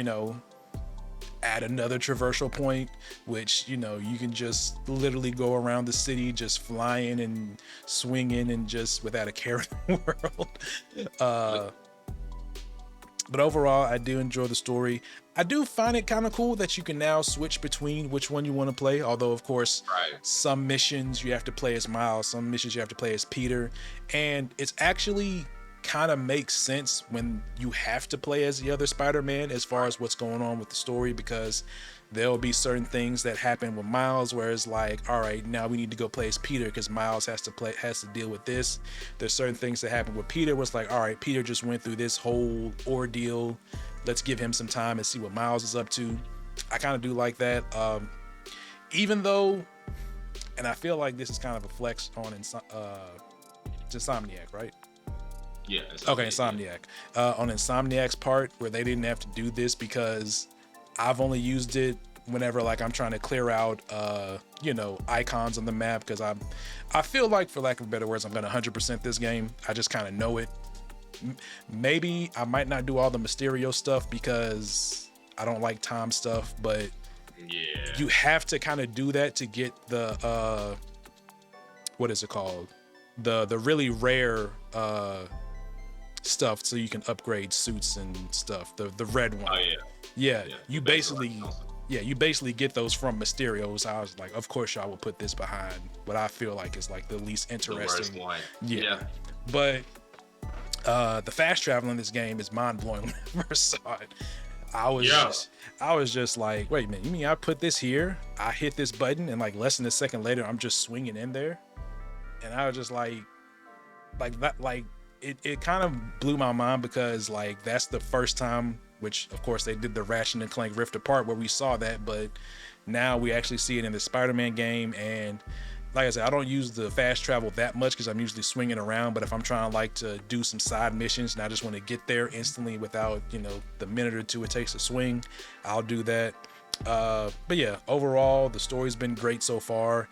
add another traversal point, which you can just literally go around the city just flying and swinging and just without a care in the world. But overall, I do enjoy the story. I do find it kind of cool that you can now switch between which one you want to play, although of course some missions you have to play as Miles, some missions you have to play as Peter, and it's actually kind of makes sense when you have to play as the other Spider-Man as far as what's going on with the story, because there'll be certain things that happen with Miles where it's like, all right, now we need to go play as Peter because Miles has to deal with this. There's certain things that happen with Peter where it's like, all right, Peter just went through this whole ordeal, let's give him some time and see what Miles is up to. I kind of do like that, even though, and I feel like this is kind of a flex on Insomniac, right? Yeah. Okay, Insomniac. On Insomniac's part, where they didn't have to do this, because I've only used it whenever like I'm trying to clear out icons on the map, because I feel like, for lack of better words, I'm gonna 100% this game. I just kind of know it. Maybe I might not do all the Mysterio stuff because I don't like time stuff, but you have to kind of do that to get the what is it called? The really rare stuff, so you can upgrade suits and stuff. The red one. Oh yeah. You basically get those from Mysterio. So I was like, of course y'all will put this behind what I feel like is like the least interesting. The worst one. Yeah. But the fast travel in this game is mind blowing when I first saw it. I was just like, wait a minute, you mean I put this here, I hit this button, and like less than a second later I'm just swinging in there? And I was just like that, like it kind of blew my mind, because like that's the first time, which of course they did the Ratchet and Clank Rift Apart where we saw that, but now we actually see it in the Spider-Man game. And like I said, I don't use the fast travel that much because I'm usually swinging around, but if I'm trying like to do some side missions and I just want to get there instantly without the minute or two it takes to swing, I'll do that. But yeah, overall the story's been great so far.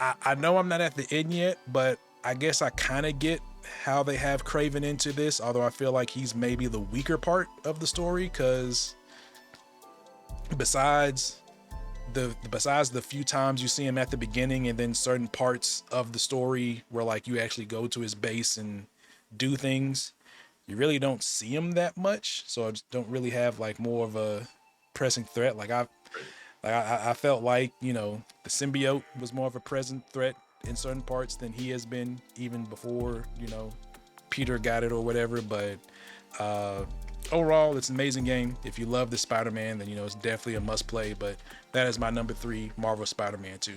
I know I'm not at the end yet, but I guess I kind of get how they have Kraven into this, although I feel like he's maybe the weaker part of the story, because besides the few times you see him at the beginning and then certain parts of the story where like you actually go to his base and do things, you really don't see him that much. So I just don't really have like more of a pressing threat. I felt like, the symbiote was more of a present threat in certain parts than he has been even before, Peter got it or whatever. But overall, it's an amazing game. If you love the Spider-Man, then, it's definitely a must play. But that is my number 3, Marvel Spider-Man 2.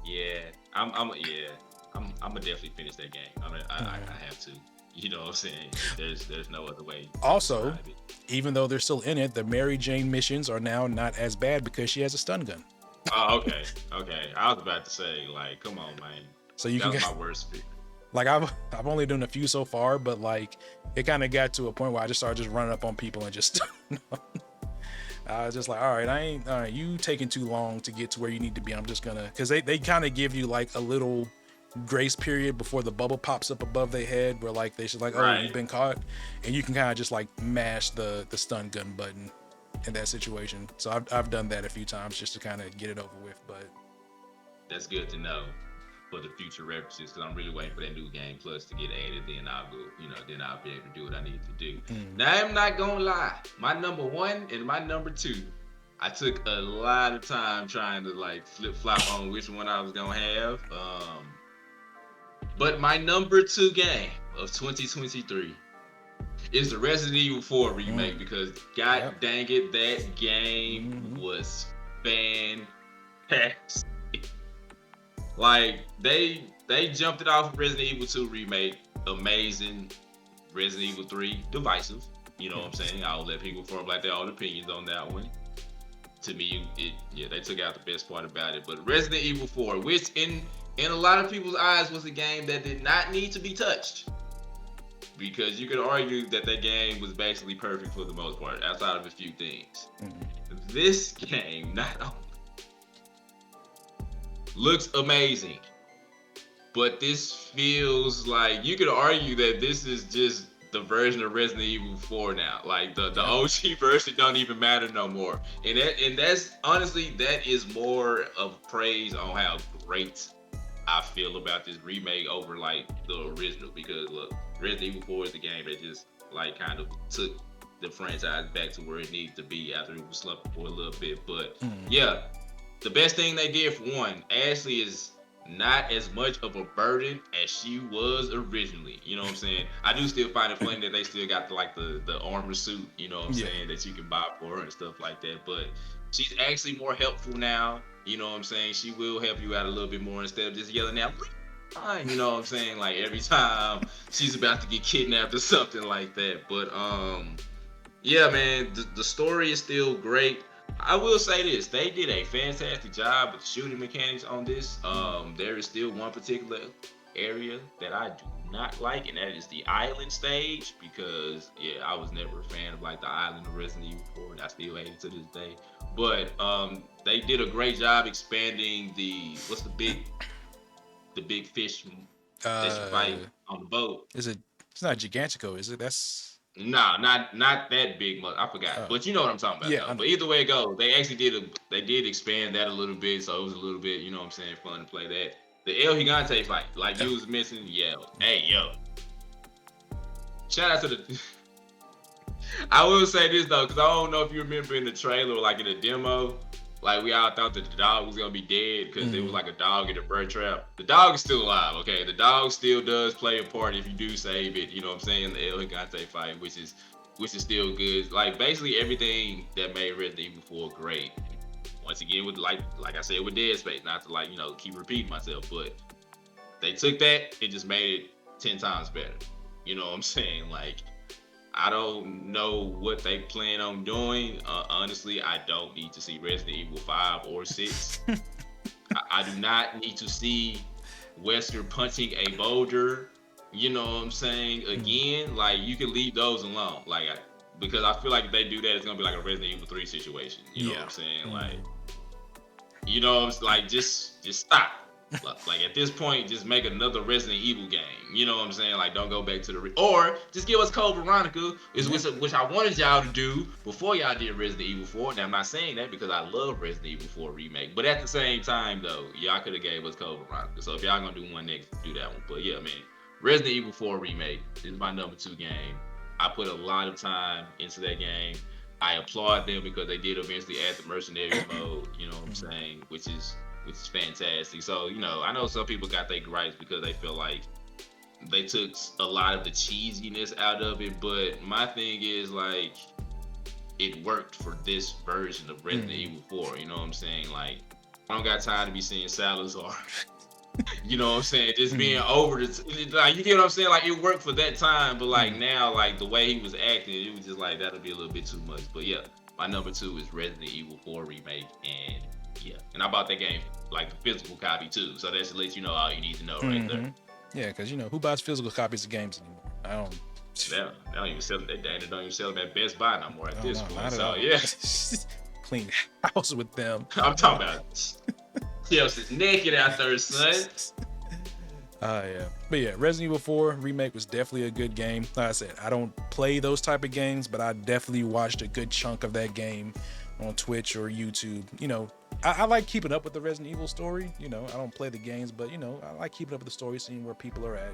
Yeah, I'm gonna definitely finish that game. I have to. You know what I'm saying? There's no other way. Also, even though they're still in it, the Mary Jane missions are now not as bad because she has a stun gun. Oh, okay. I was about to say, like, come on, man. So you can get my worst pick. Like I've only done a few so far, but like it kind of got to a point where I just started just running up on people and just I was just like, all right, you taking too long to get to where you need to be. I'm just gonna, because they kind of give you like a little grace period before the bubble pops up above their head, where like they should like, oh, you've been caught, and you can kind of just like mash the stun gun button in that situation. So I've done that a few times just to kind of get it over with. But that's good to know for the future references, because I'm really waiting for that new game plus to get added. Then I'll go, then I'll be able to do what I need to do. Now I'm not gonna lie, my number one and my number two, I took a lot of time trying to like flip flop on which one I was gonna have. But my number two game of 2023 is the Resident Evil 4 remake, because god dang it, that game was fantastic. Like they jumped it off of Resident Evil 2 remake, amazing. Resident Evil 3, divisive. You know what I'm saying? I'll let people form like their own opinions on that one. To me, they took out the best part about it. But Resident Evil 4, which in a lot of people's eyes was a game that did not need to be touched, because you could argue that game was basically perfect for the most part, outside of a few things. This game not only looks amazing, but this feels like you could argue that this is just the version of Resident Evil 4 now. Like the OG version don't even matter no more. And that's honestly, that is more of praise on how great I feel about this remake over like the original. Because look, Resident Evil 4 is the game that just like kind of took the franchise back to where it needed to be after it was slumping for a little bit. But yeah, the best thing they did, for one, Ashley is not as much of a burden as she was originally. You know what I'm saying? I do still find it funny that they still got the armor suit, you know what I'm saying, that you can buy for her and stuff like that. But she's actually more helpful now. You know what I'm saying? She will help you out a little bit more instead of just yelling out, you know what I'm saying? Like every time she's about to get kidnapped or something like that. But yeah, man, the story is still great. I will say this, they did a fantastic job with shooting mechanics on this. There is still one particular area that I do not like, and that is the island stage, because I was never a fan of like the island of Resident Evil 4, and I still hate it to this day. But they did a great job expanding the big fish that you fight on the boat. It's not Gigantico, is it? That's nah, not that big. I forgot, but you know what I'm talking about. Yeah, but either way it goes, they actually did expand that a little bit, so it was a little bit, you know what I'm saying, fun to play that. The El Gigante fight, like you was missing, hey yo, shout out to the. I will say this though, because I don't know if you remember in the trailer or like in the demo, like we all thought that the dog was gonna be dead because it was like a dog in a bird trap. The dog is still alive, okay? The dog still does play a part if you do save it, you know what I'm saying? The El Gigante fight, which is still good. Like basically everything that made Resident Evil 4 great. Once again, with like I said with Dead Space, not to keep repeating myself, but they took that and just made it 10 times better. You know what I'm saying? Like, I don't know what they plan on doing. Honestly, I don't need to see Resident Evil 5 or 6. I do not need to see Wesker punching a boulder. You know what I'm saying? Again, like you can leave those alone. Because I feel like if they do that, it's gonna be like a Resident Evil 3 situation. You know what I'm saying? Like, you know, it's like just stop. Like at this point, just make another Resident Evil game. You know what I'm saying? Like don't go back to or just give us Code Veronica, which I wanted y'all to do before y'all did Resident Evil 4. Now I'm not saying that because I love Resident Evil 4 remake, but at the same time though, y'all could have gave us Code Veronica. So if y'all gonna do one next, do that one. But yeah, man, Resident Evil 4 remake is my number 2 game. I put a lot of time into that game. I applaud them because they did eventually add the mercenary mode. You know what I'm saying? Which is fantastic. So, you know, I know some people got their gripes because they feel like they took a lot of the cheesiness out of it, but my thing is like it worked for this version of Resident Evil 4. You know what I'm saying? Like I don't got time to be seeing Salazar. You know what I'm saying? Just being over like you get what I'm saying? Like it worked for that time, but like now, like the way he was acting, it was just like that'll be a little bit too much. But yeah, my number 2 is Resident Evil 4 remake, and and I bought that game like the physical copy too. So that should let you know all you need to know right there. Yeah, because you know who buys physical copies of games anymore? I don't. They don't even sell them. They don't even sell them at Best Buy no more at this point. So yeah, clean house with them. I'm talking about Chelsea's naked out there, son. Yeah, but yeah, Resident Evil 4 remake was definitely a good game. Like I said, I don't play those type of games, but I definitely watched a good chunk of that game on Twitch or YouTube. I like keeping up with the Resident Evil story. I don't play the games, but I like keeping up with the story, seeing where people are at.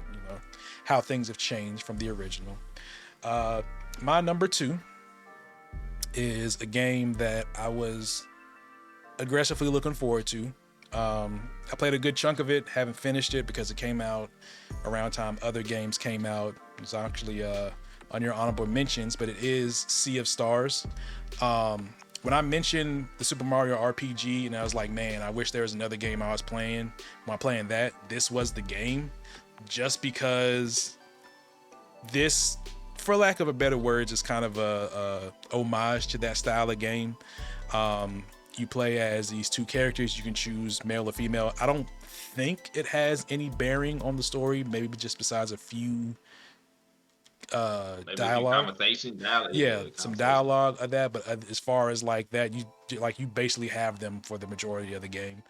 How things have changed from the original. My number two is a game that I was aggressively looking forward to. I played a good chunk of it, haven't finished it because it came out around time other games came out. It's actually on your honorable mentions, but it is Sea of Stars. When I mentioned the Super Mario RPG and I was like, man, I wish there was another game I was playing. When I'm playing that, this was the game. Just because this, for lack of a better words, is kind of a homage to that style of game. You play as these two characters. You can choose male or female. I don't think it has any bearing on the story, maybe just besides a few Maybe dialogue. conversation, Yeah, some conversation. dialogue of that, but as far as like that, you basically have them for the majority of the game.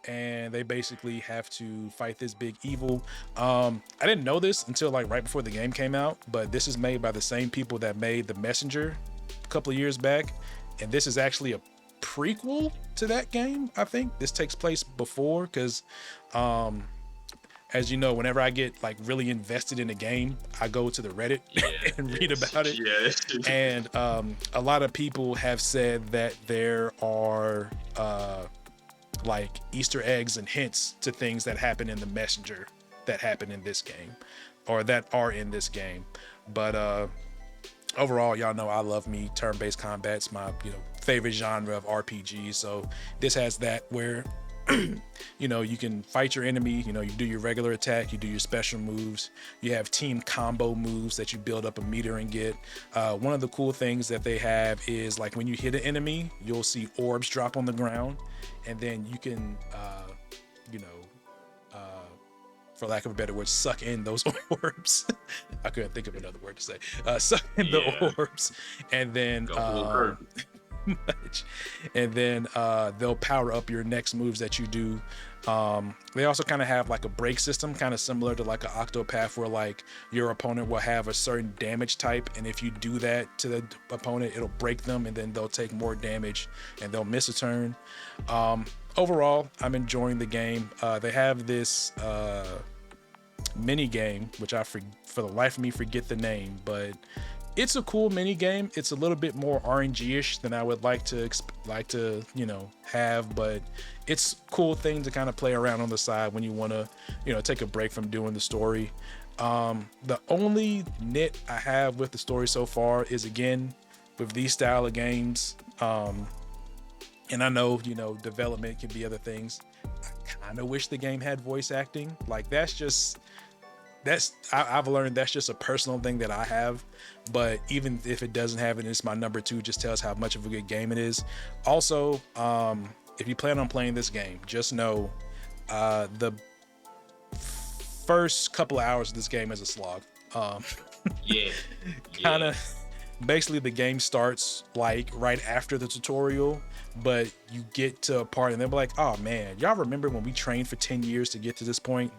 And they basically have to fight this big evil. I didn't know this until like right before the game came out, but this is made by the same people that made The Messenger a couple of years back, and this is actually a prequel to that game. I think this takes place before, because as you know, whenever I get like really invested in a game, I go to the Reddit and read about it. Yes. And a lot of people have said that there are like Easter eggs and hints to things that happen in The Messenger that happen in this game, or that are in this game. But overall, y'all know I love me turn-based combat. It's my favorite genre of RPG. So this has that where you can fight your enemy. You do your regular attack, you do your special moves, you have team combo moves that you build up a meter and get. One of the cool things that they have is like when you hit an enemy, you'll see orbs drop on the ground, and then you can for lack of a better word, suck in those orbs. I couldn't think of another word to say. Suck in the orbs, and then much. And then they'll power up your next moves that you do. They also kind of have like a break system, kind of similar to like an Octopath, where like your opponent will have a certain damage type, and if you do that to the opponent, it'll break them, and then they'll take more damage and they'll miss a turn. Overall, I'm enjoying the game. They have this mini game, which I for the life of me forget the name, but it's a cool mini game. It's a little bit more RNG-ish than I would like to have, but it's a cool thing to kind of play around on the side when you want to take a break from doing the story. The only nit I have with the story so far is, again, with these style of games, and I know development can be other things, I kind of wish the game had voice acting. Like I've learned that's just a personal thing that I have, but even if it doesn't have it, it's my number two, just tells how much of a good game it is. Also, if you plan on playing this game, just know the first couple of hours of this game is a slog. Kind of basically the game starts like right after the tutorial, but you get to a part and they're like, oh man, y'all remember when we trained for 10 years to get to this point?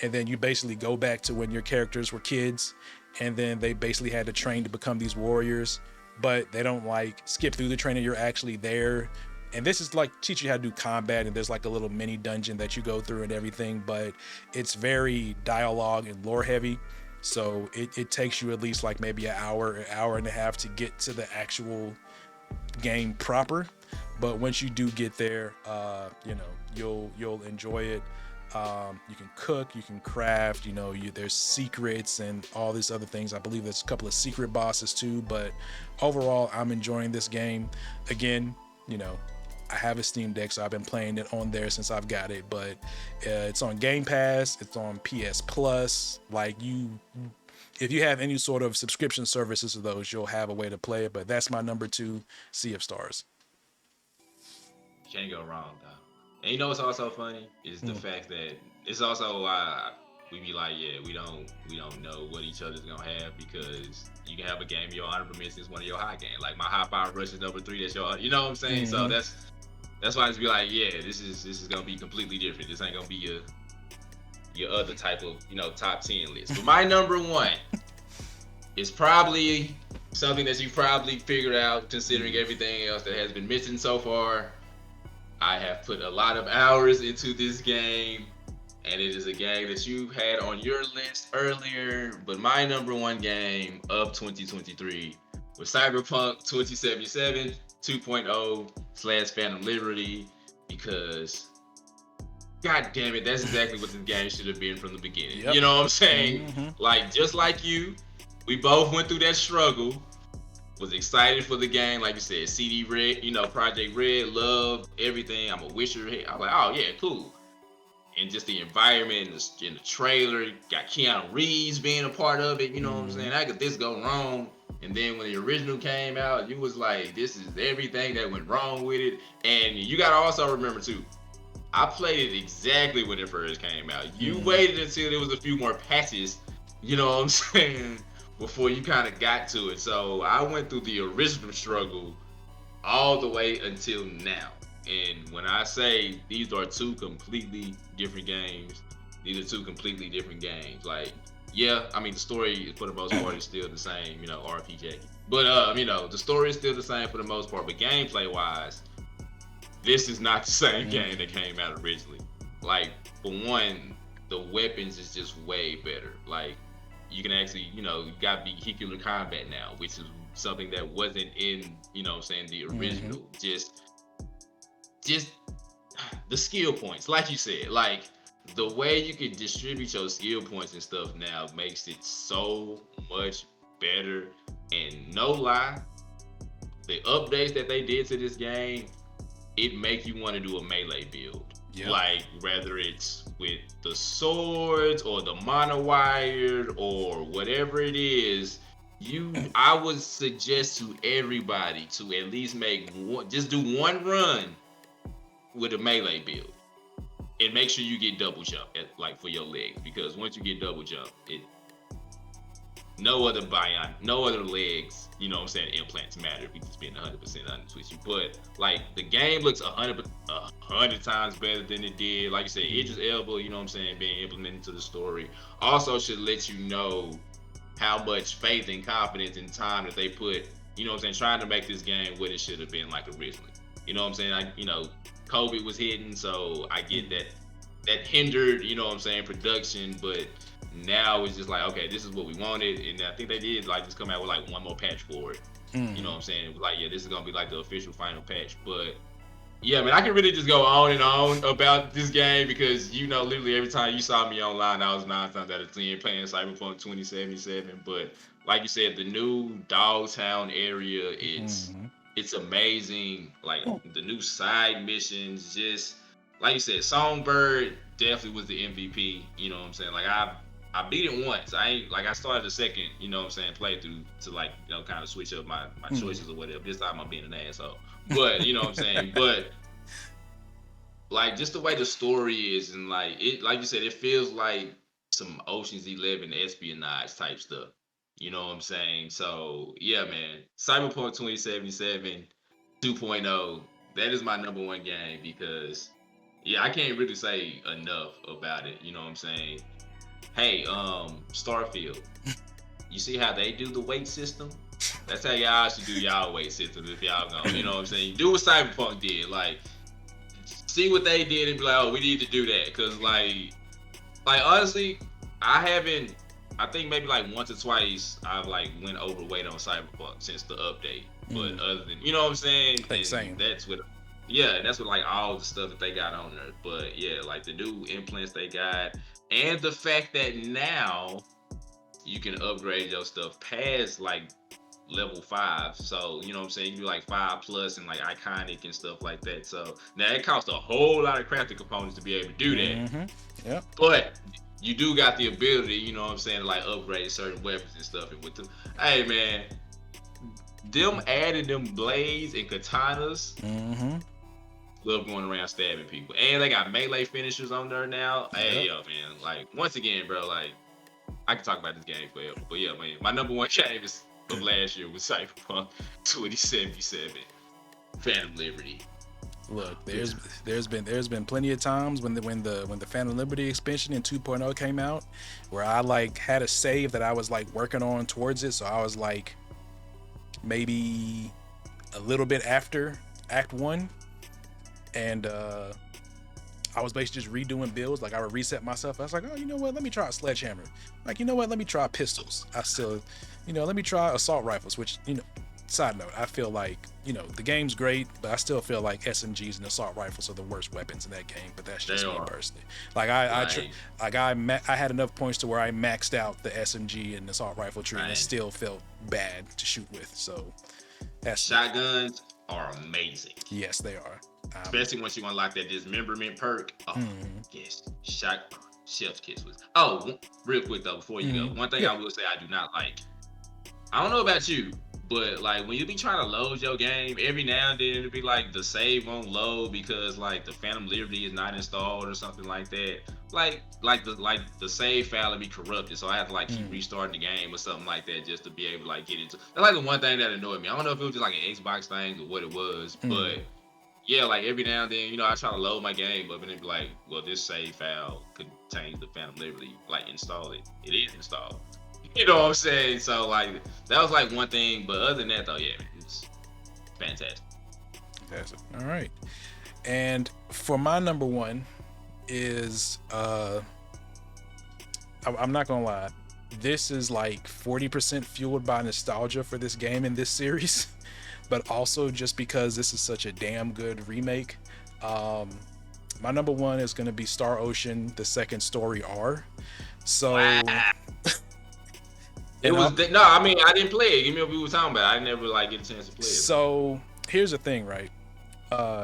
And then you basically go back to when your characters were kids, and then they basically had to train to become these warriors, but they don't like skip through the training. You're actually there. And this is like teach you how to do combat, and there's like a little mini dungeon that you go through and everything, but it's very dialogue and lore heavy. So it takes you at least like maybe an hour and a half to get to the actual game proper. But once you do get there, you'll enjoy it. You can cook, you can craft, there's secrets and all these other things. I believe there's a couple of secret bosses too, but overall, I'm enjoying this game. Again, I have a Steam Deck, so I've been playing it on there since I've got it, but it's on Game Pass, it's on PS Plus. Like if you have any sort of subscription services of those, you'll have a way to play it, but that's my number two, Sea of Stars. Can't go wrong, though. And what's also funny is the fact that it's also why we be like, yeah, we don't know what each other's gonna have, because you can have a game your honorable mention is one of your high games. Like my High Power Rush is number 3. That's your, you know what I'm saying? So that's why I just be like, yeah, this is gonna be completely different. This ain't gonna be your other type of, top 10 list. But my number one is probably something that you probably figured out considering everything else that has been missing so far. I have put a lot of hours into this game, and it is a game that you had on your list earlier. But my number one game of 2023 was Cyberpunk 2077 2.0 / Phantom Liberty, because God damn it, that's exactly what this game should have been from the beginning. Yep. You know what I'm saying? Like, just like you, we both went through that struggle. Was excited for the game, like you said, CD Red, Project Red, love everything. I'm a Wisher. I was like, oh yeah, cool. And just the environment in the trailer, got Keanu Reeves being a part of it. You know what I'm saying? How could this go wrong? And then when the original came out, you was like, this is everything that went wrong with it. And you gotta also remember too, I played it exactly when it first came out. You waited until there was a few more patches, you know what I'm saying, before you kind of got to it. So I went through the original struggle all the way until now. And when I say these are two completely different games, these are two completely different games. Like, yeah, I mean, the story for the most part is still the same, RPG. But, the story is still the same for the most part. But gameplay wise, this is not the same game that came out originally. Like, for one, the weapons is just way better. Like, you can actually, you got vehicular combat now, which is something that wasn't in, the original. Just the skill points, like you said, like the way you can distribute your skill points and stuff now makes it so much better. And no lie, the updates that they did to this game, it make you want to do a melee build. Yep. Like, whether it's with the swords or the mono-wired or whatever it is, I would suggest to everybody to at least just do one run with a melee build. And make sure you get double jump for your legs, because once you get double jump, no other legs, implants matter if you just being 100% honest with you. But like, the game looks 100 times better than it did. Like you said, Idris Elba, being implemented into the story also should let you know how much faith and confidence and time that they put, trying to make this game what it should have been like originally. You know what I'm saying? COVID was hitting, so I get that hindered, production, but now it's just like, okay, this is what we wanted. And I think they did just come out with one more patch for it. You know what I'm saying? It was like, yeah, this is gonna be the official final patch. But yeah, man, I can really just go on and on about this game, because literally every time you saw me online, I was 9 times out of 10 playing Cyberpunk 2077. But like you said, the new Dogtown area, it's amazing. Like, the new side missions, just like you said, Songbird definitely was the MVP. You know what I'm saying? Like, I beat it once. I started the second, playthrough to kind of switch up my choices or whatever. This time I'm being an asshole. But you know what I'm saying? But like, just the way the story is, and like you said, it feels like some Ocean's 11 espionage type stuff. You know what I'm saying? So yeah, man, Cyberpunk 2077 2.0, that is my number one game, because yeah, I can't really say enough about it. You know what I'm saying? Hey, Starfield, you see how they do the weight system? That's how y'all should do y'all weight system if y'all gonna, you know what I'm saying? Do what Cyberpunk did. Like, see what they did and be like, oh, we need to do that. Because like honestly, I think maybe once or twice I've went overweight on Cyberpunk since the update. But other than, you know what I'm saying? Same. That's what all the stuff that they got on there. But yeah, the new implants they got, and the fact that now you can upgrade your stuff past level 5. So you know what I'm saying, you do 5+ and iconic and stuff like that. So now it costs a whole lot of crafting components to be able to do that. Yep. But you do got the ability, you know what I'm saying, to upgrade certain weapons and stuff. And with them, hey man, them adding them blades and katanas, love going around stabbing people. And they got melee finishers on there now. Hey yo, man, once again, bro, I can talk about this game forever. But yeah, man, my number one game of last year was Cyberpunk 2077 Phantom Liberty. Look, there's been plenty of times when the Phantom Liberty expansion in 2.0 came out, where I like had a save that I was like working on towards it, so I was like maybe a little bit after Act 1, and I was basically just redoing builds. Like I would reset myself. I was like, oh, you know what? Let me try a sledgehammer. Like, you know what? Let me try pistols. I still, let me try assault rifles. Which, side note, I feel like, the game's great, but I still feel like SMGs and assault rifles are the worst weapons in that game. But that's just me personally. Like I had enough points to where I maxed out the SMG and assault rifle tree, and it still felt bad to shoot with. So that's shotguns are amazing. Yes, they are. Especially once you unlock that dismemberment perk. Oh, yes. Chef's kiss was. Oh, real quick though, before you go, one thing I will say I do not like. I don't know about you, but like when you be trying to load your game, every now and then it'll be like the save won't load because like the Phantom Liberty is not installed or something like that. Like the save file will be corrupted, so I have to like keep restarting the game or something like that just to be able to like get into. That's like the one thing that annoyed me. I don't know if it was just like an Xbox thing or what it was, but yeah, like every now and then, I try to load my game up and it'd be like, well, this save file contains the Phantom Liberty. Like, install it. It is installed. You know what I'm saying? So, like, that was like one thing. But other than that, though, yeah, it's fantastic. Fantastic. All right. And for my number one is, I'm not going to lie, this is like 40% fueled by nostalgia for this game in this series. But also just because this is such a damn good remake. My number one is going to be Star Ocean, the second story R. So wow. I didn't play it. Give me what we were talking about. I never like get a chance to play it. So here's the thing, right?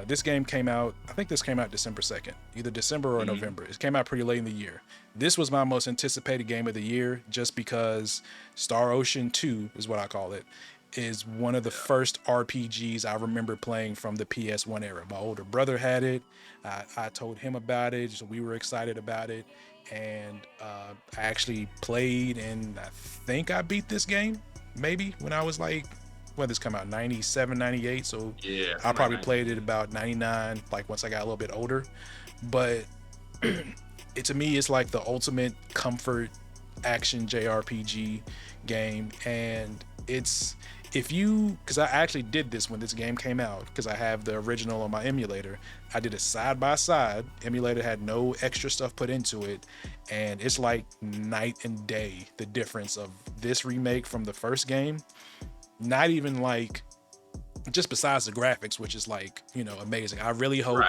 This game came out, I think this came out December 2nd, either December or November. It came out pretty late in the year. This was my most anticipated game of the year just because Star Ocean 2 is what I call it. Is one of the first RPGs I remember playing from the PS1 era. My older brother had it. I told him about it, so we were excited about it. And I actually played, and I think I beat this game, maybe, when I was like, when this come out, 97, 98. So yeah, I probably played it about 99, like once I got a little bit older. But to me, it's like the ultimate comfort action JRPG game. And because I actually did this when this game came out, because I have the original on my emulator. I did it side by side. Emulator had no extra stuff put into it, and it's like night and day the difference of this remake from the first game. Not even like, just besides the graphics, which is like, amazing. I really hope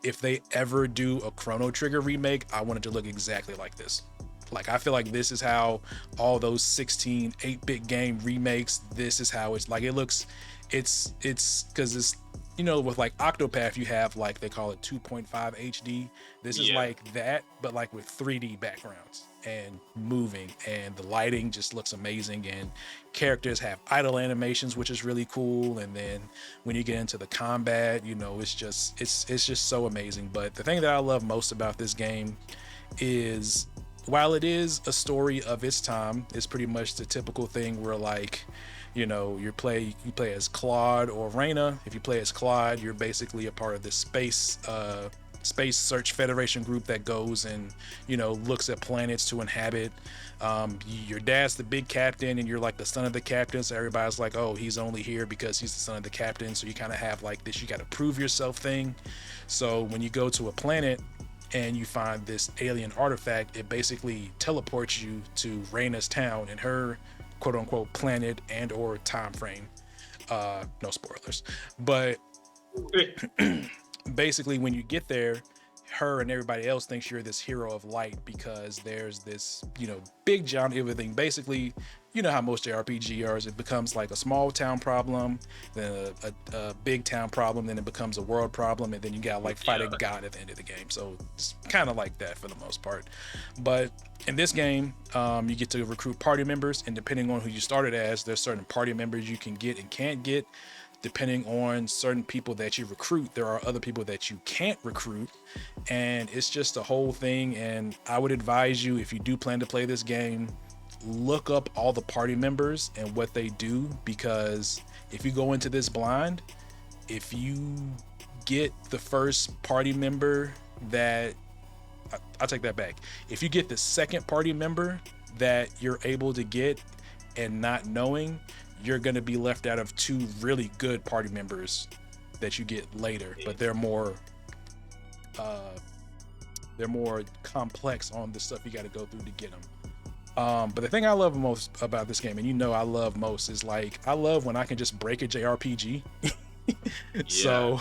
if they ever do a Chrono Trigger remake, I want it to look exactly like this. Like, I feel like this is how all those 16 8-bit game remakes, this is how it's like, it looks, it's because it's, with like Octopath, you have like, they call it 2.5 HD. This is like that, but like with 3D backgrounds and moving, and the lighting just looks amazing, and characters have idle animations, which is really cool. And then when you get into the combat, it's just so amazing. But the thing that I love most about this game is, while it is a story of its time, it's pretty much the typical thing where like, you play as Claude or Reyna. If you play as Claude, you're basically a part of this space search federation group that goes and, looks at planets to inhabit. Your dad's the big captain, and you're like the son of the captain. So everybody's like, oh, he's only here because he's the son of the captain. So you kind of have like this, you got to prove yourself thing. So when you go to a planet and you find this alien artifact, it basically teleports you to Reyna's town and her quote unquote planet and or time frame. No spoilers, but basically when you get there, her and everybody else thinks you're this hero of light because there's this, big giant everything. Basically, how most JRPGs, it becomes like a small town problem, then a big town problem, then it becomes a world problem, and then you got like fight a god at the end of the game. So it's kind of like that for the most part. But in this game, you get to recruit party members, and depending on who you started as, there's certain party members you can get and can't get. Depending on certain people that you recruit, there are other people that you can't recruit, and it's just a whole thing. And I would advise you, if you do plan to play this game, look up all the party members and what they do, because if you go into this blind, if you get the first party member that I'll take that back. If you get the second party member that you're able to get and not knowing, you're going to be left out of two really good party members that you get later, but they're more complex on the stuff you got to go through to get them. But the thing I love most about this game, and you know I love most, is like I love when I can just break a JRPG. So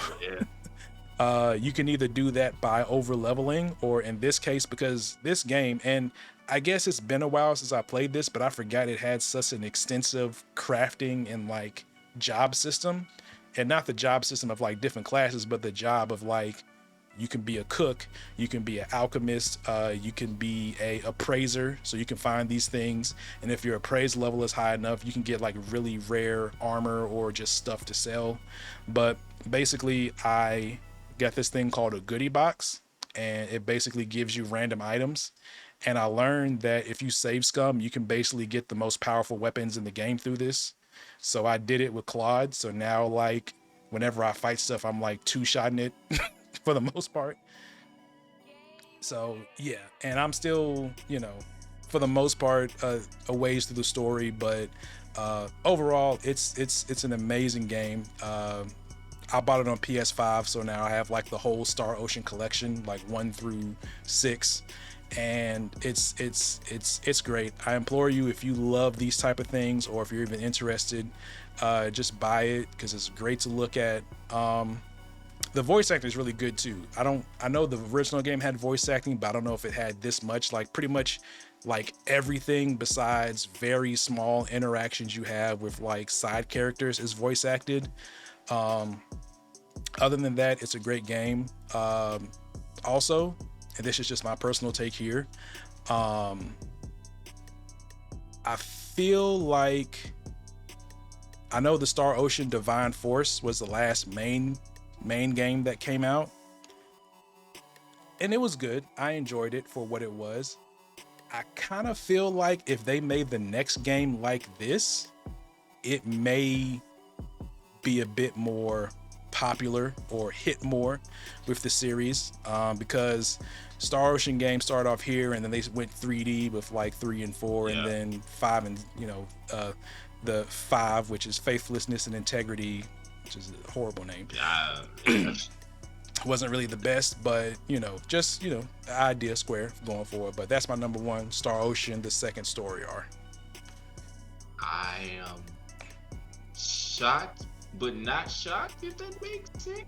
you can either do that by over leveling, or in this case, because this game, and I guess it's been a while since I played this, but I forgot it had such an extensive crafting and like job system, and not the job system of like different classes, but the job of like you can be a cook, you can be an alchemist, you can be a appraiser, so you can find these things, and if your appraise level is high enough, you can get like really rare armor or just stuff to sell. But basically, I got this thing called a goodie box, and it basically gives you random items. And I learned that if you save scum, you can basically get the most powerful weapons in the game through this. So I did it with Claude. So now, like, whenever I fight stuff, I'm like two-shotting it for the most part. So yeah, and I'm still, you know, for the most part, a ways through the story, but overall, it's an amazing game. I bought it on PS5, so now I have like the whole Star Ocean collection, like 1 through 6, and it's great. I implore you, if you love these type of things, or if you're even interested, just buy it because it's great to look at. The voice acting is really good too. I know the original game had voice acting, but I don't know if it had this much. Like pretty much like everything besides very small interactions you have with like side characters is voice acted. Other than that, it's a great game. Also, and this is just my personal take here, I feel like, I know the Star Ocean Divine Force was the last main game that came out, and it was good. I enjoyed it for what it was. I kind of feel like if they made the next game like this, it may be a bit more popular or hit more with the series, because Star Ocean games started off here, and then they went 3D with like 3 and 4, and then 5, and the 5, which is Faithlessness and Integrity, which is a horrible name. Wasn't really the best, but just the idea square going forward. But that's my number one, Star Ocean, the second story arc. I am shocked, but not shocked, if that makes sense.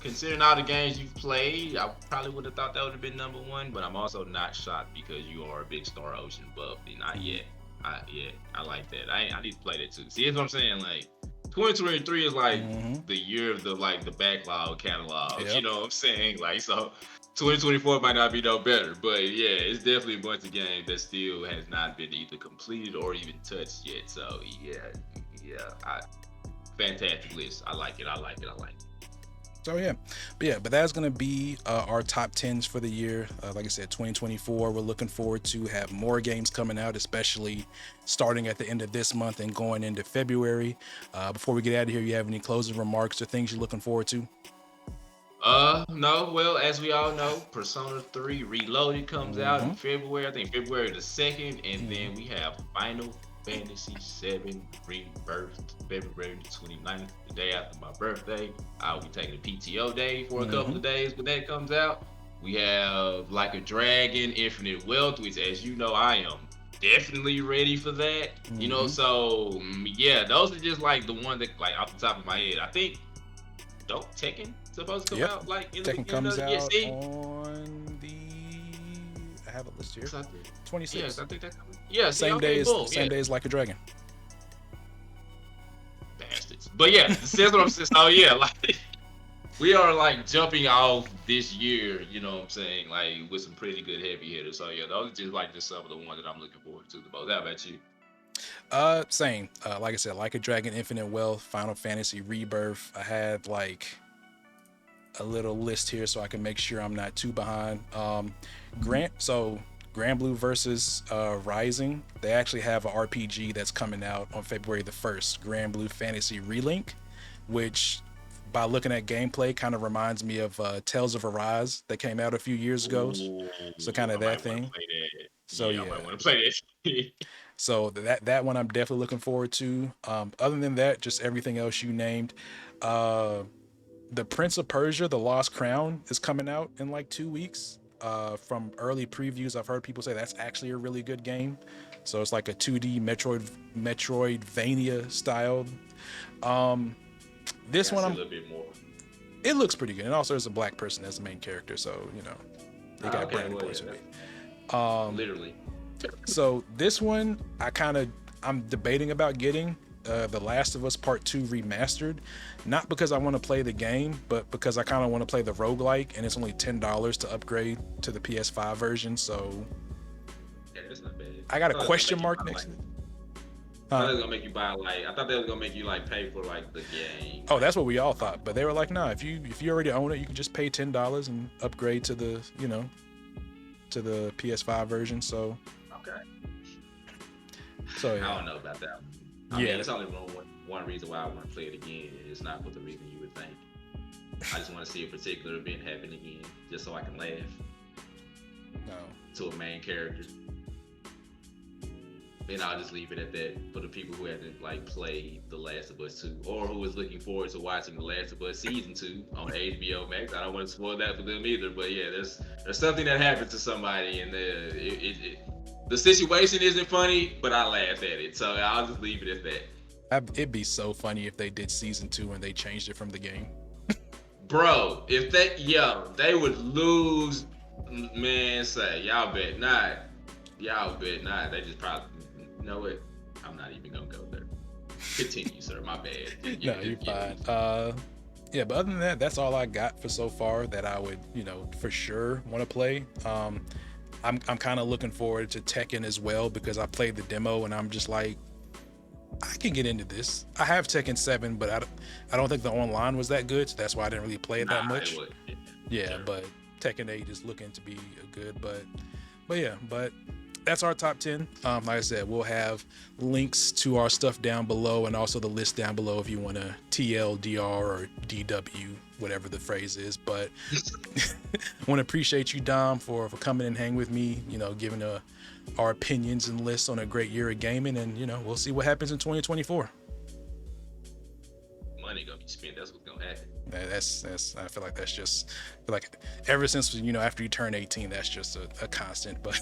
Considering all the games you've played, I probably would have thought that would have been number one, but I'm also not shocked because you are a big Star Ocean buff. Not yet. I like that. I need to play that too. See, that's what I'm saying. Like, 2023 is like the year of the backlog catalog. Yep. You know what I'm saying? Like, so 2024 might not be no better, but yeah, it's definitely a bunch of games that still has not been either completed or even touched yet. So fantastic list. I like it. So but that's gonna be our top 10s for the year. Like I said, 2024, we're looking forward to have more games coming out, especially starting at the end of this month and going into February. Before we get out of here, you have any closing remarks or things you're looking forward to? No. Well, as we all know, Persona 3 Reloaded comes out in February. I think February the 2nd, and then we have Final Fantasy 7 Rebirth, February 29th, the day after my birthday. I'll be taking a PTO day for a couple of days when that comes out. We have Like a Dragon, Infinite Wealth, which, as you know, I am definitely ready for that. So those are just like the ones that, like, off the top of my head. I think Tekken supposed to come out like in Tekken the comes out on the. I have a list here. 26. Yes, I think that's same day as Like a Dragon. Bastards. But yeah, that's what I'm saying. So yeah, like we are like jumping off this year, you know what I'm saying, like with some pretty good heavy hitters. So yeah, those are just some of the ones that I'm looking forward to the most. How about you? Same. Like I said, Like a Dragon, Infinite Wealth, Final Fantasy Rebirth. I had like a little list here so I can make sure I'm not too behind. Grand Blue versus Rising, they actually have an RPG that's coming out on February the 1st, Grand Blue Fantasy Relink, which by looking at gameplay, kind of reminds me of Tales of Arise that came out a few years ago. Ooh, So kind I of that might want to thing. play that. So Yeah, I yeah, might want to play that. so that one I'm definitely looking forward to. Other than that, just everything else you named. Uh, the Prince of Persia: The Lost Crown is coming out in like 2 weeks. From early previews, I've heard people say that's actually a really good game. So it's like a 2D Metroidvania style. Um, I this gotta one see a little bit more. it looks pretty good, and also there's a black person as the main character, so they Ah, got okay, brownie well, points yeah, with me. that's Um, literally. so this one I'm debating about getting The Last of Us Part 2 remastered, not because I want to play the game, but because I kind of want to play the roguelike, and it's only $10 to upgrade to the PS5 version. So Yeah, that's not bad. I I got a thought it was gonna question make you mark buy next like. to it. I thought Huh? they was gonna make you buy like. I thought they was gonna make you like pay for like the game. Oh, Like, that's what we all thought, but they were like, nah, if you already own it, you can just pay $10 and upgrade to the to the PS5 version. So okay. so I yeah, don't know about that. I mean, yeah. it's only one reason why I want to play it again. It's not for the reason you would think. I just want to see a particular event happen again, just so I can laugh No. to a main character. And I'll just leave it at that for the people who haven't like played The Last of Us 2 or who is looking forward to watching The Last of Us Season 2 on HBO Max. I don't want to spoil that for them either, but yeah, there's something that happened to somebody and the situation isn't funny, but I laugh at it. So I'll just leave it at that. It'd be so funny if they did season 2 and they changed it from the game. Bro, if they would lose. Man, say y'all bet not. Y'all bet not. They just probably. You know what? I'm not even gonna go there. Continue, sir. My bad. No, you're fine. Yeah, but other than that, that's all I got for so far that I would, for sure want to play. I'm kind of looking forward to Tekken as well because I played the demo and I'm just like, I can get into this. I have Tekken 7, but I don't think the online was that good, so that's why I didn't really play it that Nah, it much. would. Yeah, Sure. but Tekken 8 is looking to be good, but yeah, but that's our top 10. Like I said, we'll have links to our stuff down below and also the list down below if you want to TLDR or DW, whatever the phrase is. But I want to appreciate you, Dom, for coming and hang with me, giving our opinions and lists on a great year of gaming. And, we'll see what happens in 2024. Money gonna be spent. That's what's gonna happen. I feel like that's just like ever since, after you turn 18, that's just a constant. But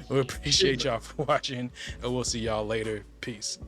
we appreciate y'all for watching, and we'll see y'all later. Peace.